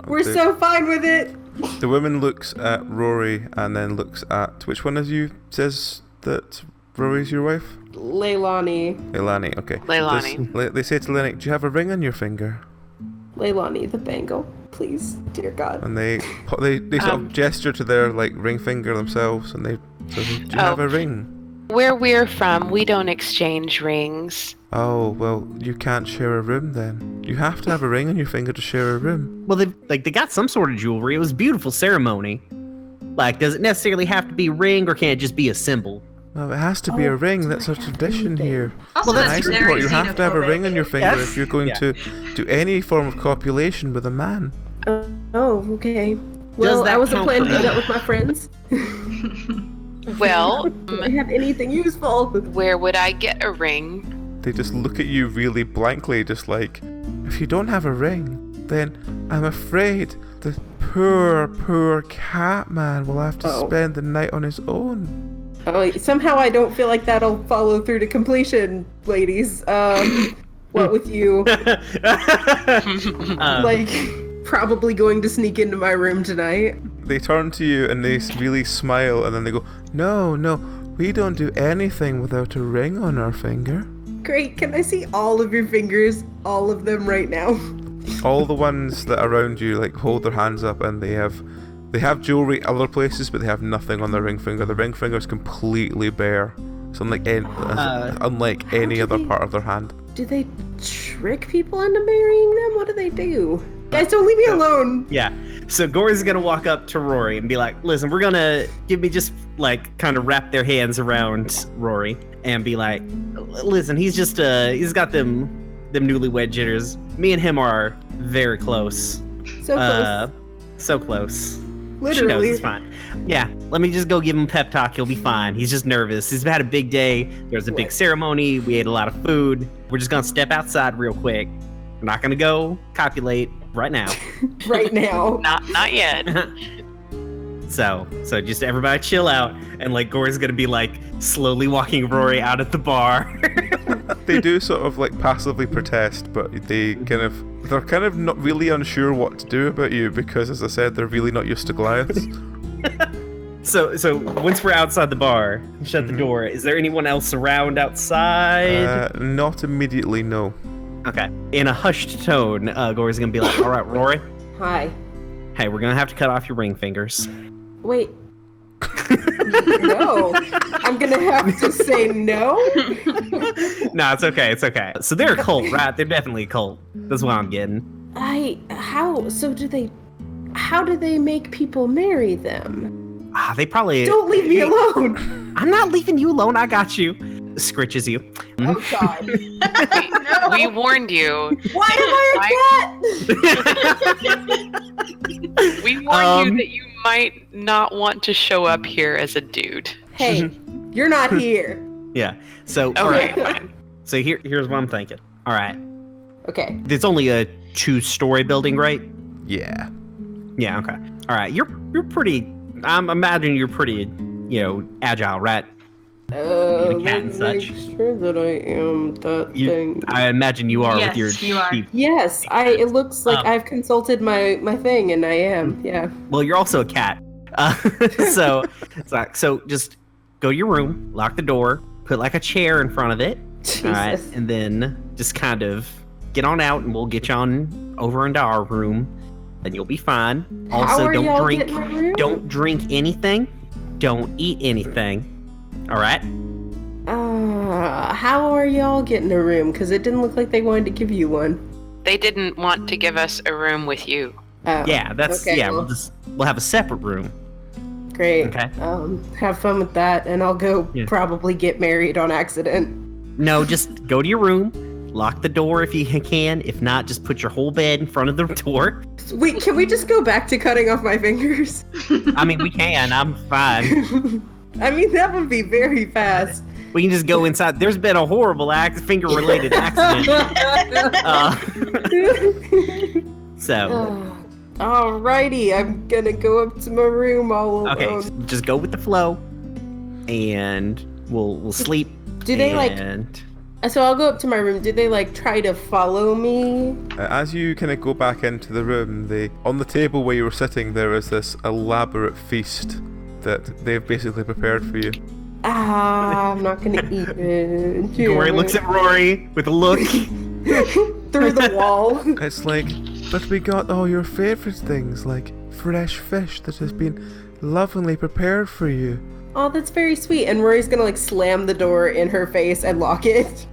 We're so fine with it. The woman looks at Rory and then looks at... Which one of you says that Rory's your wife? Leilani. Leilani, okay. Leilani. They say to Lennox, do you have a ring on your finger? Leilani, the bangle. Please, dear God. And they sort of gesture to their, like, ring finger themselves, and they say, do you have a ring? Where we're from, we don't exchange rings. Oh, well, you can't share a room then. You have to have a ring on your finger to share a room. Well, they got some sort of jewelry. It was a beautiful ceremony. Like, does it necessarily have to be a ring, or can it just be a symbol? No, it has to be a ring. That's a tradition here. Also, Well, that's that's very important. You have to have a xenophobic. ring on your finger Yes. if you're going to do any form of copulation with a man. Oh, okay. Well, that I wasn't count planning to for do that with my friends. Well, Do I have anything useful? where would I get a ring? They just look at you really blankly, just like, if you don't have a ring, then I'm afraid the poor cat man will have to spend the night on his own. Oh, somehow I don't feel like that'll follow through to completion, ladies. What with you? Like, probably going to sneak into my room tonight. They turn to you and they really smile, and then they go, no, we don't do anything without a ring on our finger. Great, can I see all of your fingers? All of them right now? All the ones that are around you, like, hold their hands up, and they have jewelry other places, but they have nothing on their ring finger. The ring finger is completely bare. It's unlike any other part of their hand. Do they trick people into marrying them? What do they do? Guys, don't leave me alone! Yeah. So Gory's gonna walk up to Rory and be like, listen, we're gonna kind of wrap their hands around Rory and be like, listen, he's just he's got them newlywed jitters. Me and him are very close. So close. So close. Literally. She knows it's fine. Yeah, let me just go give him a pep talk. He'll be fine. He's just nervous. He's had a big day. There's a big ceremony. We ate a lot of food. We're just gonna step outside real quick. We're not gonna go copulate right now. Right now. Not yet. So just everybody chill out, and like Gory's gonna be like slowly walking Rory out at the bar. They do sort of like passively protest, but they're kind of not really unsure what to do about you because, as I said, they're really not used to Goliaths. So once we're outside the bar, shut the door. Is there anyone else around outside? Not immediately, no. Okay. In a hushed tone, Gory's gonna be like, all right, Rory. Hi. Hey, we're gonna have to cut off your ring fingers. Wait. No. I'm gonna have to say no? No, it's okay. So they're a cult, right? They're definitely a cult. That's what I'm getting. How do they make people marry them? They probably... Don't leave me alone! I'm not leaving you alone, I got you. Scritches you. Oh god. No. We warned you. Why am I a cat? We warned you that you might not want to show up here as a dude. Hey, you're not here. Yeah. So, Okay, alright. fine. So here's what I'm thinking. Alright. Okay. It's only a 2-story building, right? Yeah. Yeah, okay. Alright, you're pretty... I'm imagining you're pretty, agile, right? Cat and such. Sure that I am that thing. I imagine you are Yes, with your you are. sheep. Yes, it looks like I've consulted my thing, and I am. Yeah. Well, you're also a cat. So just go to your room, lock the door, put like a chair in front of it. Jesus. All right, and then just kind of get on out, and we'll get you on over into our room, and you'll be fine. Also, How are don't y'all drink. getting my room? Don't drink anything. Don't eat anything. All right. How are y'all getting a room? Because it didn't look like they wanted to give you one. They didn't want to give us a room with you. Oh, Yeah, that's okay, yeah. well, We'll have a separate room. great. Okay. Have fun with that, and I'll go Yeah. probably get married on accident. No, just go to your room, lock the door if you can. If not, just put your whole bed in front of the door. Wait, can we just go back to cutting off my fingers? I mean, we can. I'm fine. I mean, that would be very fast. We can just go inside. There's been a horrible finger-related accident. So, Alrighty, I'm gonna go up to my room all alone. okay, just go with the flow, and we'll sleep. Do they So I'll go up to my room. Did they try to follow me? As you kind of go back into the room, on the table where you were sitting, there is this elaborate feast that they've basically prepared for you. I'm not gonna eat it. Rory looks at Rory with a look. through the wall. It's like, but we got all your favorite things, like fresh fish that has been lovingly prepared for you. Oh, that's very sweet. And Rory's gonna slam the door in her face and lock it.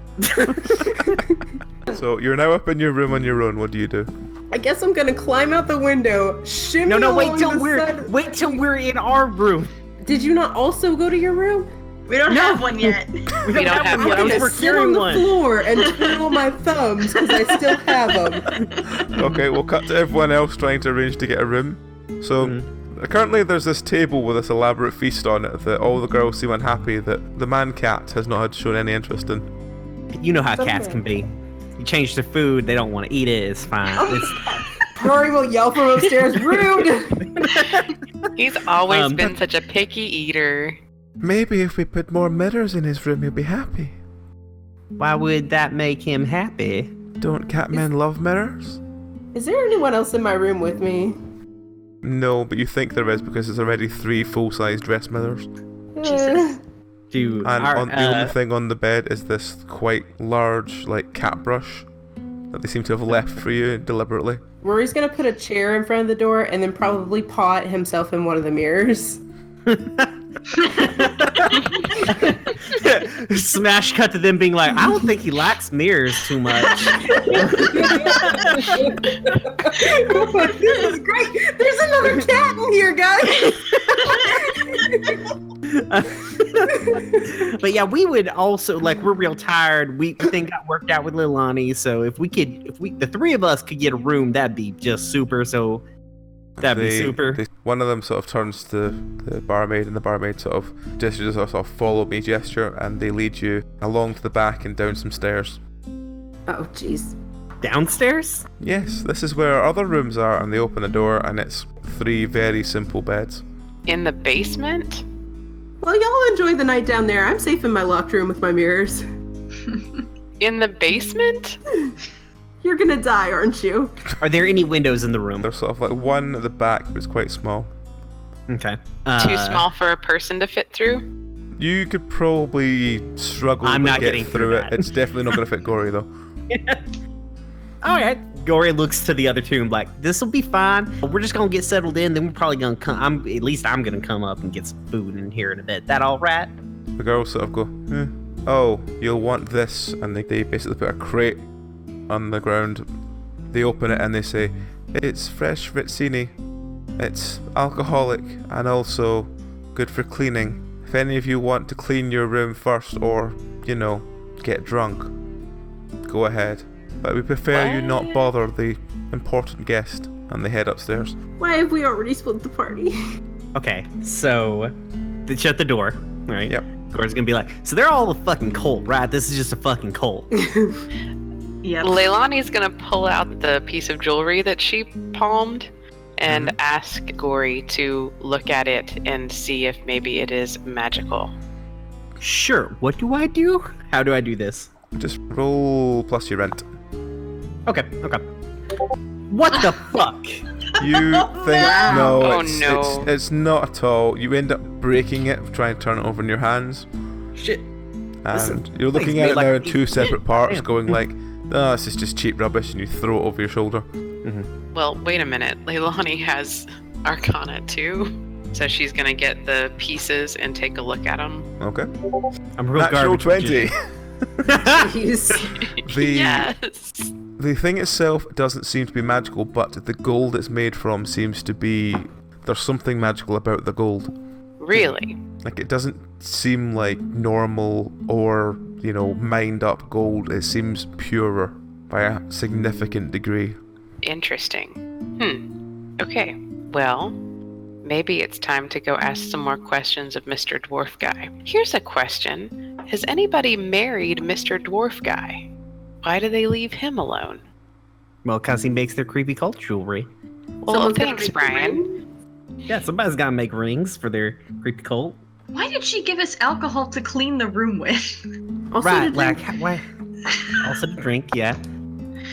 So you're now up in your room on your own. What do you do? I guess I'm gonna climb out the window, shimmy No, wait along till the wait till we're in our room. Did you not also go to your room? We don't have one yet. We don't have I'm one. gonna We're sit on carrying the one. floor and twiddle my thumbs because I still have them. Okay, we'll cut to everyone else trying to arrange to get a room. So currently there's this table with this elaborate feast on it that all the girls seem unhappy that the man cat has not had shown any interest in. You know how cats can be. You change their food, they don't want to eat it. It's fine. Rory will yell from upstairs, rude! He's always been such a picky eater. Maybe if we put more mirrors in his room, he'll be happy. Why would that make him happy? Don't catmen love mirrors? Is there anyone else in my room with me? No, but you think there is because there's already 3 full-size dress mirrors. Jesus. Do And our, the only thing on the bed is this quite large, cat brush that they seem to have left for you deliberately. Rory's gonna put a chair in front of the door and then probably paw at himself in one of the mirrors. Smash cut to them being like, I don't think he likes mirrors too much. Oh, this is great! There's another cat in here, guys! But yeah, we would also we're real tired. We thing got worked out with Leilani, so if the 3 of us could get a room, that'd be just super. So that'd be super. One of them sort of turns to the barmaid, and the barmaid sort of gestures a sort of follow me gesture, and they lead you along to the back and down some stairs. Oh, jeez. Downstairs? Yes, this is where our other rooms are, and they open the door, and it's 3 very simple beds. In the basement? Well, y'all enjoy the night down there. I'm safe in my locked room with my mirrors. In the basement? You're gonna die, aren't you? Are there any windows in the room? There's sort of one at the back, but it's quite small. Okay. Too small for a person to fit through? You could probably struggle I'm to not get getting through through it. that. It's definitely not going to fit Gory, though. Alright. Gory looks to the other 2 and like, this'll be fine. We're just gonna get settled in, then we're probably gonna come. At least I'm gonna come up and get some food in here in a bit. That alright? The girls sort of go, oh, you'll want this, and they basically put a crate on the ground They open it and they say, "It's fresh Rizzini. It's alcoholic and also good for cleaning. If any of you want to clean your room first or, get drunk, go ahead. But we prefer you not bother the important guest." And they head upstairs. Why have we already split the party? Okay, so they shut the door, right? Yep. Gore's gonna be like, so they're all a fucking cult, right? This is just a fucking cult. Yep. Leilani's gonna pull out the piece of jewelry that she palmed and ask Gory to look at it and see if maybe it is magical. Sure, what do I do? How do I do this? Just roll plus your rent. Okay. What the fuck? You think Oh, it's, no. it's not at all. You end up breaking it, trying to turn it over in your hands, Shit. and you're looking thing's at made it like now a in piece two of separate shit. parts, Damn. going like, "Oh, this is just cheap rubbish," and you throw it over your shoulder. Well, wait a minute. Leilani has Arcana too, so she's gonna get the pieces and take a look at them. Okay. I'm real Natural garbage. 20. Jeez. The Yes. the thing itself doesn't seem to be magical, but the gold it's made from seems to be. There's something magical about the gold. Really? Like, it doesn't seem like normal or, mined up gold. It seems purer by a significant degree. Interesting. Okay. Well, maybe it's time to go ask some more questions of Mr. Dwarf Guy. Here's a question. Has anybody married Mr. Dwarf Guy? Why do they leave him alone? Well, because he makes their creepy cult jewelry. Well, Someone's gotta thanks, make the Brian. ring. Yeah, somebody's gotta make rings for their creepy cult. Why did she give us alcohol to clean the room with? Also, Right, to like, drink. why? Also to drink, yeah.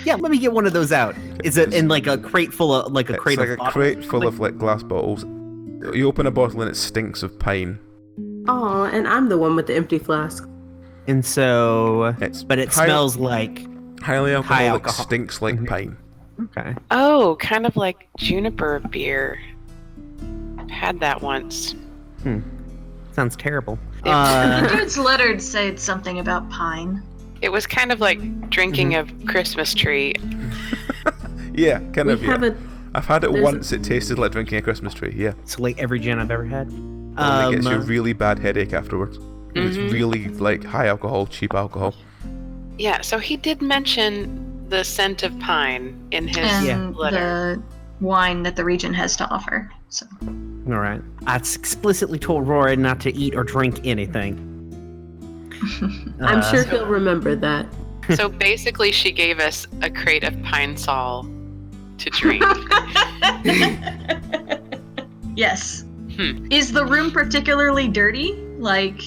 Yeah, let me get one of those out. Is it in like a crate full of, like a It's crate like of a bottles? crate full of glass bottles. You open a bottle and it stinks of pine. Aw, and I'm the one with the empty flask. And so, It's but it high- smells like, highly alcoholic, alcohol. stinks like Mhm. pine. okay. Oh, kind of like juniper beer. I've had that once. Sounds terrible. The dude's letter said something about pine. It was kind of like drinking a Christmas tree. Yeah, kind We of. Yeah. have a. I've had it there's once. It tasted like drinking a Christmas tree. Yeah, So like every gin I've ever had. and it gets you a really bad headache afterwards. It's really like high alcohol, cheap alcohol. Yeah, so he did mention the scent of pine in his And letter. the wine that the region has to offer. So All right. I explicitly told Rory not to eat or drink anything. I'm sure he'll remember that. So basically, she gave us a crate of pine sol to drink. yes. Hmm. Is the room particularly dirty? Like,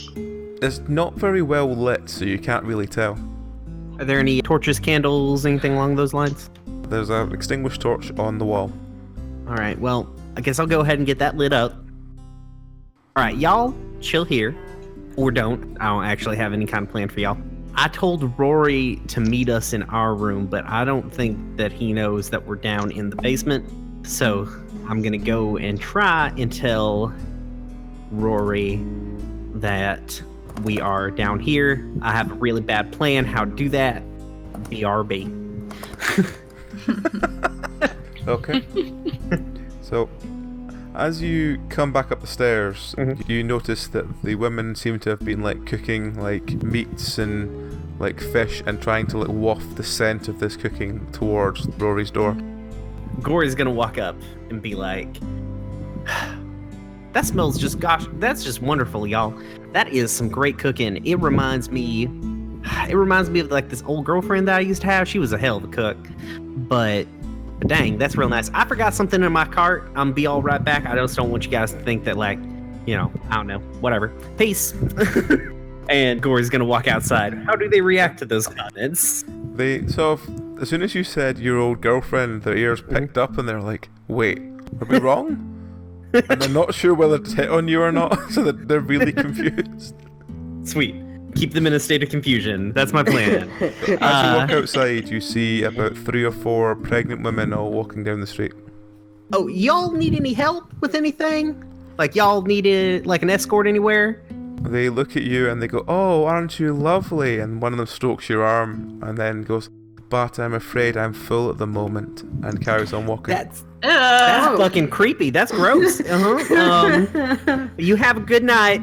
It's not very well lit, so you can't really tell. Are there any torches, candles, anything along those lines? There's an extinguished torch on the wall. All right. Well, I guess I'll go ahead and get that lit up. All right, y'all, chill here, or don't. I don't actually have any kind of plan for y'all. I told Rory to meet us in our room, but I don't think that he knows that we're down in the basement. So I'm gonna go and try and tell Rory that we are down here. I have a really bad plan how to do that. BRB. Okay. So, as you come back up the stairs, you notice that the women seem to have been cooking meats and fish and trying to waft the scent of this cooking towards Rory's door. Gory's gonna walk up and be like, that smells just, gosh, that's just wonderful, y'all. That is some great cooking. It reminds me of this old girlfriend that I used to have. She was a hell of a cook, but dang, that's real nice. I forgot something in my cart. I'm gonna be all right back. I just don't want you guys to think that I don't know, whatever. Peace. And Gory's gonna walk outside. How do they react to those comments? They sort of, as soon as you said your old girlfriend, their ears picked up and they're like, wait, are we wrong? And they're not sure whether to hit on you or not, so that they're really confused. Sweet. Keep them in a state of confusion. That's my plan. As you walk outside, you see about 3 or 4 pregnant women all walking down the street. Oh, y'all need any help with anything? Y'all needed an escort anywhere? They look at you and they go, oh, aren't you lovely? And one of them strokes your arm and then goes, but I'm afraid I'm full at the moment, and carries on walking. That's fucking creepy. That's gross. You have a good night,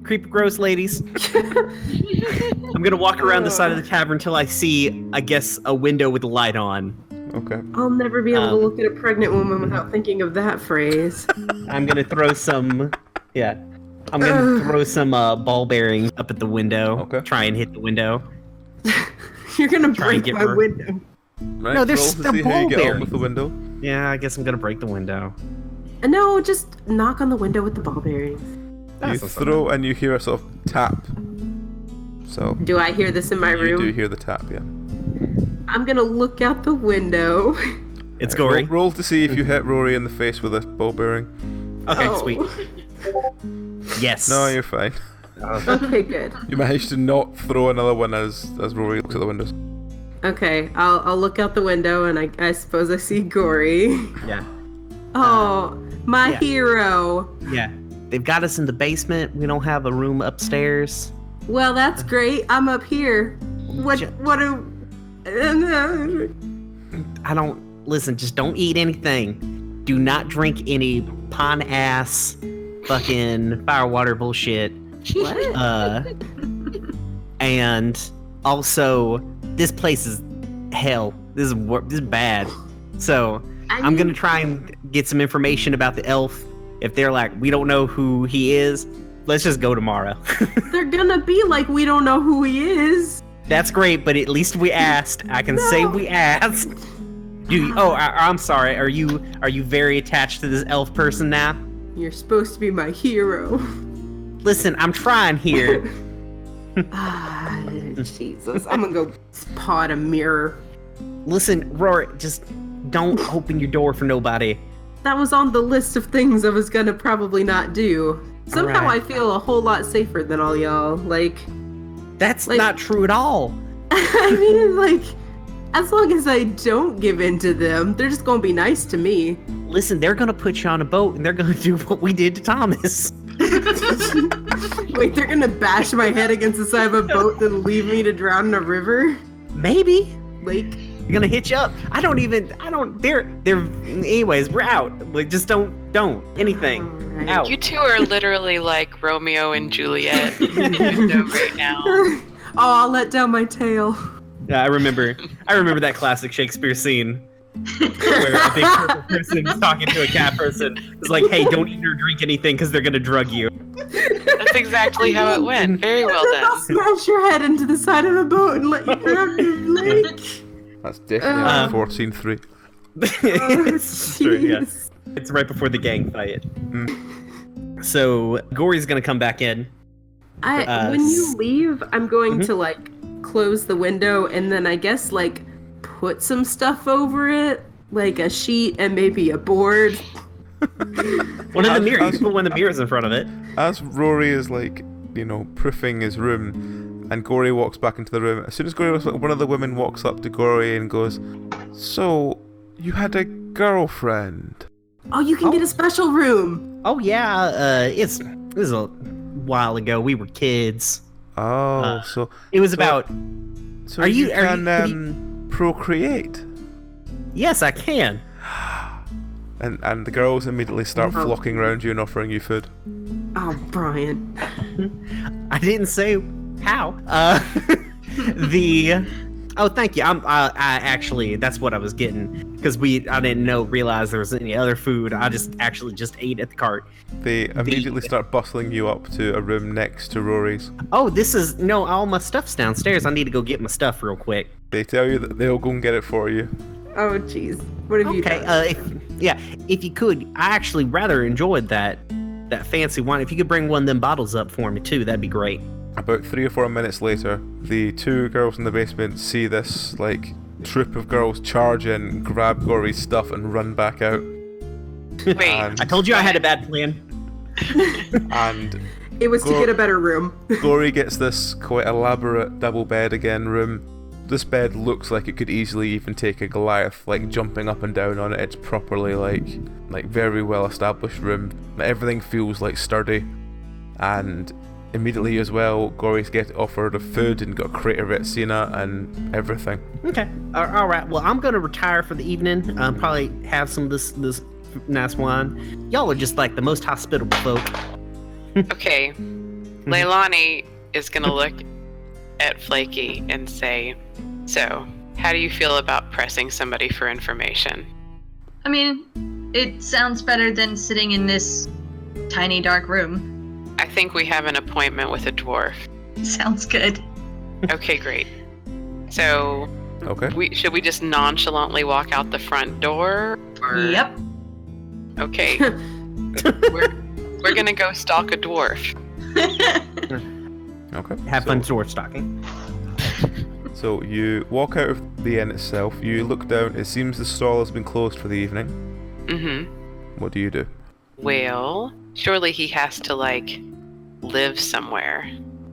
creepy, gross ladies. I'm gonna walk around the side of the tavern until I see, I guess, a window with a light on. Okay. I'll never be able to look at a pregnant woman without thinking of that phrase. I'm gonna throw some, throw some ball bearings up at the window. Okay. Try and hit the window. You're gonna Try and break get my window. Right, No, they're roll to see how ball you get on bearings. with the window. Yeah, I guess I'm gonna break the window. No, just knock on the window with the ball bearings. You throw and you hear a sort of tap. So Do I hear this in my you do room? hear the tap, yeah. I'm gonna look out the window. It's Right, gory. roll to see if you hit Rory in the face with a ball bearing. Okay, Oh. sweet. Yes. No, you're fine. Okay, good. You managed to not throw another one as Rory looks at the windows. Okay, I'll look out the window and I suppose I see Gory. Yeah. Oh, my yeah. hero. Yeah. They've got us in the basement. We don't have a room upstairs. Well, that's great. I'm up here. What do... I don't listen. Just don't eat anything. Do not drink any pond ass, fucking firewater bullshit. What? And also, this place is hell. This is bad. So I'm gonna try and get some information about the elf. If they're like, we don't know who he is, let's just go tomorrow. They're gonna be like, we don't know who he is. That's great, but at least we asked. I can say we asked. I'm sorry. Are you very attached to this elf person now? You're supposed to be my hero. Listen, I'm trying here. Jesus. I'm gonna go paw at a mirror. Listen, Rory, just don't open your door for nobody. That was on the list of things I was gonna probably not do. Somehow Alright. I feel a whole lot safer than all y'all. That's Like- not true at all. I mean, as long as I don't give in to them, they're just gonna be nice to me. Listen, they're gonna put you on a boat and they're gonna do what we did to Thomas. Wait, they're gonna bash my head against the side of a boat, then leave me to drown in a river? Maybe. Lake? They're gonna hit you up. Anyways, we're out. Like, just don't anything. Alright. Out. You two are literally like Romeo and Juliet in the window right now. Oh, I'll let down my tail. Yeah, I remember that classic Shakespeare scene where a big purple person is talking to a cat person. It's like, hey, don't eat or drink anything because they're gonna drug you. That's exactly how it went. Very well I'll done. smash your head into the side of the boat and let you drown in the lake. That's definitely Um, 14-3. It's true, yeah. Jeez. It's right before the gang fight. So Gory's gonna come back in. When you leave, I'm going to close the window and then I guess put some stuff over it, like a sheet and maybe a board. One of the mirrors. You put one of the mirrors in front of it. As Rory is proofing his room, and Gory walks back into the room. As soon as Gory walks, one of the women walks up to Gory and goes, "So, you had a girlfriend?" Oh, you can get a special room. Oh yeah, it was a while ago. We were kids. Oh, It was about. so are you you- can procreate. Yes, I can. And the girls immediately start flocking around you and offering you food. Oh, Brian. I didn't say how. Oh, thank you. I actually, that's what I was getting because I didn't realize there was any other food. I just ate at the cart. They immediately start bustling you up to a room next to Rory's. Oh, all my stuff's downstairs. I need to go get my stuff real quick. They tell you that they'll go and get it for you. Oh, jeez. What have you Okay. done? If you could, I actually rather enjoyed that fancy wine. If you could bring one of them bottles up for me too, that'd be great. About 3 or 4 minutes later, the two girls in the basement see this troop of girls charge in, grab Gory's stuff, and run back out. Wait, And, I told you I had a bad plan. and It was to get a better room. Gory gets this quite elaborate double bed again room. This bed looks like it could easily even take a Goliath, jumping up and down on it. It's properly very well established room. Everything feels sturdy, and immediately as well, Gory's get offered of food and got a crate of Retsina and everything. Okay. All right. Well, I'm gonna retire for the evening. Probably have some of this nice wine. Y'all are just like the most hospitable folk. Okay. Leilani is gonna look at Flaky and say, "So, how do you feel about pressing somebody for information?" I mean, it sounds better than sitting in this tiny dark room. I think we have an appointment with a dwarf. Sounds good. Okay, great. So, Okay. should we just nonchalantly walk out the front door? Or... Yep. Okay. we're gonna go stalk a dwarf. Okay. Have fun dwarf stalking. So you walk out of the inn itself, you look down, it seems the stall has been closed for the evening. Mm-hmm. What do you do? Well, surely he has to, live somewhere.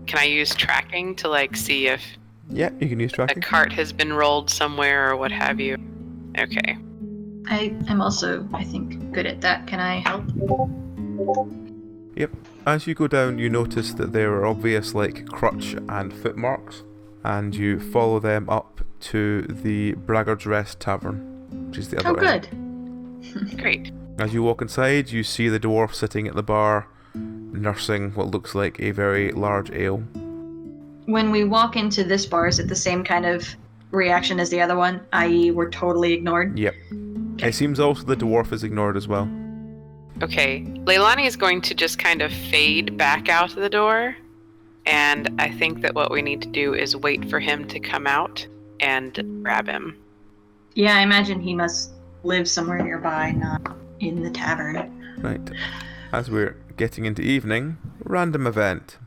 Can I use tracking to, see if Yeah, you can use a tracking. cart has been rolled somewhere or what have you? Okay. I'm also, I think, good at that. Can I help? Yep. As you go down, you notice that there are obvious, crutch and footmarks, and you follow them up to the Braggard's Rest Tavern, which is the other end. Good. Great. As you walk inside, you see the dwarf sitting at the bar, nursing what looks like a very large ale. When we walk into this bar, is it the same kind of reaction as the other one, i.e. we're totally ignored? Yep. Okay. It seems also the dwarf is ignored as well. Okay. Leilani is going to just kind of fade back out the door, and I think that what we need to do is wait for him to come out and grab him. Yeah, I imagine he must live somewhere nearby, not in the tavern. Right. As we're getting into evening, random event.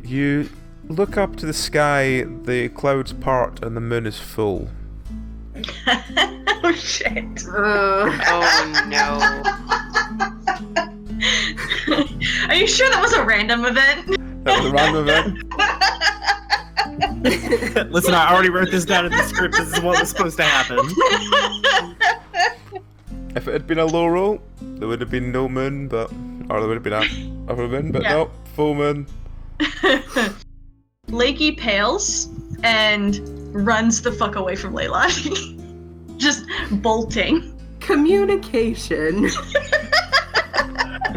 You look up to the sky, the clouds part, and the moon is full. Oh shit. Oh no. Are you sure that was a random event? That was a random event. Listen, I already wrote this down in the script. This is what was supposed to happen. If it had been a low roll, there would have been no moon, or there would have been a upper moon, but Yeah. no, full moon. Lakey pales and runs the fuck away from Leilani. Just bolting. Communication.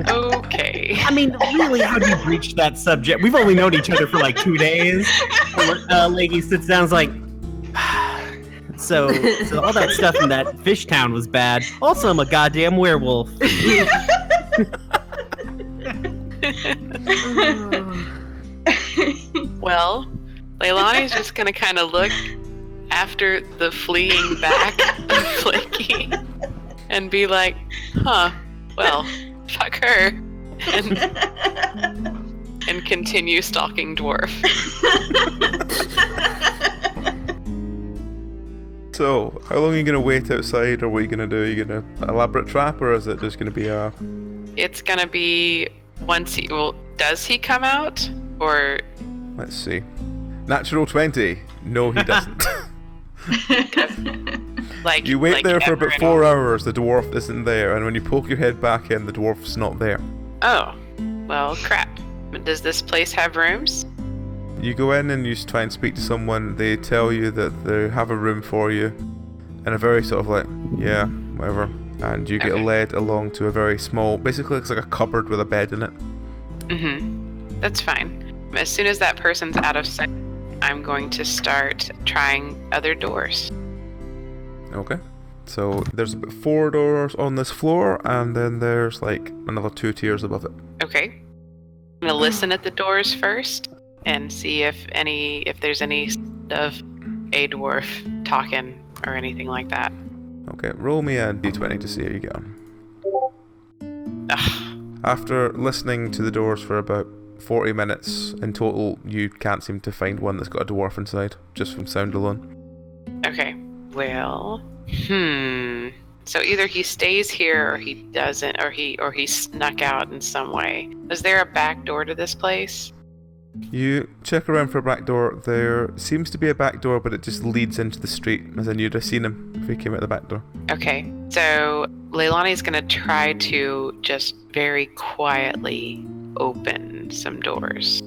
Okay. I mean, really, how do you breach that subject? We've only known each other for 2 days. Leggy sits down and is like, so all that stuff in that fish town was bad. Also, I'm a goddamn werewolf. Well, Leilani's just gonna kind of look after the fleeing back of Flaky and be like, huh, well, fuck her. And continue stalking Dwarf. So, how long are you going to wait outside, or what are you going to do? Are you going to elaborate trap, or is it just going to be a... It's gonna be once he, well, does he come out? Or... Let's see. Natural 20. No, he doesn't. You wait there for about 4 hours, the dwarf isn't there, and when you poke your head back in, the dwarf's not there. Oh, well, crap. Does this place have rooms? You go in and you try and speak to someone, they tell you that they have a room for you, and a very sort of yeah, whatever, and you get Okay. led along to a very small, basically looks like a cupboard with a bed in it. Mm-hmm. That's fine. As soon as that person's out of sight, I'm going to start trying other doors. Okay. So there's about 4 doors on this floor, and then there's another 2 tiers above it. Okay. I'm gonna listen at the doors first and see if there's any of a dwarf talking or anything like that. Okay, roll me a d20 to see how you get on. Ugh. After listening to the doors for about 40 minutes in total, you can't seem to find one that's got a dwarf inside, just from sound alone. Okay. Well, so either he stays here or he doesn't, or he snuck out in some way. Is there a back door to this place? You check around for a back door. There seems to be a back door, but it just leads into the street, as in you'd have seen him if he came out the back door. Okay, so Leilani's gonna try to just very quietly open open some doors.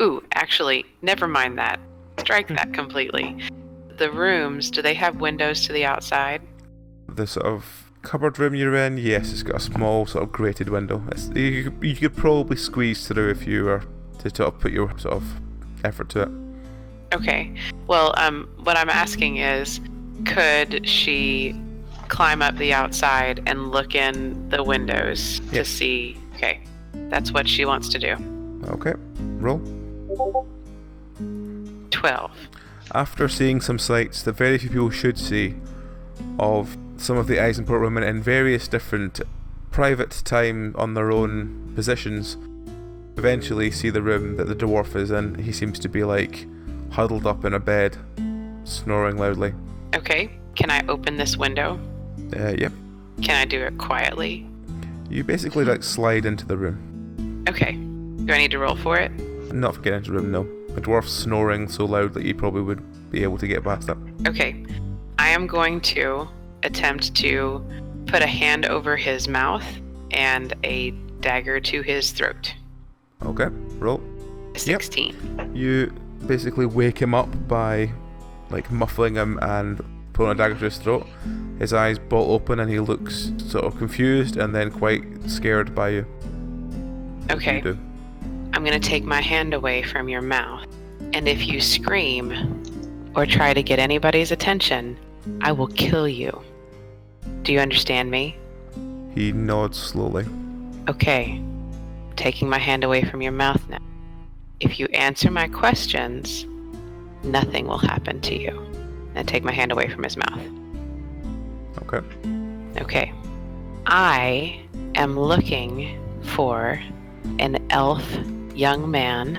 Ooh, actually, never mind that. Strike that completely. The rooms, do they have windows to the outside? The sort of cupboard room you're in, yes, it's got a small sort of grated window. You could probably squeeze through if you were to sort of put your sort of effort to it. Okay. Well, what I'm asking is, could she climb up the outside and look in the windows to see? Okay, that's what she wants to do. Okay, roll. 12. After seeing some sights that very few people should see of some of the Eisenport women in various different private time on their own positions, eventually see the room that the dwarf is in. He seems to be like huddled up in a bed, snoring loudly. Okay, can I open this window? Yep. Can I do it quietly? You basically like slide into the room. Okay. Do I need to roll for it? Not for getting into the room, no. The dwarf's snoring so loud that you probably would be able to get past it. Okay. I am going to attempt to put a hand over his mouth and a dagger to his throat. Okay, roll. 16. Yep. You basically wake him up by like muffling him and pulling a dagger to his throat. His eyes bolt open and he looks sort of confused and then quite scared by you. Okay. What do you do? I'm going to take my hand away from your mouth, and if you scream or try to get anybody's attention, I will kill you. Do you understand me? He nods slowly. Okay. Taking my hand away from your mouth now. If you answer my questions, nothing will happen to you. And take my hand away from his mouth. Okay. Okay. I am looking for an elf young man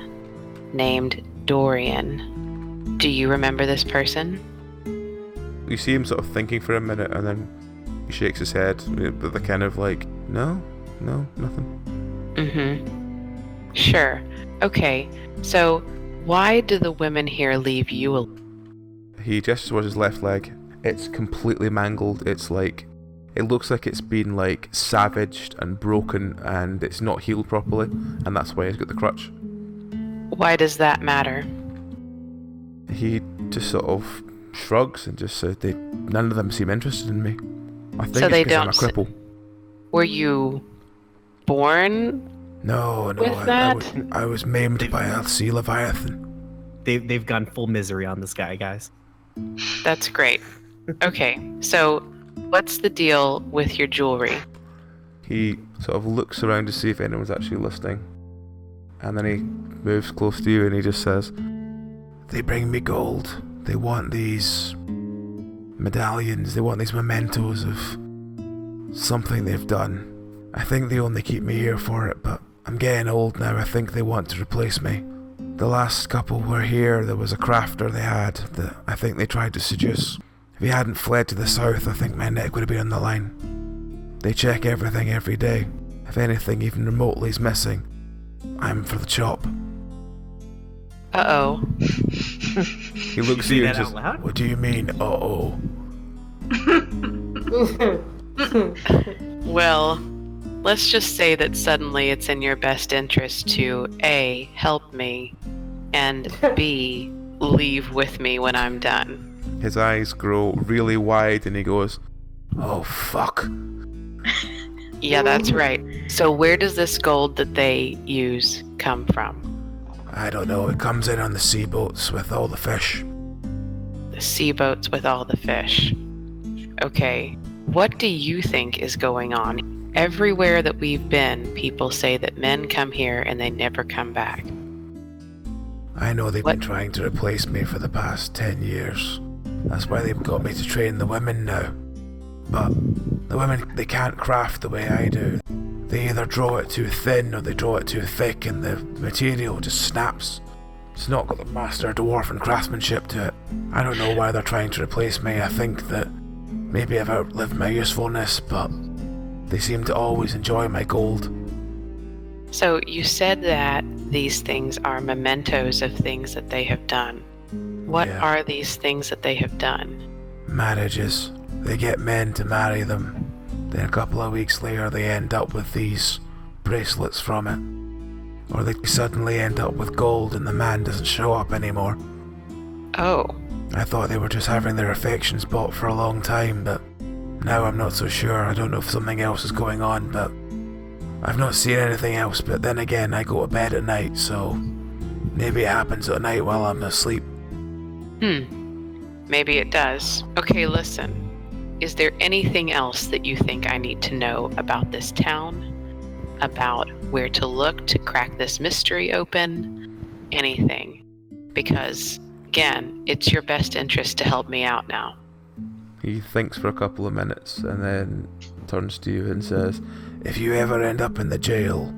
named Dorian. Do you remember this person? You see him sort of thinking for a minute and then he shakes his head with the kind of like, no, nothing. Mm-hmm. Sure. Okay. So why do the women here leave you alone? He gestures towards his left leg. It's completely mangled. It's like, it looks like it's been like savaged and broken and it's not healed properly, and that's why he's got the crutch. Why does that matter? He just sort of shrugs and just says, none of them seem interested in me. I think so it's they because I'm don't a cripple. Were you born? No, with that? I was maimed by a sea leviathan. They've gone full misery on this guy, guys. That's great. Okay, so what's the deal with your jewelry? He sort of looks around to see if anyone's actually listening. And then he moves close to you and he just says, they bring me gold. They want these medallions. They want these mementos of something they've done. I think they only keep me here for it, but I'm getting old now. I think they want to replace me. The last couple were here. There was a crafter they had that I think they tried to seduce. If he hadn't fled to the south, I think my neck would have been on the line. They check everything every day. If anything even remotely is missing, I'm for the chop. Uh-oh. He looks at you and says, what do you mean, uh-oh? Well, let's just say that suddenly it's in your best interest to A, help me, and B, leave with me when I'm done. His eyes grow really wide and he goes, oh, fuck. Yeah, that's right. So where does this gold that they use come from? I don't know. It comes in on the sea boats with all the fish. The sea boats with all the fish. Okay, what do you think is going on? Everywhere that we've been, people say that men come here and they never come back. I know they've been trying to replace me for the past 10 years. That's why they've got me to train the women now. But the women, they can't craft the way I do. They either draw it too thin or they draw it too thick and the material just snaps. It's not got the master dwarven craftsmanship to it. I don't know why they're trying to replace me. I think that maybe I've outlived my usefulness, but they seem to always enjoy my gold. So you said that these things are mementos of things that they have done. What are these things that they have done? Marriages. They get men to marry them. Then a couple of weeks later they end up with these bracelets from it. Or they suddenly end up with gold and the man doesn't show up anymore. Oh. I thought they were just having their affections bought for a long time, but now I'm not so sure. I don't know if something else is going on, but I've not seen anything else. But then again, I go to bed at night, so maybe it happens at night while I'm asleep. Maybe it does. Okay, listen. Is there anything else that you think I need to know about this town? About where to look to crack this mystery open? Anything? Because, again, it's your best interest to help me out now. He thinks for a couple of minutes and then turns to you and says, If you ever end up in the jail,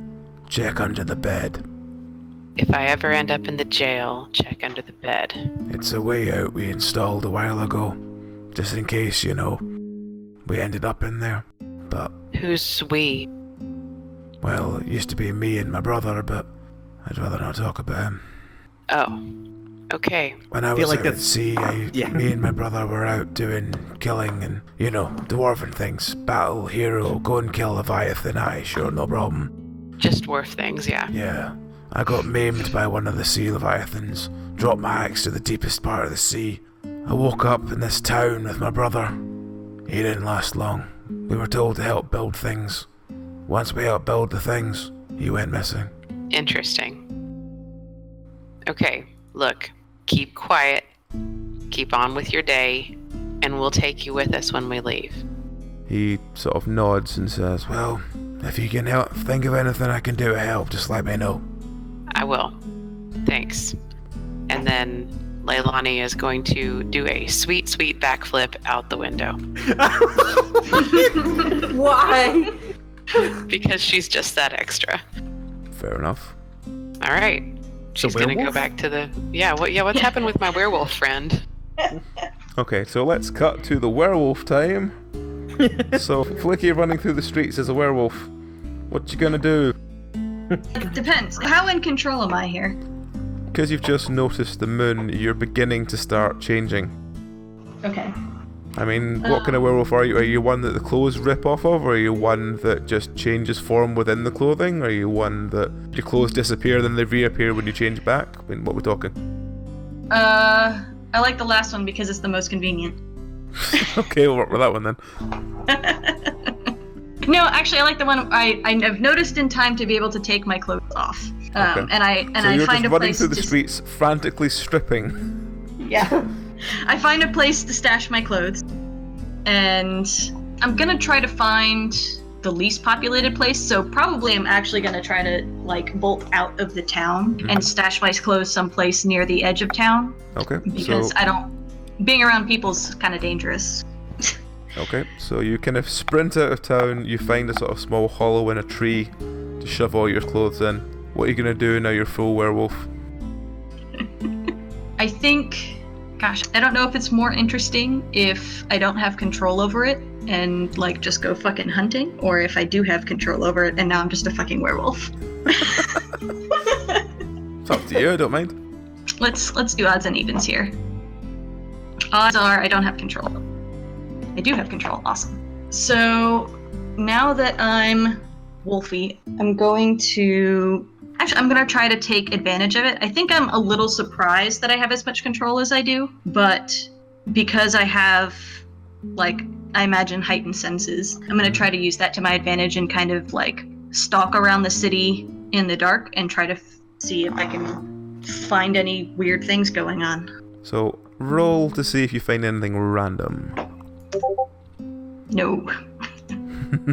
check under the bed. If I ever end up in the jail, check under the bed. It's a way out we installed a while ago. Just in case, we ended up in there. But, Who's we? well, it used to be me and my brother, but I'd rather not talk about him. Oh. Okay. When I was out at sea, me and my brother were out doing killing and, dwarven things. Battle, hero, go and kill Leviathan, aye, sure, no problem. Just dwarf things, yeah. Yeah. I got maimed by one of the sea Leviathans, dropped my axe to the deepest part of the sea. I woke up in this town with my brother. He didn't last long. We were told to help build things. Once we helped build the things, he went missing. Interesting. Okay, look, keep quiet, keep on with your day, and we'll take you with us when we leave. he sort of nods and says, Well, if you can think of anything I can do to help, just let me know. I will. Thanks. And then Leilani is going to do a sweet, sweet backflip out the window. Why? Because she's just that extra. fair enough. All right. She's going to go back to the... what's happened with my werewolf friend? Okay, so let's cut to the werewolf time. So, Flicky running through the streets as a werewolf. What you gonna do? It depends. How in control am I here? Because you've just noticed the moon, you're beginning to start changing. Okay. I mean, what kind of werewolf are you? Are you one that the clothes rip off of? Or are you one that just changes form within the clothing? Or are you one that your clothes disappear, then they reappear when you change back? I mean, what are we talking? I like the last one because it's the most convenient. Okay, we'll work with that one then. No, actually, I like the one I've noticed in time to be able to take my clothes off. Okay. And I you're find just a running place through the to streets, frantically stripping. Yeah. I find a place to stash my clothes, and I'm gonna try to find the least populated place. So probably I'm actually gonna try to bolt out of the town and stash my clothes someplace near the edge of town. Okay. Because being around people's kind of dangerous. Okay, so you kind of sprint out of town, you find a sort of small hollow in a tree to shove all your clothes in. What are you going to do now you're full werewolf? I think, I don't know if it's more interesting if I don't have control over it and just go fucking hunting, or if I do have control over it and now I'm just a fucking werewolf. It's up to you, I don't mind. Let's do odds and evens here. Odds are I don't have control. I do have control. Awesome. So now that I'm wolfy, I'm going to try to take advantage of it. I think I'm a little surprised that I have as much control as I do, but because I have I imagine heightened senses, I'm going to try to use that to my advantage and kind of stalk around the city in the dark and try to see if I can find any weird things going on. So roll to see if you find anything random. No.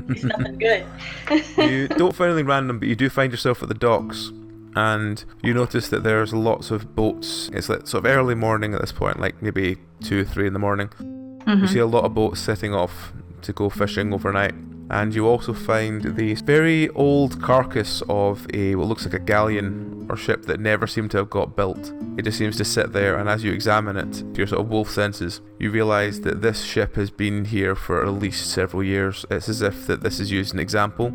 It's nothing good. You don't find anything random, but you do find yourself at the docks, and you notice that there's lots of boats. It's sort of early morning at this point, maybe 2-3 in the morning. Mm-hmm. You see a lot of boats setting off to go fishing overnight, and you also find the very old carcass of what looks like a galleon or ship that never seemed to have got built. It just seems to sit there, and as you examine it, to your sort of wolf senses, you realise that this ship has been here for at least several years. It's as if that this is used as an example.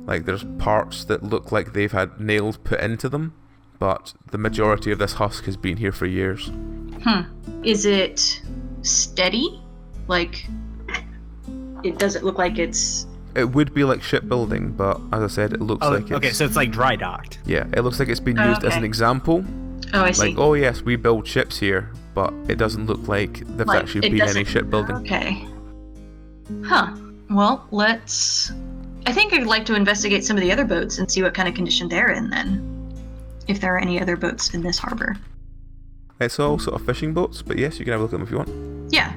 There's parts that look like they've had nails put into them, but the majority of this husk has been here for years. Is it steady? Does it look like it's... it would be like shipbuilding, but as I said, it looks like it's... Okay, so it's like dry docked. Yeah, it looks like it's been used as an example. Oh, I see. Like, oh yes, we build ships here, but it doesn't look like there's Like, actually it been any doesn't- shipbuilding. Okay. Huh. Well, I think I'd like to investigate some of the other boats and see what kind of condition they're in then. If there are any other boats in this harbor. It's all sort of fishing boats, but yes, you can have a look at them if you want. Yeah.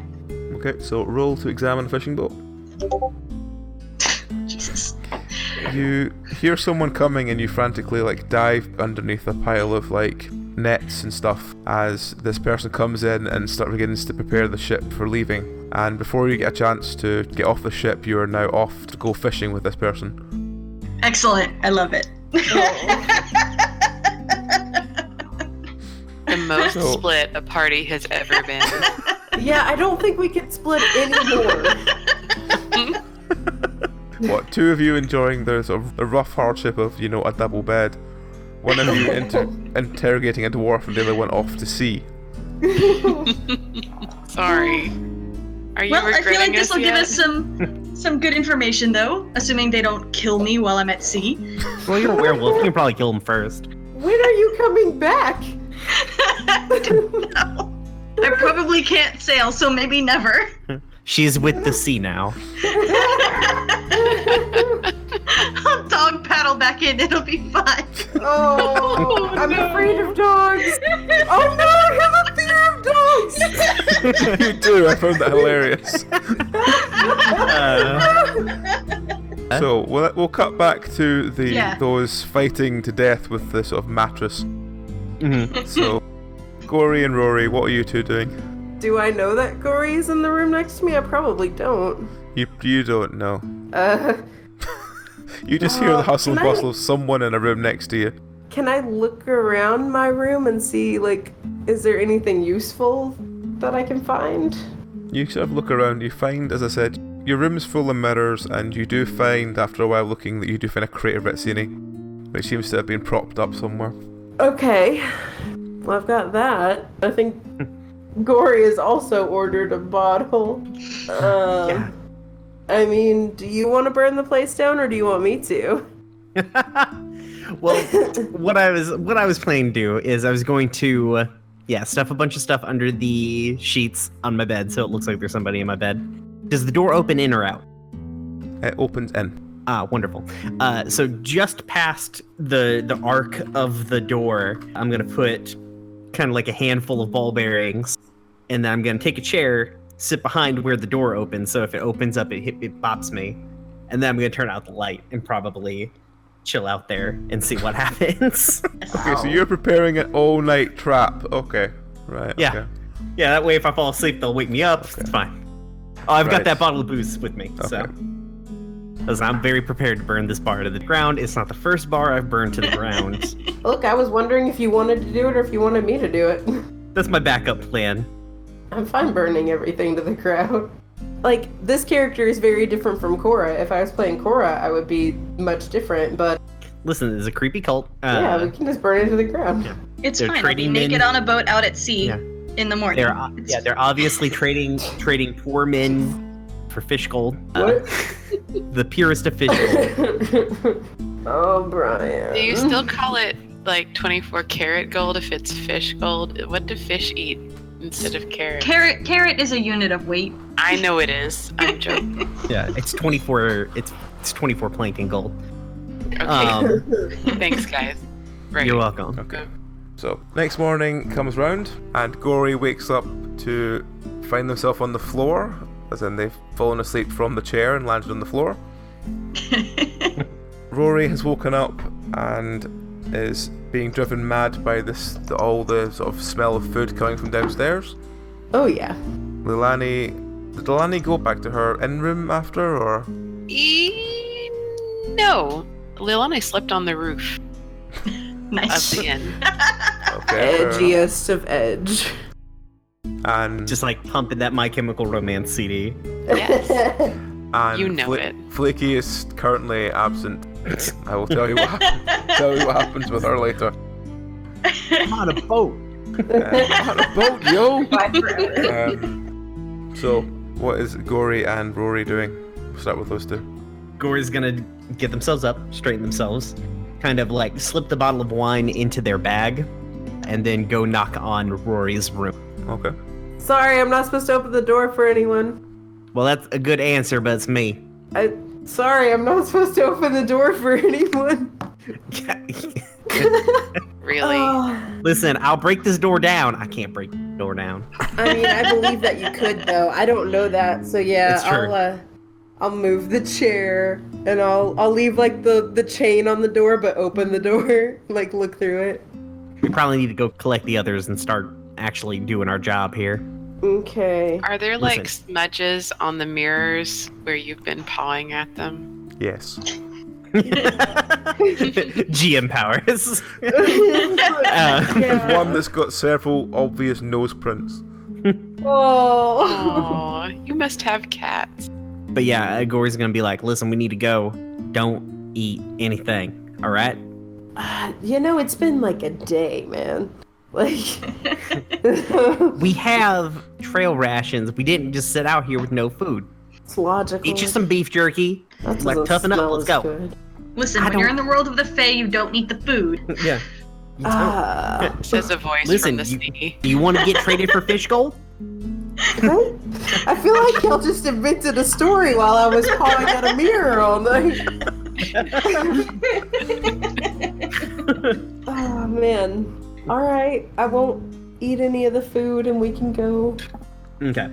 Okay, so roll to examine a fishing boat. Jesus. You hear someone coming and you frantically like dive underneath a pile of like nets and stuff as this person comes in and begins to prepare the ship for leaving. And before you get a chance to get off the ship, you are now off to go fishing with this person. Excellent. I love it. The most split a party has ever been. Yeah, I don't think we can split anymore. What, two of you enjoying the sort of the rough hardship of, you know, a double bed, one of you interrogating a dwarf and the other one off to sea. Sorry. Are you Well, I feel like regretting this will give yet? us some good information, though, assuming they don't kill me while I'm at sea. Well, you're a werewolf. You can probably kill him first. When are you coming back? No. I probably can't sail, so maybe never. She's with the sea now. I'll dog paddle back in, it'll be fine. Oh, I'm afraid of dogs. Oh no, I have a fear of dogs. You do, I found that hilarious. So we'll cut back to those fighting to death with the sort of mattress. Mhm. So, Gory and Rory, what are you two doing? Do I know that Gory is in the room next to me? I probably don't. You don't know. You just hear the hustle and can I- bustle of someone in a room next to you. Can I look around my room and see, like, is there anything useful that I can find? You sort of look around, you find, as I said, your room's full of mirrors, and you do find, after a while looking, that you do find a crate of Rizzini, which seems to have been propped up somewhere. Okay. Well, I've got that. I think Gory has also ordered a bottle. Yeah. I mean, do you want to burn the place down, or do you want me to? Well, what I was planning to do is I was going to stuff a bunch of stuff under the sheets on my bed so it looks like there's somebody in my bed. Does the door open in or out? It opens in. Ah, wonderful. So just past the arc of the door, I'm gonna put kind of like a handful of ball bearings, and then I'm gonna take a chair, sit behind where the door opens, so if it opens up, it bops me, and then I'm gonna turn out the light and probably chill out there and see what happens. Okay, so you're preparing an all-night trap. Okay, right. Yeah. Okay. Yeah, that way if I fall asleep, they'll wake me up. Okay. It's fine. Oh, I've Right. got that bottle of booze with me, so. Okay. Listen, I'm very prepared to burn this bar to the ground. It's not the first bar I've burned to the ground. Look, I was wondering if you wanted to do it or if you wanted me to do it. That's my backup plan. I'm fine burning everything to the ground. Like, this character is very different from Korra. If I was playing Korra, I would be much different, but Listen, it's a creepy cult. yeah, we can just burn it to the ground. It's They're fine. I'll be trading naked in- on a boat out at sea Yeah. in the morning. They're obviously trading poor men for fish gold. The purest of fish gold. Oh, Brian. Do you still call it like 24 karat gold if it's fish gold? What do fish eat instead of carrot? Carrot is a unit of weight. I know it is. I'm joking. Yeah, it's 24. It's 24 plankton gold. Okay. Thanks, guys. Right. You're welcome. Okay. So, next morning comes round, and Gory wakes up to find himself on the floor, as in they've fallen asleep from the chair and landed on the floor. Rory has woken up and is being driven mad by all the sort of smell of food coming from downstairs. Oh, yeah. Did Lilani go back to her in-room after, or? No. Lil and I slept on the roof Nice. of the inn. Okay. fair enough. Edgiest of edge. And Just like pumping that My Chemical Romance CD. Yes. and You know it. Flaky is currently absent. I will tell you what happens with her later. I'm on a boat. On a boat, yo! Bye forever. So, what is Gory and Rory doing? We'll start with those two. Gory's gonna get themselves up, straighten themselves, kind of like slip the bottle of wine into their bag, and then go knock on Rory's room. Okay. Sorry, I'm not supposed to open the door for anyone. Well, that's a good answer, but it's me. Sorry, I'm not supposed to open the door for anyone. Really? Listen, I'll break this door down. I can't break the door down. I mean, I believe that you could, though. I don't know that, so yeah, It's true. I'll move the chair and I'll leave like the chain on the door, but open the door, like look through it. We probably need to go collect the others and start actually doing our job here. Okay. Are there Listen. like smudges on the mirrors where you've been pawing at them? Yes. GM powers. Yeah. One that's got several obvious nose prints. Oh. Oh, you must have cats. But yeah, Gory's gonna be like, listen, we need to go. Don't eat anything, all right? It's been like a day, man. Like, We have trail rations. We didn't just sit out here with no food. it's logical. Eat you some beef jerky. That Like, doesn't toughen up. smell Let's as go. good. Listen, I when you're don't- in the world of the Fae, you don't eat the food. Yeah. Says a voice Listen, from the sea. Do you want to get traded for fish gold? I feel like y'all just invented a story while I was pawing at a mirror all night. Oh, man. All right, I won't eat any of the food and we can go. Okay.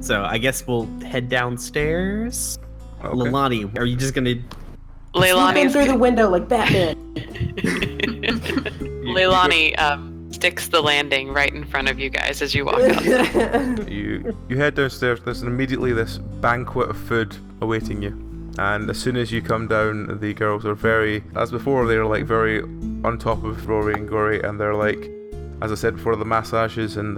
So I guess we'll head downstairs. Okay. Leilani, are you just gonna? Sneak in Leilani's through the window like Batman. Leilani sticks the landing right in front of you guys as you walk out. You head downstairs. There's immediately this banquet of food awaiting you, and as soon as you come down, the girls are very, as before, they're like very on top of Rory and Gory, and they're like, as I said before, the massages and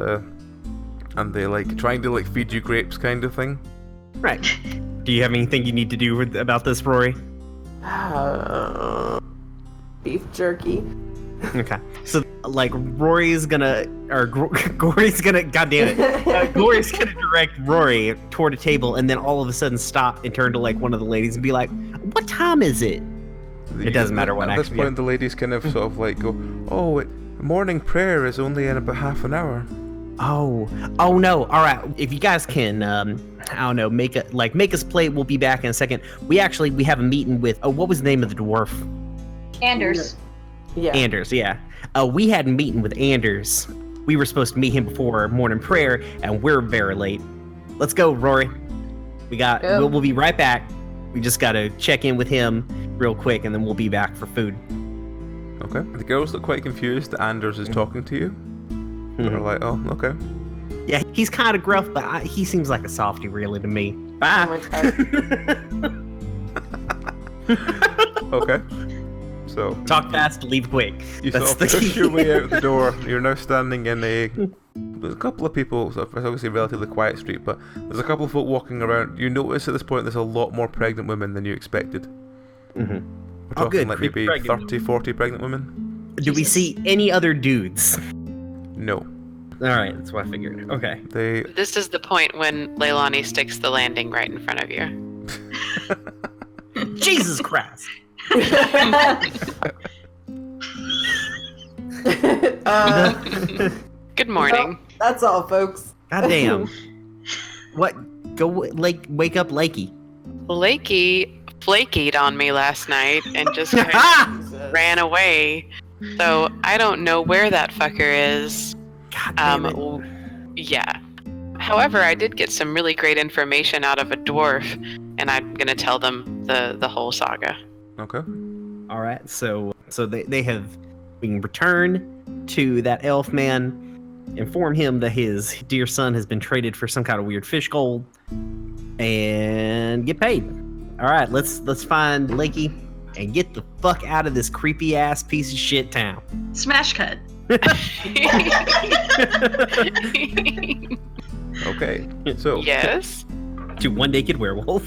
they like trying to like feed you grapes kind of thing. Right. Do you have anything you need to do about this, Rory? Beef jerky. Okay. So, like, Gory's gonna, Gory's gonna direct Rory toward a table, and then all of a sudden stop and turn to like one of the ladies and be like, "What time is it?" It doesn't matter what At this actually. point, the ladies kind of sort of like go, "Oh, morning prayer is only in about half an hour." Oh no! All right, if you guys can, I don't know, make us play. We'll be back in a second. We have a meeting with. Oh, what was the name of the dwarf? Anders. Yeah. Anders. Yeah. We had a meeting with Anders. We were supposed to meet him before morning prayer, and we're very late. Let's go, Rory. We'll be right back. We just gotta check in with him real quick, and then we'll be back for food. Okay. The girls look quite confused that Anders is talking to you. They're like, "Oh, okay." Yeah, he's kind of gruff, but he seems like a softie, really, to me. Bye. Oh my God. Okay. So Talk fast, leave quick. you That's sort of the push key. your way out the door. You're now standing in there's a couple of people. So it's obviously a relatively quiet street, but there's a couple of folk walking around. You notice at this point there's a lot more pregnant women than you expected. Mm-hmm. We're Oh, talking good. like Creepy maybe pregnant. 30, 40 pregnant women. Do we see any other dudes? No. All right, that's what I figured. Okay. They This is the point when Leilani sticks the landing right in front of you. Jesus Christ. Good morning. That's all, folks. God damn. What? Wake up, Lakey. Lakey flakied on me last night and just kind of ran away. So I don't know where that fucker is. God damn it. Yeah. However, I did get some really great information out of a dwarf, and I'm gonna tell them the whole saga. okay. All right, so they have. We can return to that elf man, inform him that his dear son has been traded for some kind of weird fish gold, and get paid. All right, let's find Lakey and get the fuck out of this creepy ass piece of shit town. Smash cut. Okay. So Yes. To one naked werewolf.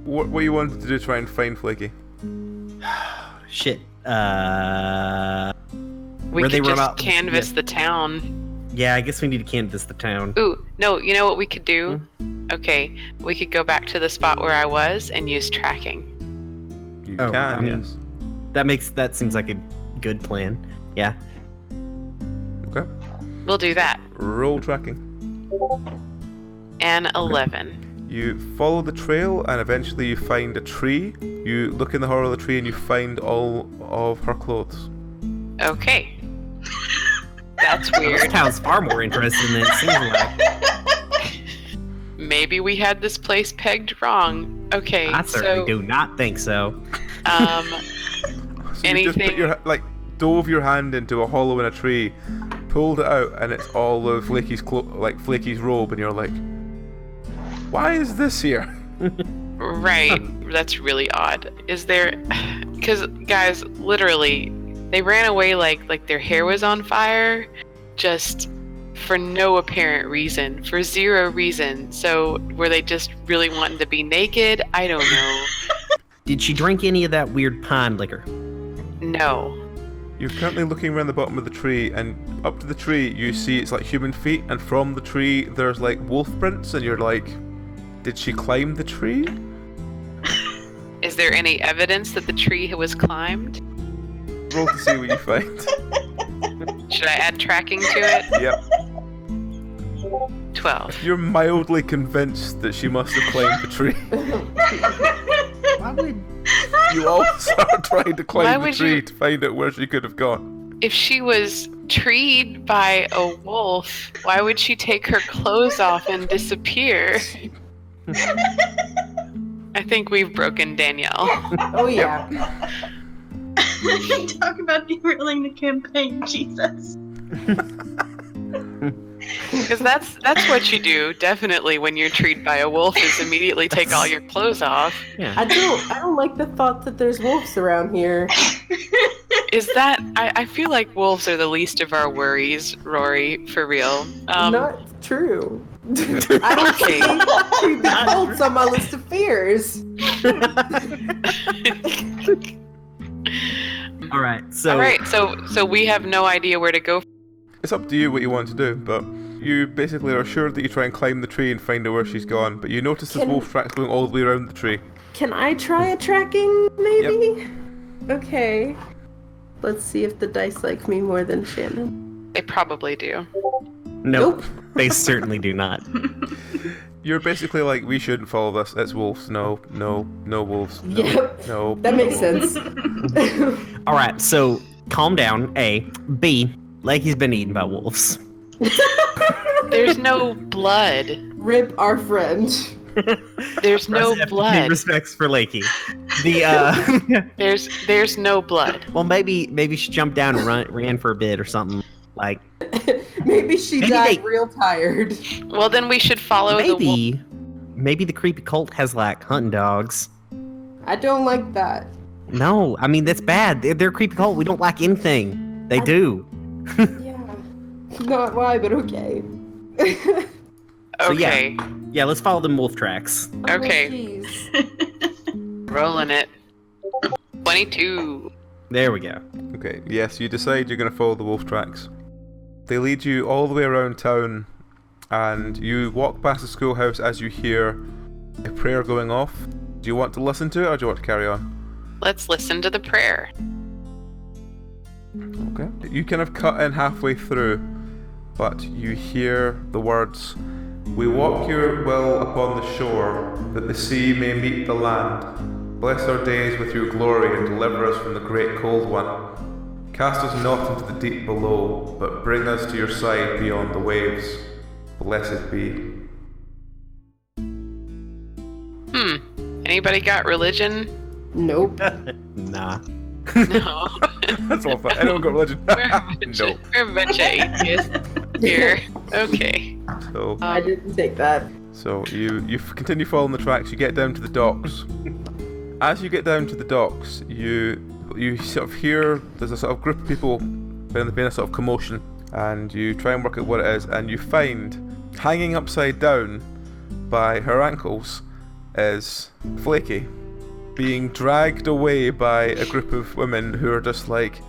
what you wanted to do to try and find Flaky? Shit. We Where they could run just out- canvas the town. Yeah, I guess we need to canvas the town. Ooh, no, you know what we could do? Okay, we could go back to the spot where I was and use tracking. You Oh, can, I mean, yes. That seems like a good plan. Yeah. Okay. We'll do that. Roll tracking. And 11. You follow the trail and eventually you find a tree. You look in the horror of the tree and you find all of her clothes. Okay. That's This weird. sounds far more interesting than it seems like. Maybe we had this place pegged wrong. Okay, I certainly so do not think so. So you just put anything? your, dove your hand into a hollow in a tree, pulled it out, and it's all of Flaky's Flaky's robe, and you're like, why is this here? Right. That's really odd. Is there? Because guys, literally, they ran away like their hair was on fire, just for no apparent reason, for zero reason. So were they just really wanting to be naked? I don't know. Did she drink any of that weird pine liquor? No. You're currently looking around the bottom of the tree, and up to the tree you see it's like human feet, and from the tree there's like wolf prints, and you're like, did she climb the tree? Is there any evidence that the tree was climbed? Roll to see what you find. Should I add tracking to it? Yep. 12. You're mildly convinced that she must have climbed the tree. Why would... You all start trying to Why climb the would tree you- to find out where she could have gone. If she was treed by a wolf, why would she take her clothes off and disappear? I think we've broken Danielle. Oh yeah. Talk about derailing the campaign, Jesus. Because that's what you do, definitely, when you're treated by a wolf, is immediately take all your clothes off. Yeah. I don't like the thought that there's wolves around here. Is that... I feel like wolves are the least of our worries, Rory, for real. Not true. I don't Okay. see creepy cults on my list of fears. All right. So. Alright, so we have no idea where to go. It's up to you what you want to do, but you basically are assured that you try and climb the tree and find out where she's gone, but you notice there's Can- wolf tracks going all the way around the tree. Can I try a tracking, maybe? Okay. Let's see if the dice like me more than Shannon. They probably do. Nope. They certainly do not. You're basically like, we shouldn't follow this, it's wolves, no wolves, no, Yep. no. That makes no. sense. All right. So calm down. A. B. Like he's been eaten by wolves. There's no blood. Rip our friend. There's no Pay blood. respects for Lakey. The There's no blood. well, maybe she jumped down and ran for a bit or something. Like Maybe she Maybe died they- real tired. Well, then we should follow the wolf. maybe the creepy cult has like hunting dogs. I don't like that. No, I mean that's bad. They're a creepy cult. We don't like anything. They do. Yeah. Not why, but okay. So, yeah. Okay, Yeah, let's follow them wolf tracks. Okay. Oh, jeez. rolling it. 22. There we go. Okay, yes, you decide you're going to follow the wolf tracks. They lead you all the way around town, and you walk past the schoolhouse as you hear a prayer going off. Do you want to listen to it, or do you want to carry on? Let's listen to the prayer. Okay. You kind of cut in halfway through, but you hear the words, "We walk your will upon the shore, that the sea may meet the land. Bless our days with your glory and deliver us from the great cold one. Cast us not into the deep below, but bring us to your side beyond the waves. Blessed be." Anybody got religion? Nope. Nah. No. That's all fun. Anyone got religion? No. We're a bunch of atheists here. Okay. So, I didn't take that. you continue following the tracks. You get down to the docks. As you get down to the docks, you sort of hear there's a sort of group of people being a sort of commotion, and you try and work out what it is, and you find hanging upside down by her ankles is Flaky, being dragged away by a group of women who are just like,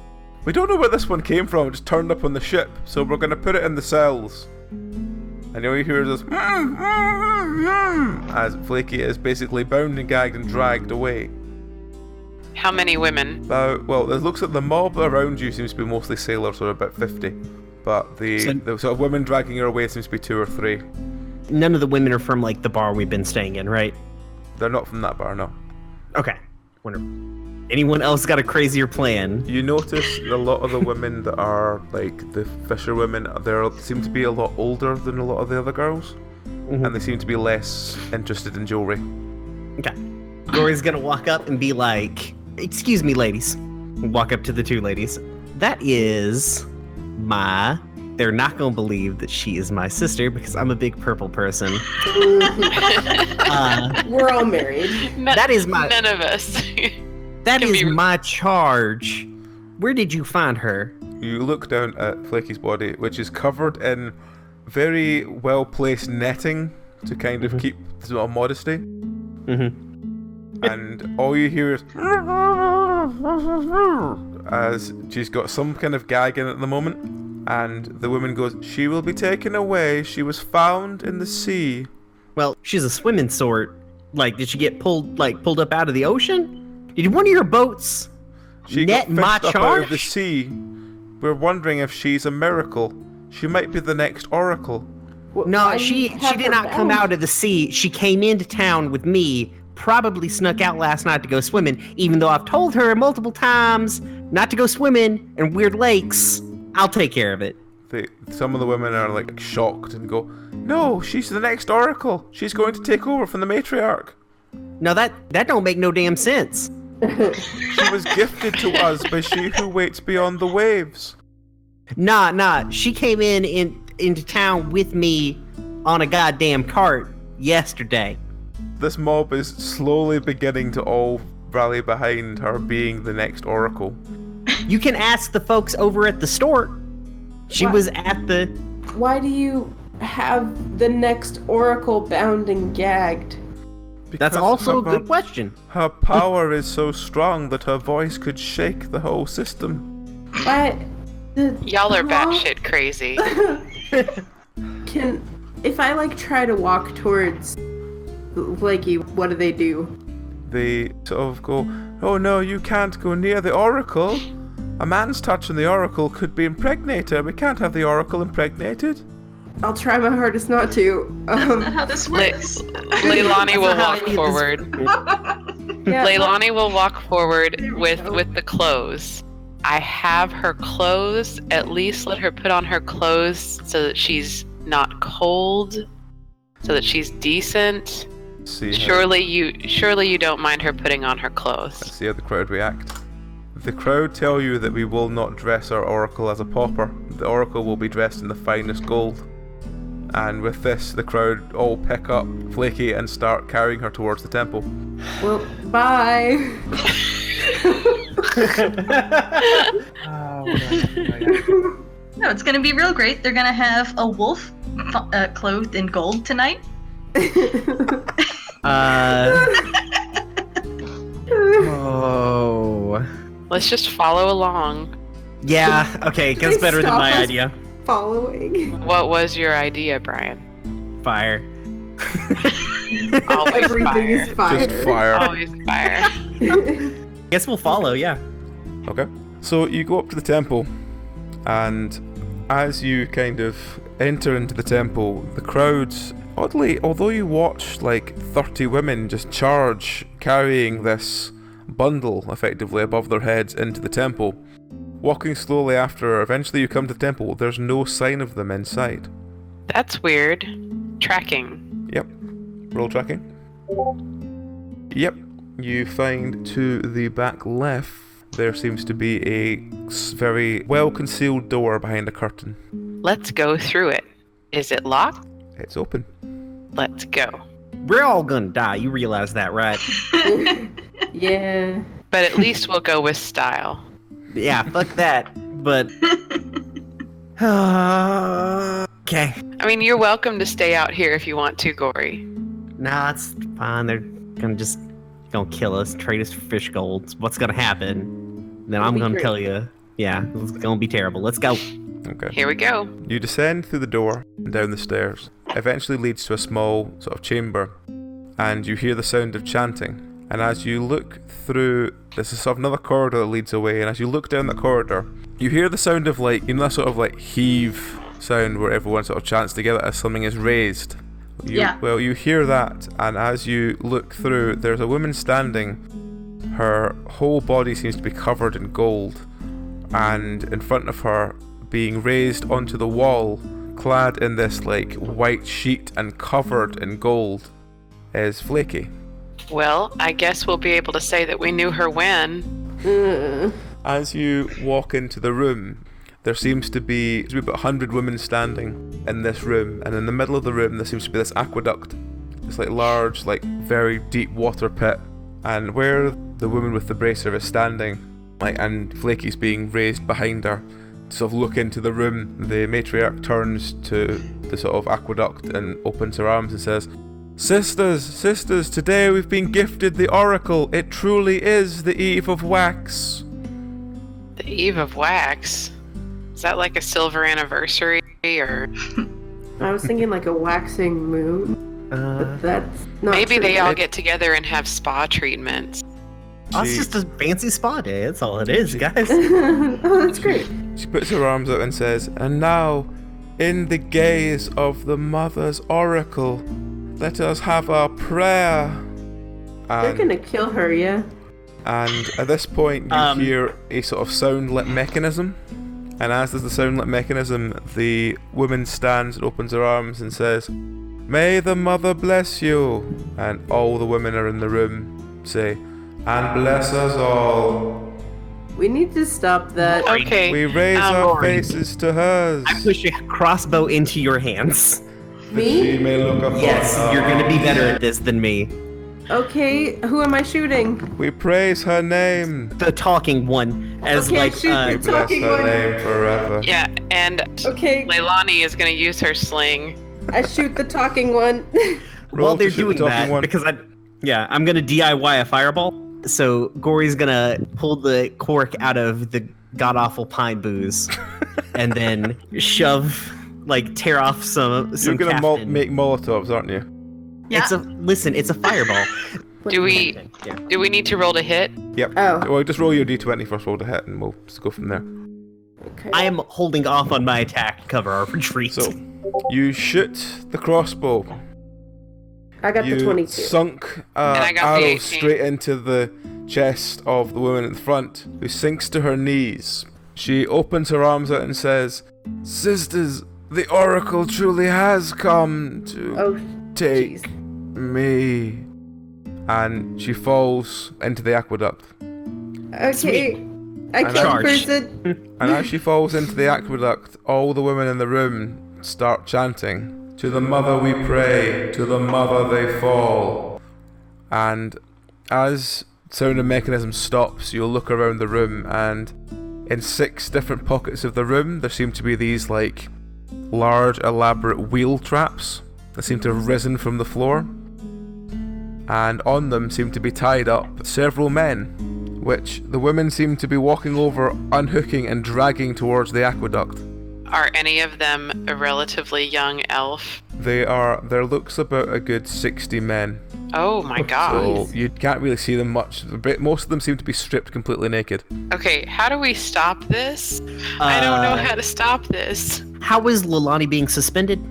"We don't know where this one came from, it just turned up on the ship, so we're going to put it in the cells." And And all you hear is this as Flaky is basically bound and gagged and dragged away. How many women? Well, it looks like the mob around you seems to be mostly sailors, or about 50. But the sort of women dragging her away seems to be 2 or 3. None of the women are from, like, the bar we've been staying in, right? They're not from that bar, no. Okay. Wonderful. Anyone else got a crazier plan? You notice a lot of the women that are, like, the fisher women, they seem to be a lot older than a lot of the other girls. Mm-hmm. And they seem to be less interested in jewelry. Okay. Gory's gonna walk up and be like, "Excuse me, ladies." Walk up to the 2 ladies. That is they're not gonna believe that she is my sister because I'm a big purple person. We're all married. That is my... None of us. That is my charge. Where did you find her? You look down at Flaky's body, which is covered in very well-placed netting to kind of keep sort of modesty. Mm-hmm. And all you hear is as she's got some kind of gag in at the moment. And the woman goes, "She will be taken away. She was found in the sea." Well, she's a swimming sort. Like, did she get pulled up out of the ocean? Did one of your boats net my charge? She got fished up out of the sea. We're wondering if she's a miracle. She might be the next oracle. No, she did not come out of the sea. She came into town with me, probably snuck out last night to go swimming, even though I've told her multiple times not to go swimming in weird lakes. I'll take care of it. Some of the women are like shocked and go, "No, she's the next oracle. She's going to take over from the matriarch." No, that don't make no damn sense. She was gifted to us by she who waits beyond the waves. Nah. She came into town with me on a goddamn cart yesterday. This mob is slowly beginning to all rally behind her being the next oracle. You can ask the folks over at the store. She was at the... Why do you have the next oracle bound and gagged? That's also a good question. Her power is so strong that her voice could shake the whole system. What? Y'all are batshit crazy. If I try to walk towards Flaky, what do? They sort of go, "Oh no, you can't go near the oracle. A man's touching the oracle could be impregnated. We can't have the oracle impregnated." I'll try my hardest not to. That's not how this works. Leilani will walk forward. Yeah, Leilani will walk forward with the clothes. I have her clothes. At least let her put on her clothes so that she's not cold, so that she's decent. Surely you don't mind her putting on her clothes. Let's see how the crowd react. The crowd tell you that we will not dress our oracle as a pauper. The oracle will be dressed in the finest gold. And with this, the crowd all pick up Flaky and start carrying her towards the temple. Well, bye. No, it's gonna be real great. They're gonna have a wolf clothed in gold tonight. Oh. Let's just follow along. Yeah, okay, that's better than my idea. Following. What was your idea, Brian? Fire. Always Everything fire. is fire. Just fire. Always fire. Guess we'll follow, yeah. Okay. So you go up to the temple, and as you kind of enter into the temple, the crowd, oddly, although you watch 30 women just charge, carrying this bundle effectively above their heads into the temple, walking slowly after, eventually you come to the temple, there's no sign of them inside. That's weird. Tracking. Yep. Roll tracking. Yep. You find to the back left, there seems to be a very well-concealed door behind a curtain. Let's go through it. Is it locked? It's open. Let's go. We're all gonna die, you realize that, right? Yeah. But at least we'll go with style. Yeah, fuck that. But... okay. I mean, you're welcome to stay out here if you want to, Gory. Nah, it's fine. They're gonna kill us, trade us for fish gold. What's gonna happen? Then I'm gonna tell you. Yeah, it's gonna be terrible. Let's go. Okay. Here we go. You descend through the door and down the stairs. eventually leads to a small sort of chamber, and you hear the sound of chanting. And as you look through, there's sort of another corridor that leads away, and as you look down the corridor, you hear the sound of like, that sort of like heave sound where everyone sort of chants together as something is raised. Well, you hear that, and as you look through, there's a woman standing. Her whole body seems to be covered in gold, and in front of her, being raised onto the wall, clad in this like white sheet and covered in gold, is Flaky. Well, I guess we'll be able to say that we knew her when. As you walk into the room, there seems to be about 100 women standing in this room, and in the middle of the room there seems to be this aqueduct, this like large, like very deep water pit, and where the woman with the bracer is standing, like, and Flaky's being raised behind her, to sort of look into the room, the matriarch turns to the sort of aqueduct and opens her arms and says, Sisters, today we've been gifted the oracle. It truly is the Eve of Wax. The Eve of Wax? Is that like a silver anniversary, or? I was thinking like a waxing moon, but that's not Maybe true. they all get together and have spa treatments. Oh, it's just a fancy spa day. That's all it is, guys. Oh, that's great. She puts her arms out and says, and now, in the gaze of the Mother's oracle, let us have our prayer. They're gonna kill her, yeah? And at this point, you hear a sort of sound-lit mechanism. And as there's the sound-lit mechanism, the woman stands and opens her arms and says, May the Mother bless you. And all the women are in the room say, and bless us all. We need to stop that. Okay. We raise our faces to hers. I push a crossbow into your hands. Me? She may look upon Yes, us. you're gonna be better at this than me. Okay, who am I shooting? We praise her name. The talking one, as Okay, like shoot the Bless talking her one. name forever. Yeah, and Okay, Leilani is going to use her sling. I shoot the talking one. Roll while they're to shoot the doing talking that, one. because I'm gonna DIY a fireball. So Gory's gonna pull the cork out of the god awful pine booze, and then tear off some. You're gonna caffeine. make Molotovs, aren't you? Yeah. It's a fireball. Do we need to roll to hit? Yep. Oh. Well, just roll your d20 first, roll to hit, and we'll just go from there. Okay. I am holding off on my attack to cover our retreat. So, you shoot the crossbow. I got the You 22. sunk I got the arrow 18. straight into the chest of the woman in front, who sinks to her knees. She opens her arms out and says, Sisters, the oracle truly has come to Oh, take jeez. me. And she falls into the aqueduct. Okay. I And killed Charge. person. And as she falls into the aqueduct, all the women in the room start chanting, To the Mother we pray, to the Mother they fall. And as sound and mechanism stops, you'll look around the room, and in 6 different pockets of the room, there seem to be these like large, elaborate wheel traps that seem to have risen from the floor. And on them seem to be tied up several men, which the women seem to be walking over, unhooking and dragging towards the aqueduct. Are any of them a relatively young elf? Their looks about a good 60 men. Oh my god. So you can't really see them much. Most of them seem to be stripped completely naked. Okay, how do we stop this? I don't know how to stop this. How is Leilani being suspended?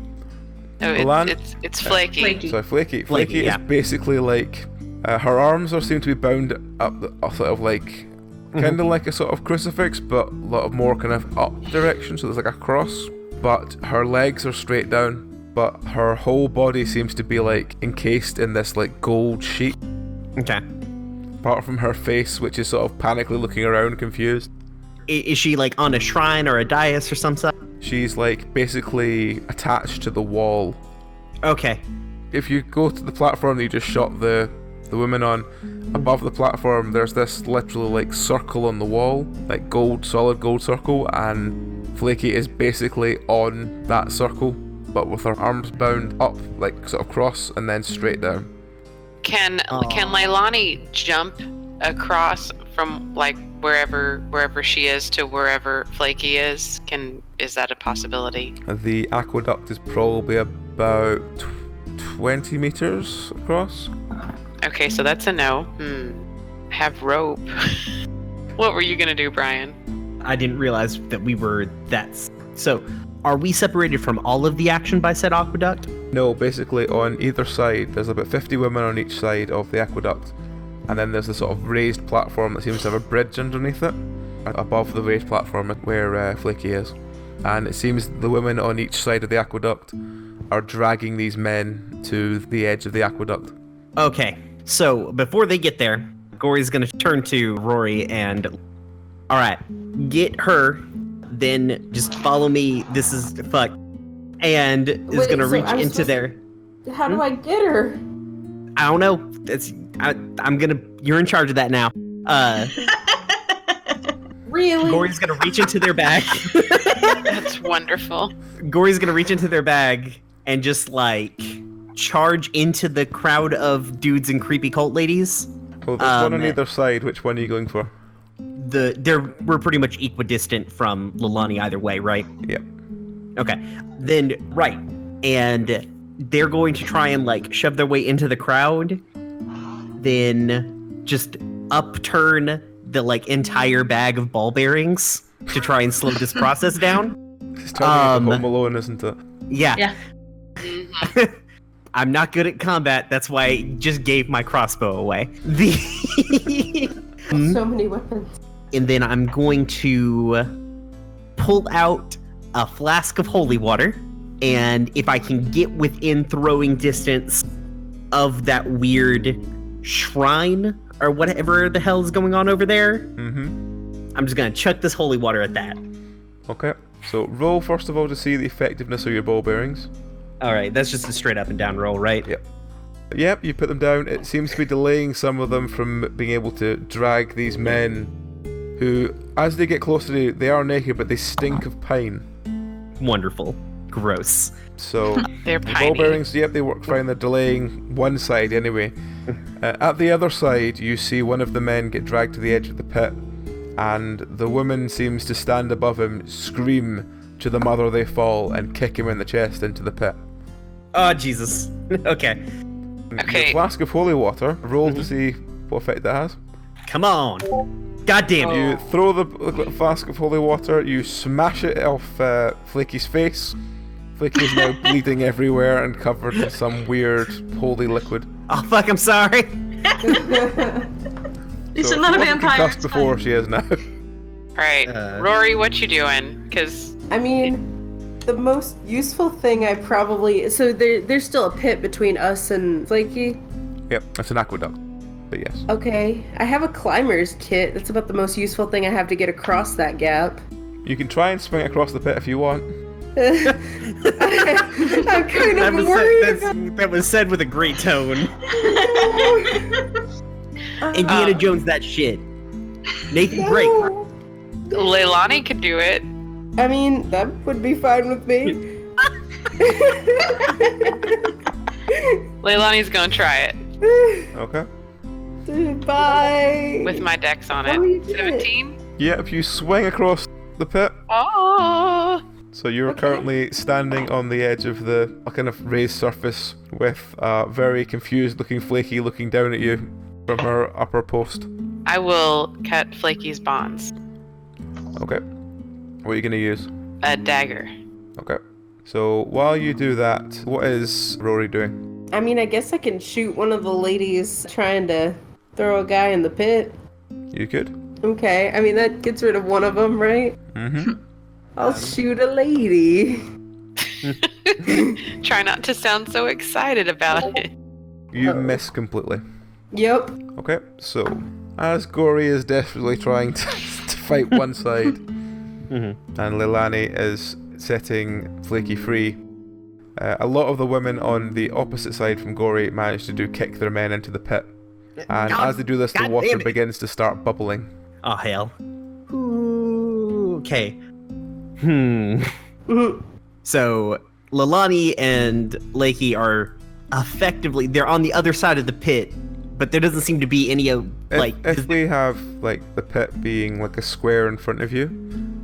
Oh, Milan? it's flaky. Flaky. So Flaky yeah. is basically like her arms seem to be bound up, sort of like kind of like a sort of crucifix, but a lot of more kind of up direction. So there's like a cross, but her legs are straight down. But her whole body seems to be like encased in this like gold sheet. Okay. Apart from her face, which is sort of panically looking around, confused. Is she like on a shrine or a dais or something? She's like basically attached to the wall. Okay. If you go to the platform that you just shot the woman on, above the platform there's this literally like circle on the wall, like solid gold circle, and Flaky is basically on that circle, but with her arms bound up, like sort of cross and then straight down. Can Leilani jump across from like wherever she is to wherever Flaky is? Is that a possibility? The aqueduct is probably about 20 meters across. Okay, so that's a no. Have rope. What were you gonna do, Brian? I didn't realize that we were So, are we separated from all of the action by said aqueduct? No, basically on either side, there's about 50 women on each side of the aqueduct. And then there's a sort of raised platform that seems to have a bridge underneath it, above the raised platform where Flaky is. And it seems the women on each side of the aqueduct are dragging these men to the edge of the aqueduct. Okay, so before they get there, Gory's gonna turn to Rory and... Alright, get her, then just follow me, this is fuck, and is gonna reach into there. How do I get her? I don't know, you're in charge of that now. Really? Gory's gonna reach into their bag. That's wonderful. Gory's gonna reach into their bag and just like charge into the crowd of dudes and creepy cult ladies. Well, there's one on either side. Which one are you going for? We're pretty much equidistant from Leilani either way, right? Yep. Okay. Then right. And they're going to try and like shove their way into the crowd, then just upturn the like entire bag of ball bearings to try and slow this process down. It's turning into Home Alone, isn't it? Yeah. I'm not good at combat, that's why I just gave my crossbow away. So many weapons. And then I'm going to pull out a flask of holy water, and if I can get within throwing distance of that weird shrine or whatever the hell is going on over there, I'm just gonna chuck this holy water at that. Okay, so roll first of all to see the effectiveness of your ball bearings. Alright, that's just a straight up and down roll, right? Yep, you put them down. It seems to be delaying some of them from being able to drag these men who, as they get closer to you, they are naked, but they stink of pine. Wonderful. Gross. So, They're the piney. ball bearings, yep, they work fine. They're delaying one side anyway. At the other side, you see one of the men get dragged to the edge of the pit, and the woman seems to stand above him, scream to the mother they fall, and kick him in the chest into the pit. Oh, Jesus. Okay. Your flask of holy water, roll to see what effect that has. Come on. God damn it. You throw the flask of holy water, you smash it off Flaky's face. Flaky is now bleeding everywhere and covered in some weird holy liquid. Oh, fuck, I'm sorry. He's So not a she wasn't vampire. concussed It's before, fine. she is now. Alright, Rory, what you doing? Because I mean, the most useful thing I probably... So there's still a pit between us and Flaky? Yep, that's an aqueduct. But yes. Okay, I have a climber's kit. That's about the most useful thing I have to get across that gap. You can try and swing across the pit if you want. I'm kind of worried about... That was said with a great tone. Indiana Jones, that shit. Nathan Drake. Leilani could do it. I mean, that would be fine with me. Leilani's gonna try it Okay. Bye. with my dex on Oh, you it. did it. 17. Yep, you swing across the pit. Oh. So you're currently standing on the edge of a kind of raised surface with a very confused looking Flaky looking down at you from her upper post. I will cut Flaky's bonds. Okay. What are you going to use? A dagger. Okay. So while you do that, what is Rory doing? I mean, I guess I can shoot one of the ladies trying to throw a guy in the pit. You could. Okay, I mean, that gets rid of one of them, right? Mm-hmm. I'll shoot a lady. Try not to sound so excited about it. You miss completely. Yep. Okay, so as Gory is desperately trying to fight one side, and Leilani is setting Flaky free, a lot of the women on the opposite side from Gory manage to kick their men into the pit. And as they do this, the God water damn it. begins to start bubbling. Oh, hell. Ooh, okay. So, Leilani and Lakey are effectively, they're on the other side of the pit, but there doesn't seem to be any, If we have, like, the pit being like a square in front of you,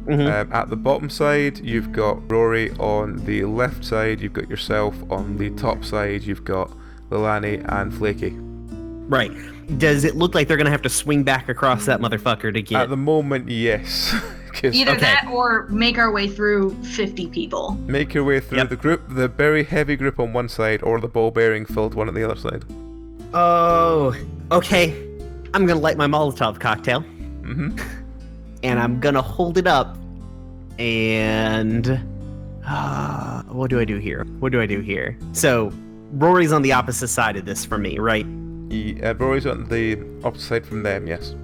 At the bottom side, you've got Rory. On the left side, you've got yourself. On the top side, you've got Leilani and Flaky. Right. Does it look like they're going to have to swing back across that motherfucker to get... At the moment, yes. Either that or make our way through 50 people. Make your way through the group, the very heavy group on one side, or the ball-bearing filled one on the other side. Oh, okay. I'm going to light my Molotov cocktail. Mm-hmm. And I'm going to hold it up. And... what do I do here? So, Rory's on the opposite side of this from me, right? Rory's on the opposite side from them, yes.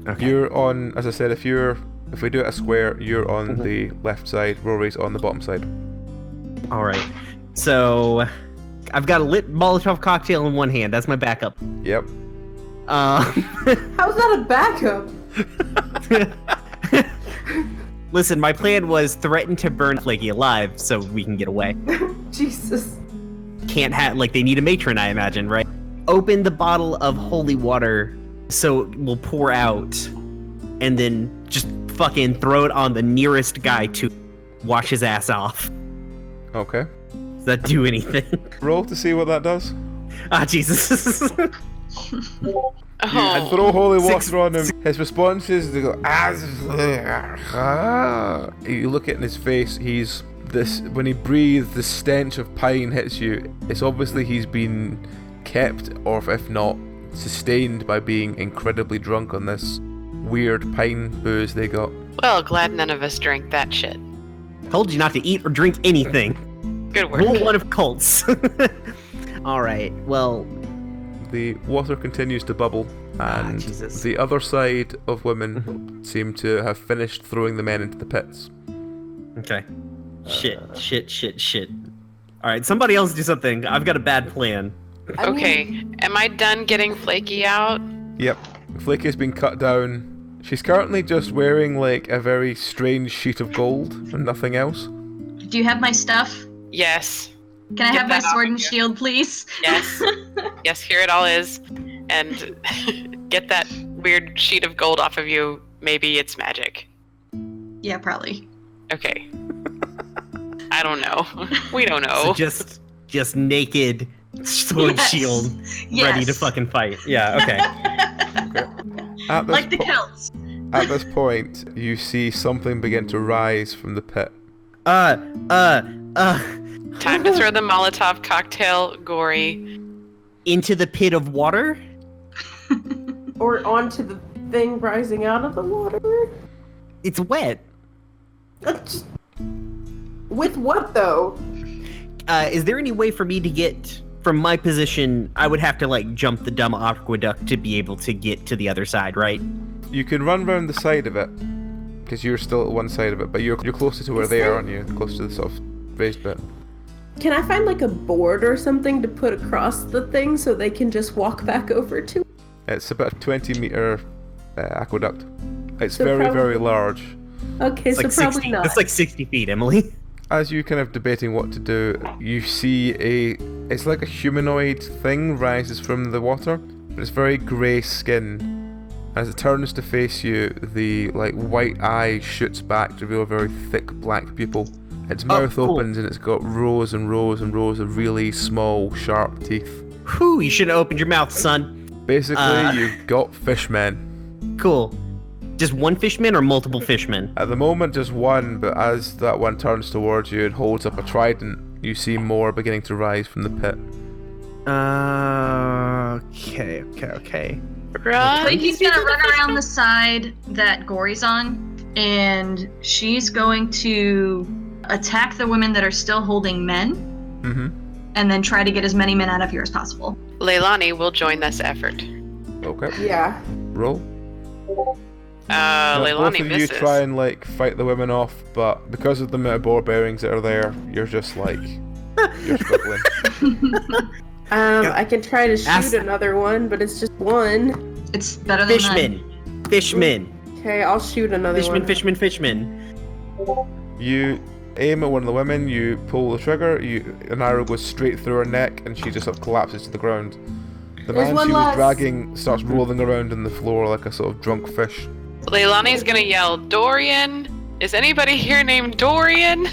Okay. You're on, as I said, if we do it a square, you're on the left side, Rory's on the bottom side. Alright. So, I've got a lit Molotov cocktail in one hand. That's my backup. Yep. How's that a backup? Listen, my plan was threaten to burn Flaky alive so we can get away. Jesus. Can't have, like, they need a matron, I imagine, right? Open the bottle of holy water so it will pour out, and then just fucking throw it on the nearest guy to wash his ass off. Okay. Does that do anything? Roll to see what that does. Ah, Jesus. And throw holy water on him. His response is to go, you look at his face, he's this, when he breathes, the stench of pine hits you. It's obviously he's been kept, or if not, sustained by being incredibly drunk on this weird pine booze they got. Well, glad none of us drank that shit. Told you not to eat or drink anything. Good work. Rule one of cults. Alright, well... The water continues to bubble, and the other side of women seem to have finished throwing the men into the pits. Okay. Shit. Alright, somebody else do something. I've got a bad plan. Okay, am I done getting Flaky out? Yep. Flaky's been cut down. She's currently just wearing, like, a very strange sheet of gold and nothing else. Do you have my stuff? Yes. Can I have my sword and shield, please? Yes. Yes, here it all is. And get that weird sheet of gold off of you. Maybe it's magic. Yeah, probably. Okay. I don't know. We don't know. So just naked sword shield ready to fucking fight. Yeah, okay. Like the Celts. At this point, you see something begin to rise from the pit. Time to throw the Molotov cocktail, Gory. Into the pit of water? Or onto the thing rising out of the water? It's wet. With what, though? Is there any way for me to get... From my position, I would have to, like, jump the dumb aqueduct to be able to get to the other side, right? You can run around the side of it, because you're still at one side of it, but you're closer to where they are, aren't you? Close to the sort of raised bit. Can I find, like, a board or something to put across the thing so they can just walk back over to? It's about a 20-meter aqueduct. It's So very, probably- very large. Okay, It's so like probably 60. not. That's like 60 feet, Emily. As you kind of debating what to do, you see it's like a humanoid thing rises from the water, but it's very grey skin. As it turns to face you, the like white eye shoots back to reveal a very thick black pupil. Its mouth cool. opens and it's got rows and rows and rows of really small, sharp teeth. Whew, you should have opened your mouth, son. Basically, you've got fishmen. Cool. Just one fishman or multiple fishmen? At the moment, just one, but as that one turns towards you and holds up a trident, you see more beginning to rise from the pit. Okay. Run. Flaky's gonna run around the side that Gory's on, and she's going to attack the women that are still holding men, and then try to get as many men out of here as possible. Leilani will join this effort. Okay. Yeah. Roll. Leilani both of misses. you try and like fight the women off, but because of the amount of ball bearings that are there, you're just like you're struggling. I can try to shoot another one, but it's just one. It's better than none. Fishman. Okay, I'll shoot another one. Fishman. You aim at one of the women, you pull the trigger, an arrow goes straight through her neck, and she just sort of collapses to the ground. The There's man one she was less. dragging starts rolling around on the floor like a sort of drunk fish. Leilani's gonna yell, Dorian, Is anybody here named Dorian?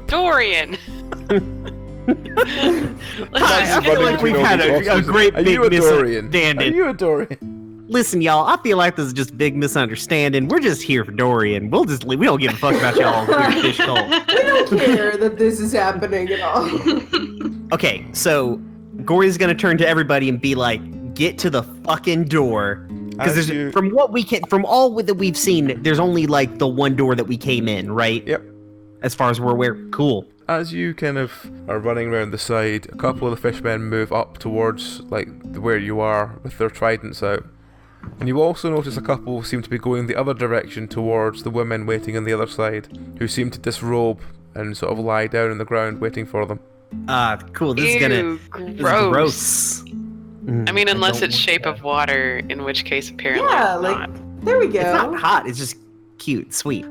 Dorian. I feel like we've had a great big misunderstanding. Are you a Dorian? Listen, y'all, I feel like this is just a big misunderstanding. We're just here for Dorian. We don't give a fuck about y'all fish cult. We don't care that this is happening at all. Okay, so Gory's gonna turn to everybody and be like, get to the fucking door. Because from all that we've seen, there's only like the one door that we came in, right? Yep. As far as we're aware. Cool. As you kind of are running around the side, a couple of the fishmen move up towards like where you are with their tridents out. And you also notice a couple seem to be going the other direction towards the women waiting on the other side, who seem to disrobe and sort of lie down on the ground waiting for them. Cool. This is gross. I mean, unless it's shape of water, in which case apparently Yeah, it's like, not. there we go. It's not hot. It's just cute, sweet.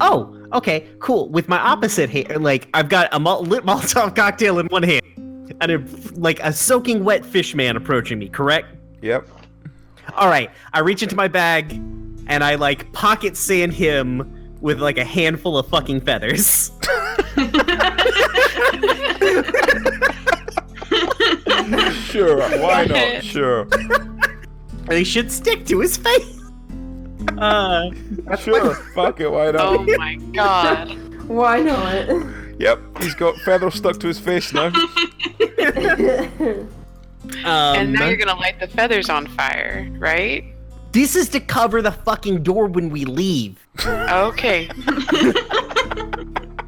Oh, okay, cool. With my opposite hand, like I've got a lit Molotov cocktail in one hand, and a soaking wet fish man approaching me. Correct? Yep. All right. I reach into my bag, and I like pocket sand him with like a handful of fucking feathers. Sure, why not? Sure. They should stick to his face. Sure, fuck it, why not? Oh my god. Why not? Yep, he's got feathers stuck to his face now. And now you're gonna light the feathers on fire, right? This is to cover the fucking door when we leave. Okay.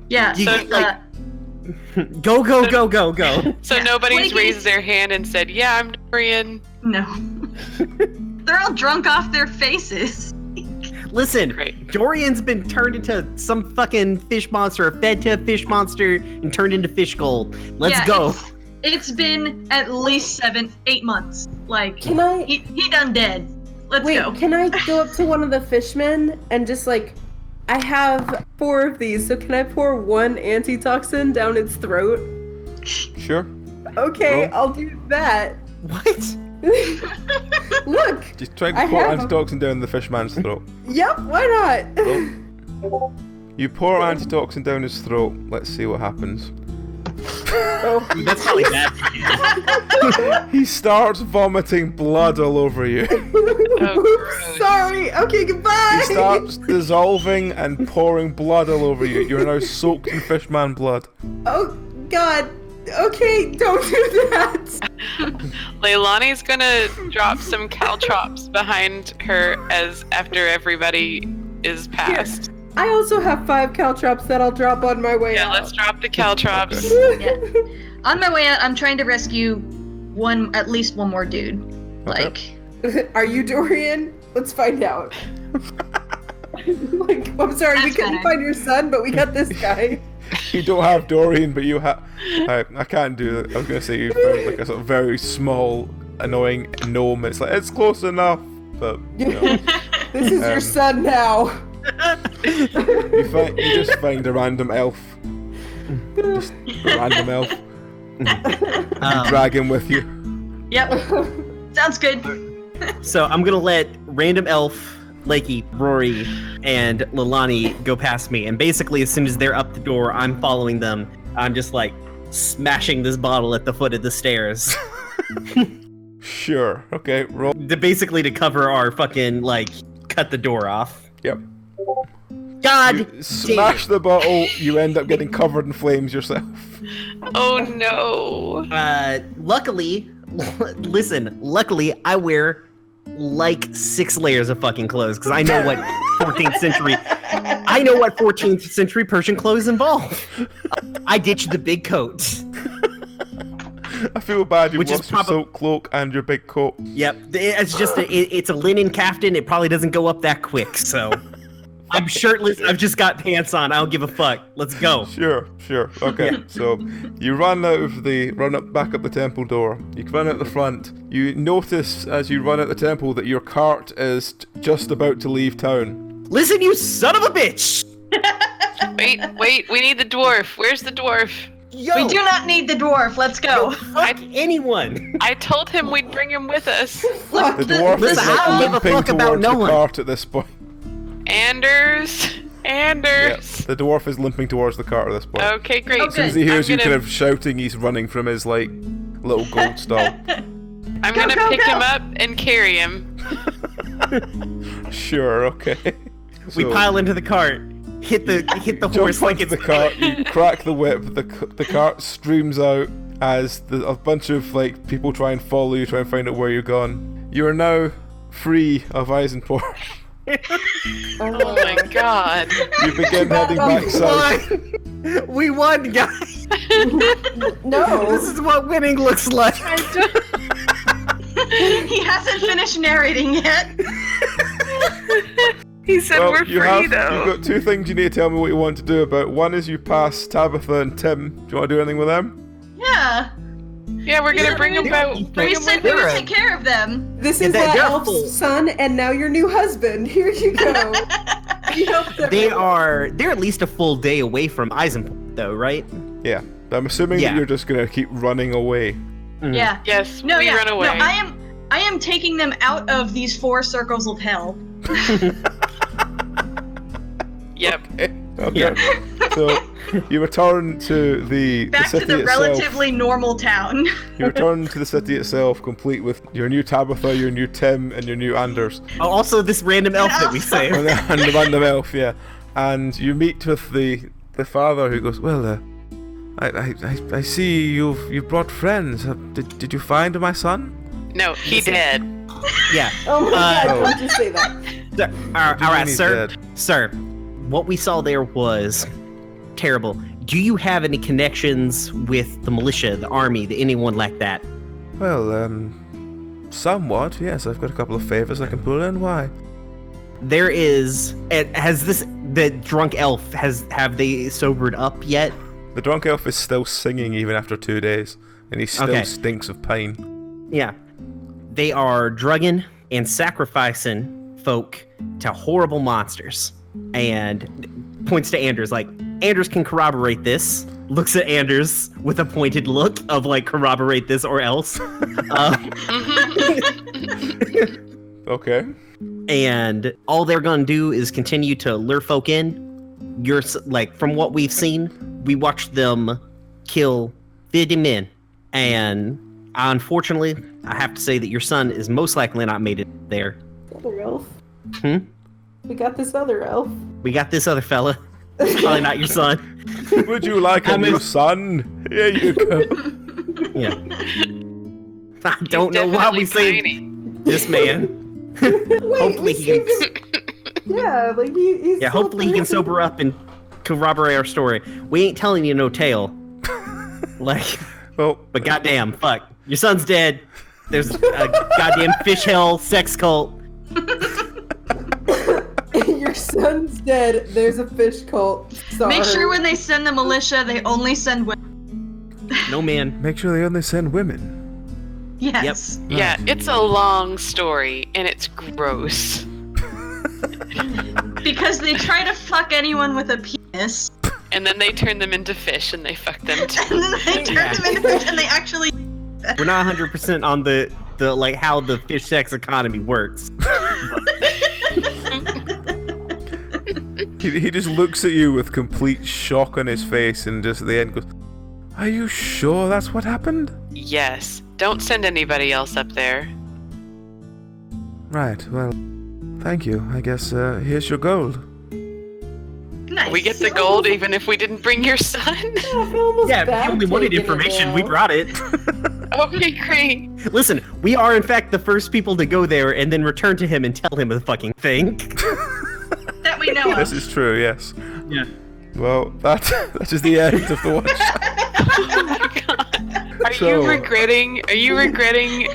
Yeah, You so, get, like- Go. So nobody's raised their hand and said, "Yeah, I'm Dorian." no. They're all drunk off their faces. Listen, Great. Dorian's been turned into some fucking fish monster, or fed to a fish monster, and turned into fish gold. Let's Yeah, go. It's been at least 7-8 months. Like, Can I he done dead. Let's wait? go. Can I go up to one of the fishmen and just like, I have 4 of these, so can I pour one antitoxin down its throat? Sure. Okay, Roll. I'll do that. What? Look. Just try I to pour have 'em. antitoxin down the fishman's throat. Yep. Why not? Roll. You pour antitoxin down his throat. Let's see what happens. Oh, That's probably bad. He starts vomiting blood all over you. gross. sorry. Okay, goodbye. He starts dissolving and pouring blood all over you. You're now soaked in fishman blood. Oh God. Okay, don't do that. Leilani's gonna drop some caltrops behind her after everybody is passed. I also have 5 caltrops that I'll drop on my way Yeah, out. let's drop the caltrops. Yeah. On my way out, I'm trying to rescue at least one more dude. Like, Are you Dorian? Let's find out. Like, I'm sorry, we That's couldn't better. find your son, but we got this guy. You don't have Dorian, but you have. I can't do it. I was gonna say you found like a sort of very small, annoying gnome. It's like it's close enough, but you know, This is your son now. you just find a random elf. Just a random elf. Drag him with you. yep. Sounds good. So I'm gonna let random elf, Lakey, Rory, and Leilani go past me, and basically as soon as they're up the door, I'm following them. I'm just like smashing this bottle at the foot of the stairs. Sure. Okay. Roll. Basically to cover our fucking like cut the door off. Yep. God You damn smash it. the bottle. You end up getting covered in flames yourself. Oh no. Luckily, luckily I wear like 6 layers of fucking clothes because I know what 14th century Persian clothes involve. I ditched the big coat. I feel bad you Which is lost your silk cloak and your big coat. Yep, it's just it's a linen caftan. It probably doesn't go up that quick, so I'm shirtless. I've just got pants on. I don't give a fuck. Let's go. Sure. Okay, so you run back up the temple door. You run out the front. You notice as you run out the temple that your cart is just about to leave town. Listen, you son of a bitch! Wait, we need the dwarf. Where's the dwarf? Yo, We do not need the dwarf. Let's go. fuck anyone. I told him we'd bring him with us. Look, The dwarf is Listen, I don't give a limping fuck about towards no the one. cart at this point. Anders. Yeah, the dwarf is limping towards the cart at this point. Okay, great. Oh, As soon as he hears I'm you gonna- kind of shouting, he's running from his, like, little gold stall. I'm Go, gonna go, pick go. him up and carry him. Sure, okay. We So, pile into the cart, hit the jump horse like onto it's the cart, you crack the whip, the cart streams out as a bunch of, like, people try and follow you, try and find out where you're gone. You are now free of Eisenport. Oh my god. You begin heading back south. We won, guys. No. This is what winning looks like. He hasn't finished narrating yet. He said Well, we're free you've though. got two things you need to tell me what you want to do about. One is you pass Tabitha and Tim. Do you want to do anything with them? Yeah. Yeah, we're gonna bring him out. We said we would take care of them. This is they're my full. elf's son, and now your new husband. Here you go. He helped They're at least a full day away from Eisenport, though, right? Yeah. I'm assuming Yeah. that you're just gonna keep running away. Yeah. Yes, No, we yeah. run away. No, I am taking them out of these 4 circles of hell. Yep. Okay. Yeah. So you return to the Back city to the itself. relatively normal town. You return to the city itself, complete with your new Tabitha, your new Tim, and your new Anders. Oh, also, this random elf that we saved. And the random elf, yeah. And you meet with the father who goes, well, I see you've brought friends. Did you find my son? No, he did. Yeah. Oh my god, Oh. don't you say that. Sir, all mean right, he's sir. dead? Sir, what we saw there was terrible. Do you have any connections with the militia, the army, anyone like that? Well, somewhat, yes. I've got a couple of favors I can pull in. Why? There is. The drunk elf have they sobered up yet? The drunk elf is still singing even after 2 days, and he still Okay. stinks of pine. Yeah. They are drugging and sacrificing folk to horrible monsters. And points to Anders, like, Anders can corroborate this. Looks at Anders with a pointed look of, like, corroborate this or else. Okay. And all they're gonna do is continue to lure folk in. Like, from what we've seen, we watched them kill 50 men. And unfortunately, I have to say that your son is most likely not made it there. Other elf. Hmm? We got this other elf. We got this other fella. Probably not your son. Would you like a new son? Here you go. Yeah. I don't know why we saved this man. Hopefully he can. Yeah, like he's Yeah, hopefully he can sober up and corroborate our story. We ain't telling you no tale. Like, Well, but goddamn, fuck. Your son's dead. There's a goddamn fish hell sex cult. Your son's dead. There's a fish cult. Sorry. Make sure when they send the militia, they only send women. No man. make sure they only send women. Yes. Yeah, it's a long story and it's gross. Because they try to fuck anyone with a penis, And then they turn them into fish and they fuck them too. and then they turn them into fish, and they actually. We're not 100% on the like how the fish sex economy works. He just looks at you with complete shock on his face and just at the end goes, are you sure that's what happened? Yes. Don't send anybody else up there. Right, well, thank you. I guess here's your gold. Nice. We get the gold even if we didn't bring your son. I feel almost Yeah, bad if you only wanted taking it information, now. we brought it. Okay, great. Listen, we are in fact the first people to go there and then return to him and tell him the fucking thing. That we know This of. is true, yes. Yeah. Well, that is the end of the one shot. Oh my god. Are So- you regretting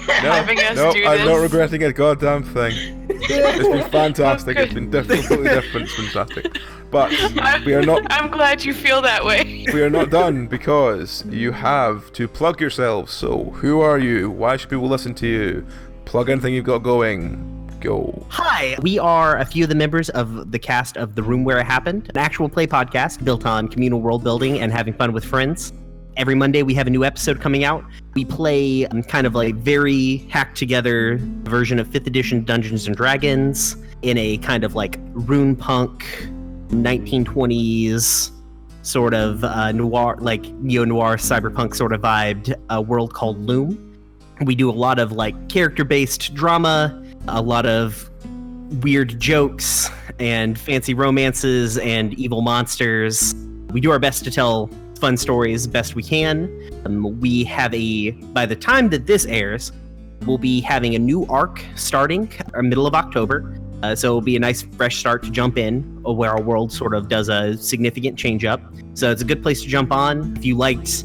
having us no, do I'm this? not regretting a goddamn thing. It's been fantastic. It's been completely different. It's fantastic. But we are not I'm glad you feel that way. we are not done because you have to plug yourselves. So who are you? Why should people listen to you? Plug anything you've got going. Go. Hi, we are a few of the members of the cast of The Room Where It Happened, an actual play podcast built on communal world building and having fun with friends. Every Monday we have a new episode coming out. We play kind of like very hacked together version of 5th edition Dungeons and Dragons. in a kind of like rune punk 1920s sort of noir, like neo-noir cyberpunk sort of vibed world called Loom. We do a lot of like character-based drama, a lot of weird jokes and fancy romances and evil monsters. We do our best to tell fun stories best we can. We have by the time that this airs, we'll be having a new arc starting middle of October. So it'll be a nice fresh start to jump in where our world sort of does a significant change up. So it's a good place to jump on. If you liked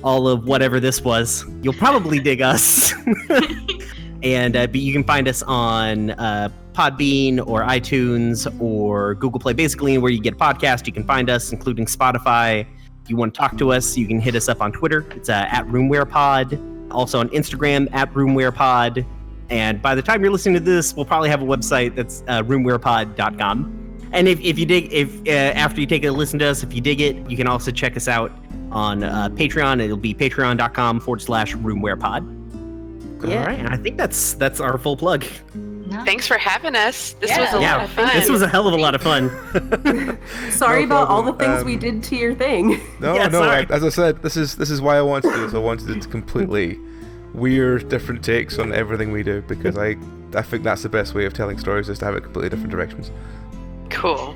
all of whatever this was, you'll probably dig us. And but you can find us on Podbean or iTunes or Google Play. Basically, where you get a podcast, you can find us, including Spotify. If you want to talk to us, you can hit us up on Twitter. It's at RoomwarePod. Also on Instagram at RoomwarePod. And by the time you're listening to this, we'll probably have a website that's roomwarepod.com. And if you dig, after you take a listen to us, if you dig it, you can also check us out on Patreon. It'll be patreon.com/roomwarepod. Yeah. All right, and I think that's our full plug. No. Thanks for having us. This was a lot of fun. This was a hell of a lot of fun. Sorry No about all the problem. things we did to your thing. No, Yeah, sorry. as I said, this is why I wanted to do this. I wanted it to completely weird, different takes on everything we do, because I think that's the best way of telling stories, is to have it completely different directions. Cool.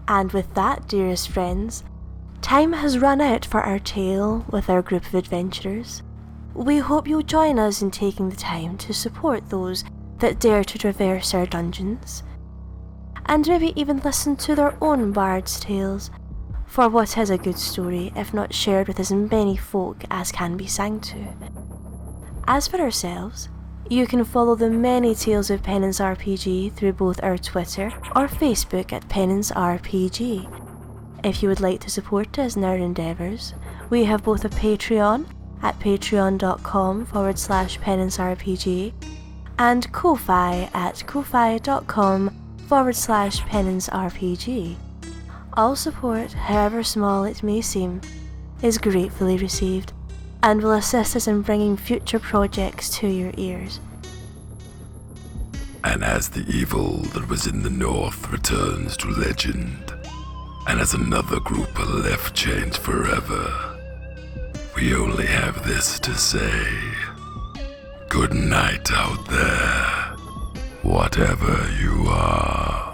And with that, dearest friends, time has run out for our tale with our group of adventurers. We hope you'll join us in taking the time to support those that dare to traverse our dungeons, and maybe even listen to their own bard's tales, for what is a good story if not shared with as many folk as can be sang to? As for ourselves, you can follow the many tales of Penance RPG through both our Twitter or Facebook at Penance RPG. If you would like to support us in our endeavours, we have both a Patreon at patreon.com/penancerpg and Ko-Fi at ko-fi.com/penancerpg. All support, however small it may seem, is gratefully received and will assist us in bringing future projects to your ears. And as the evil that was in the north returns to legend, and as another group are left changed forever, we only have this to say. Good night out there, whatever you are.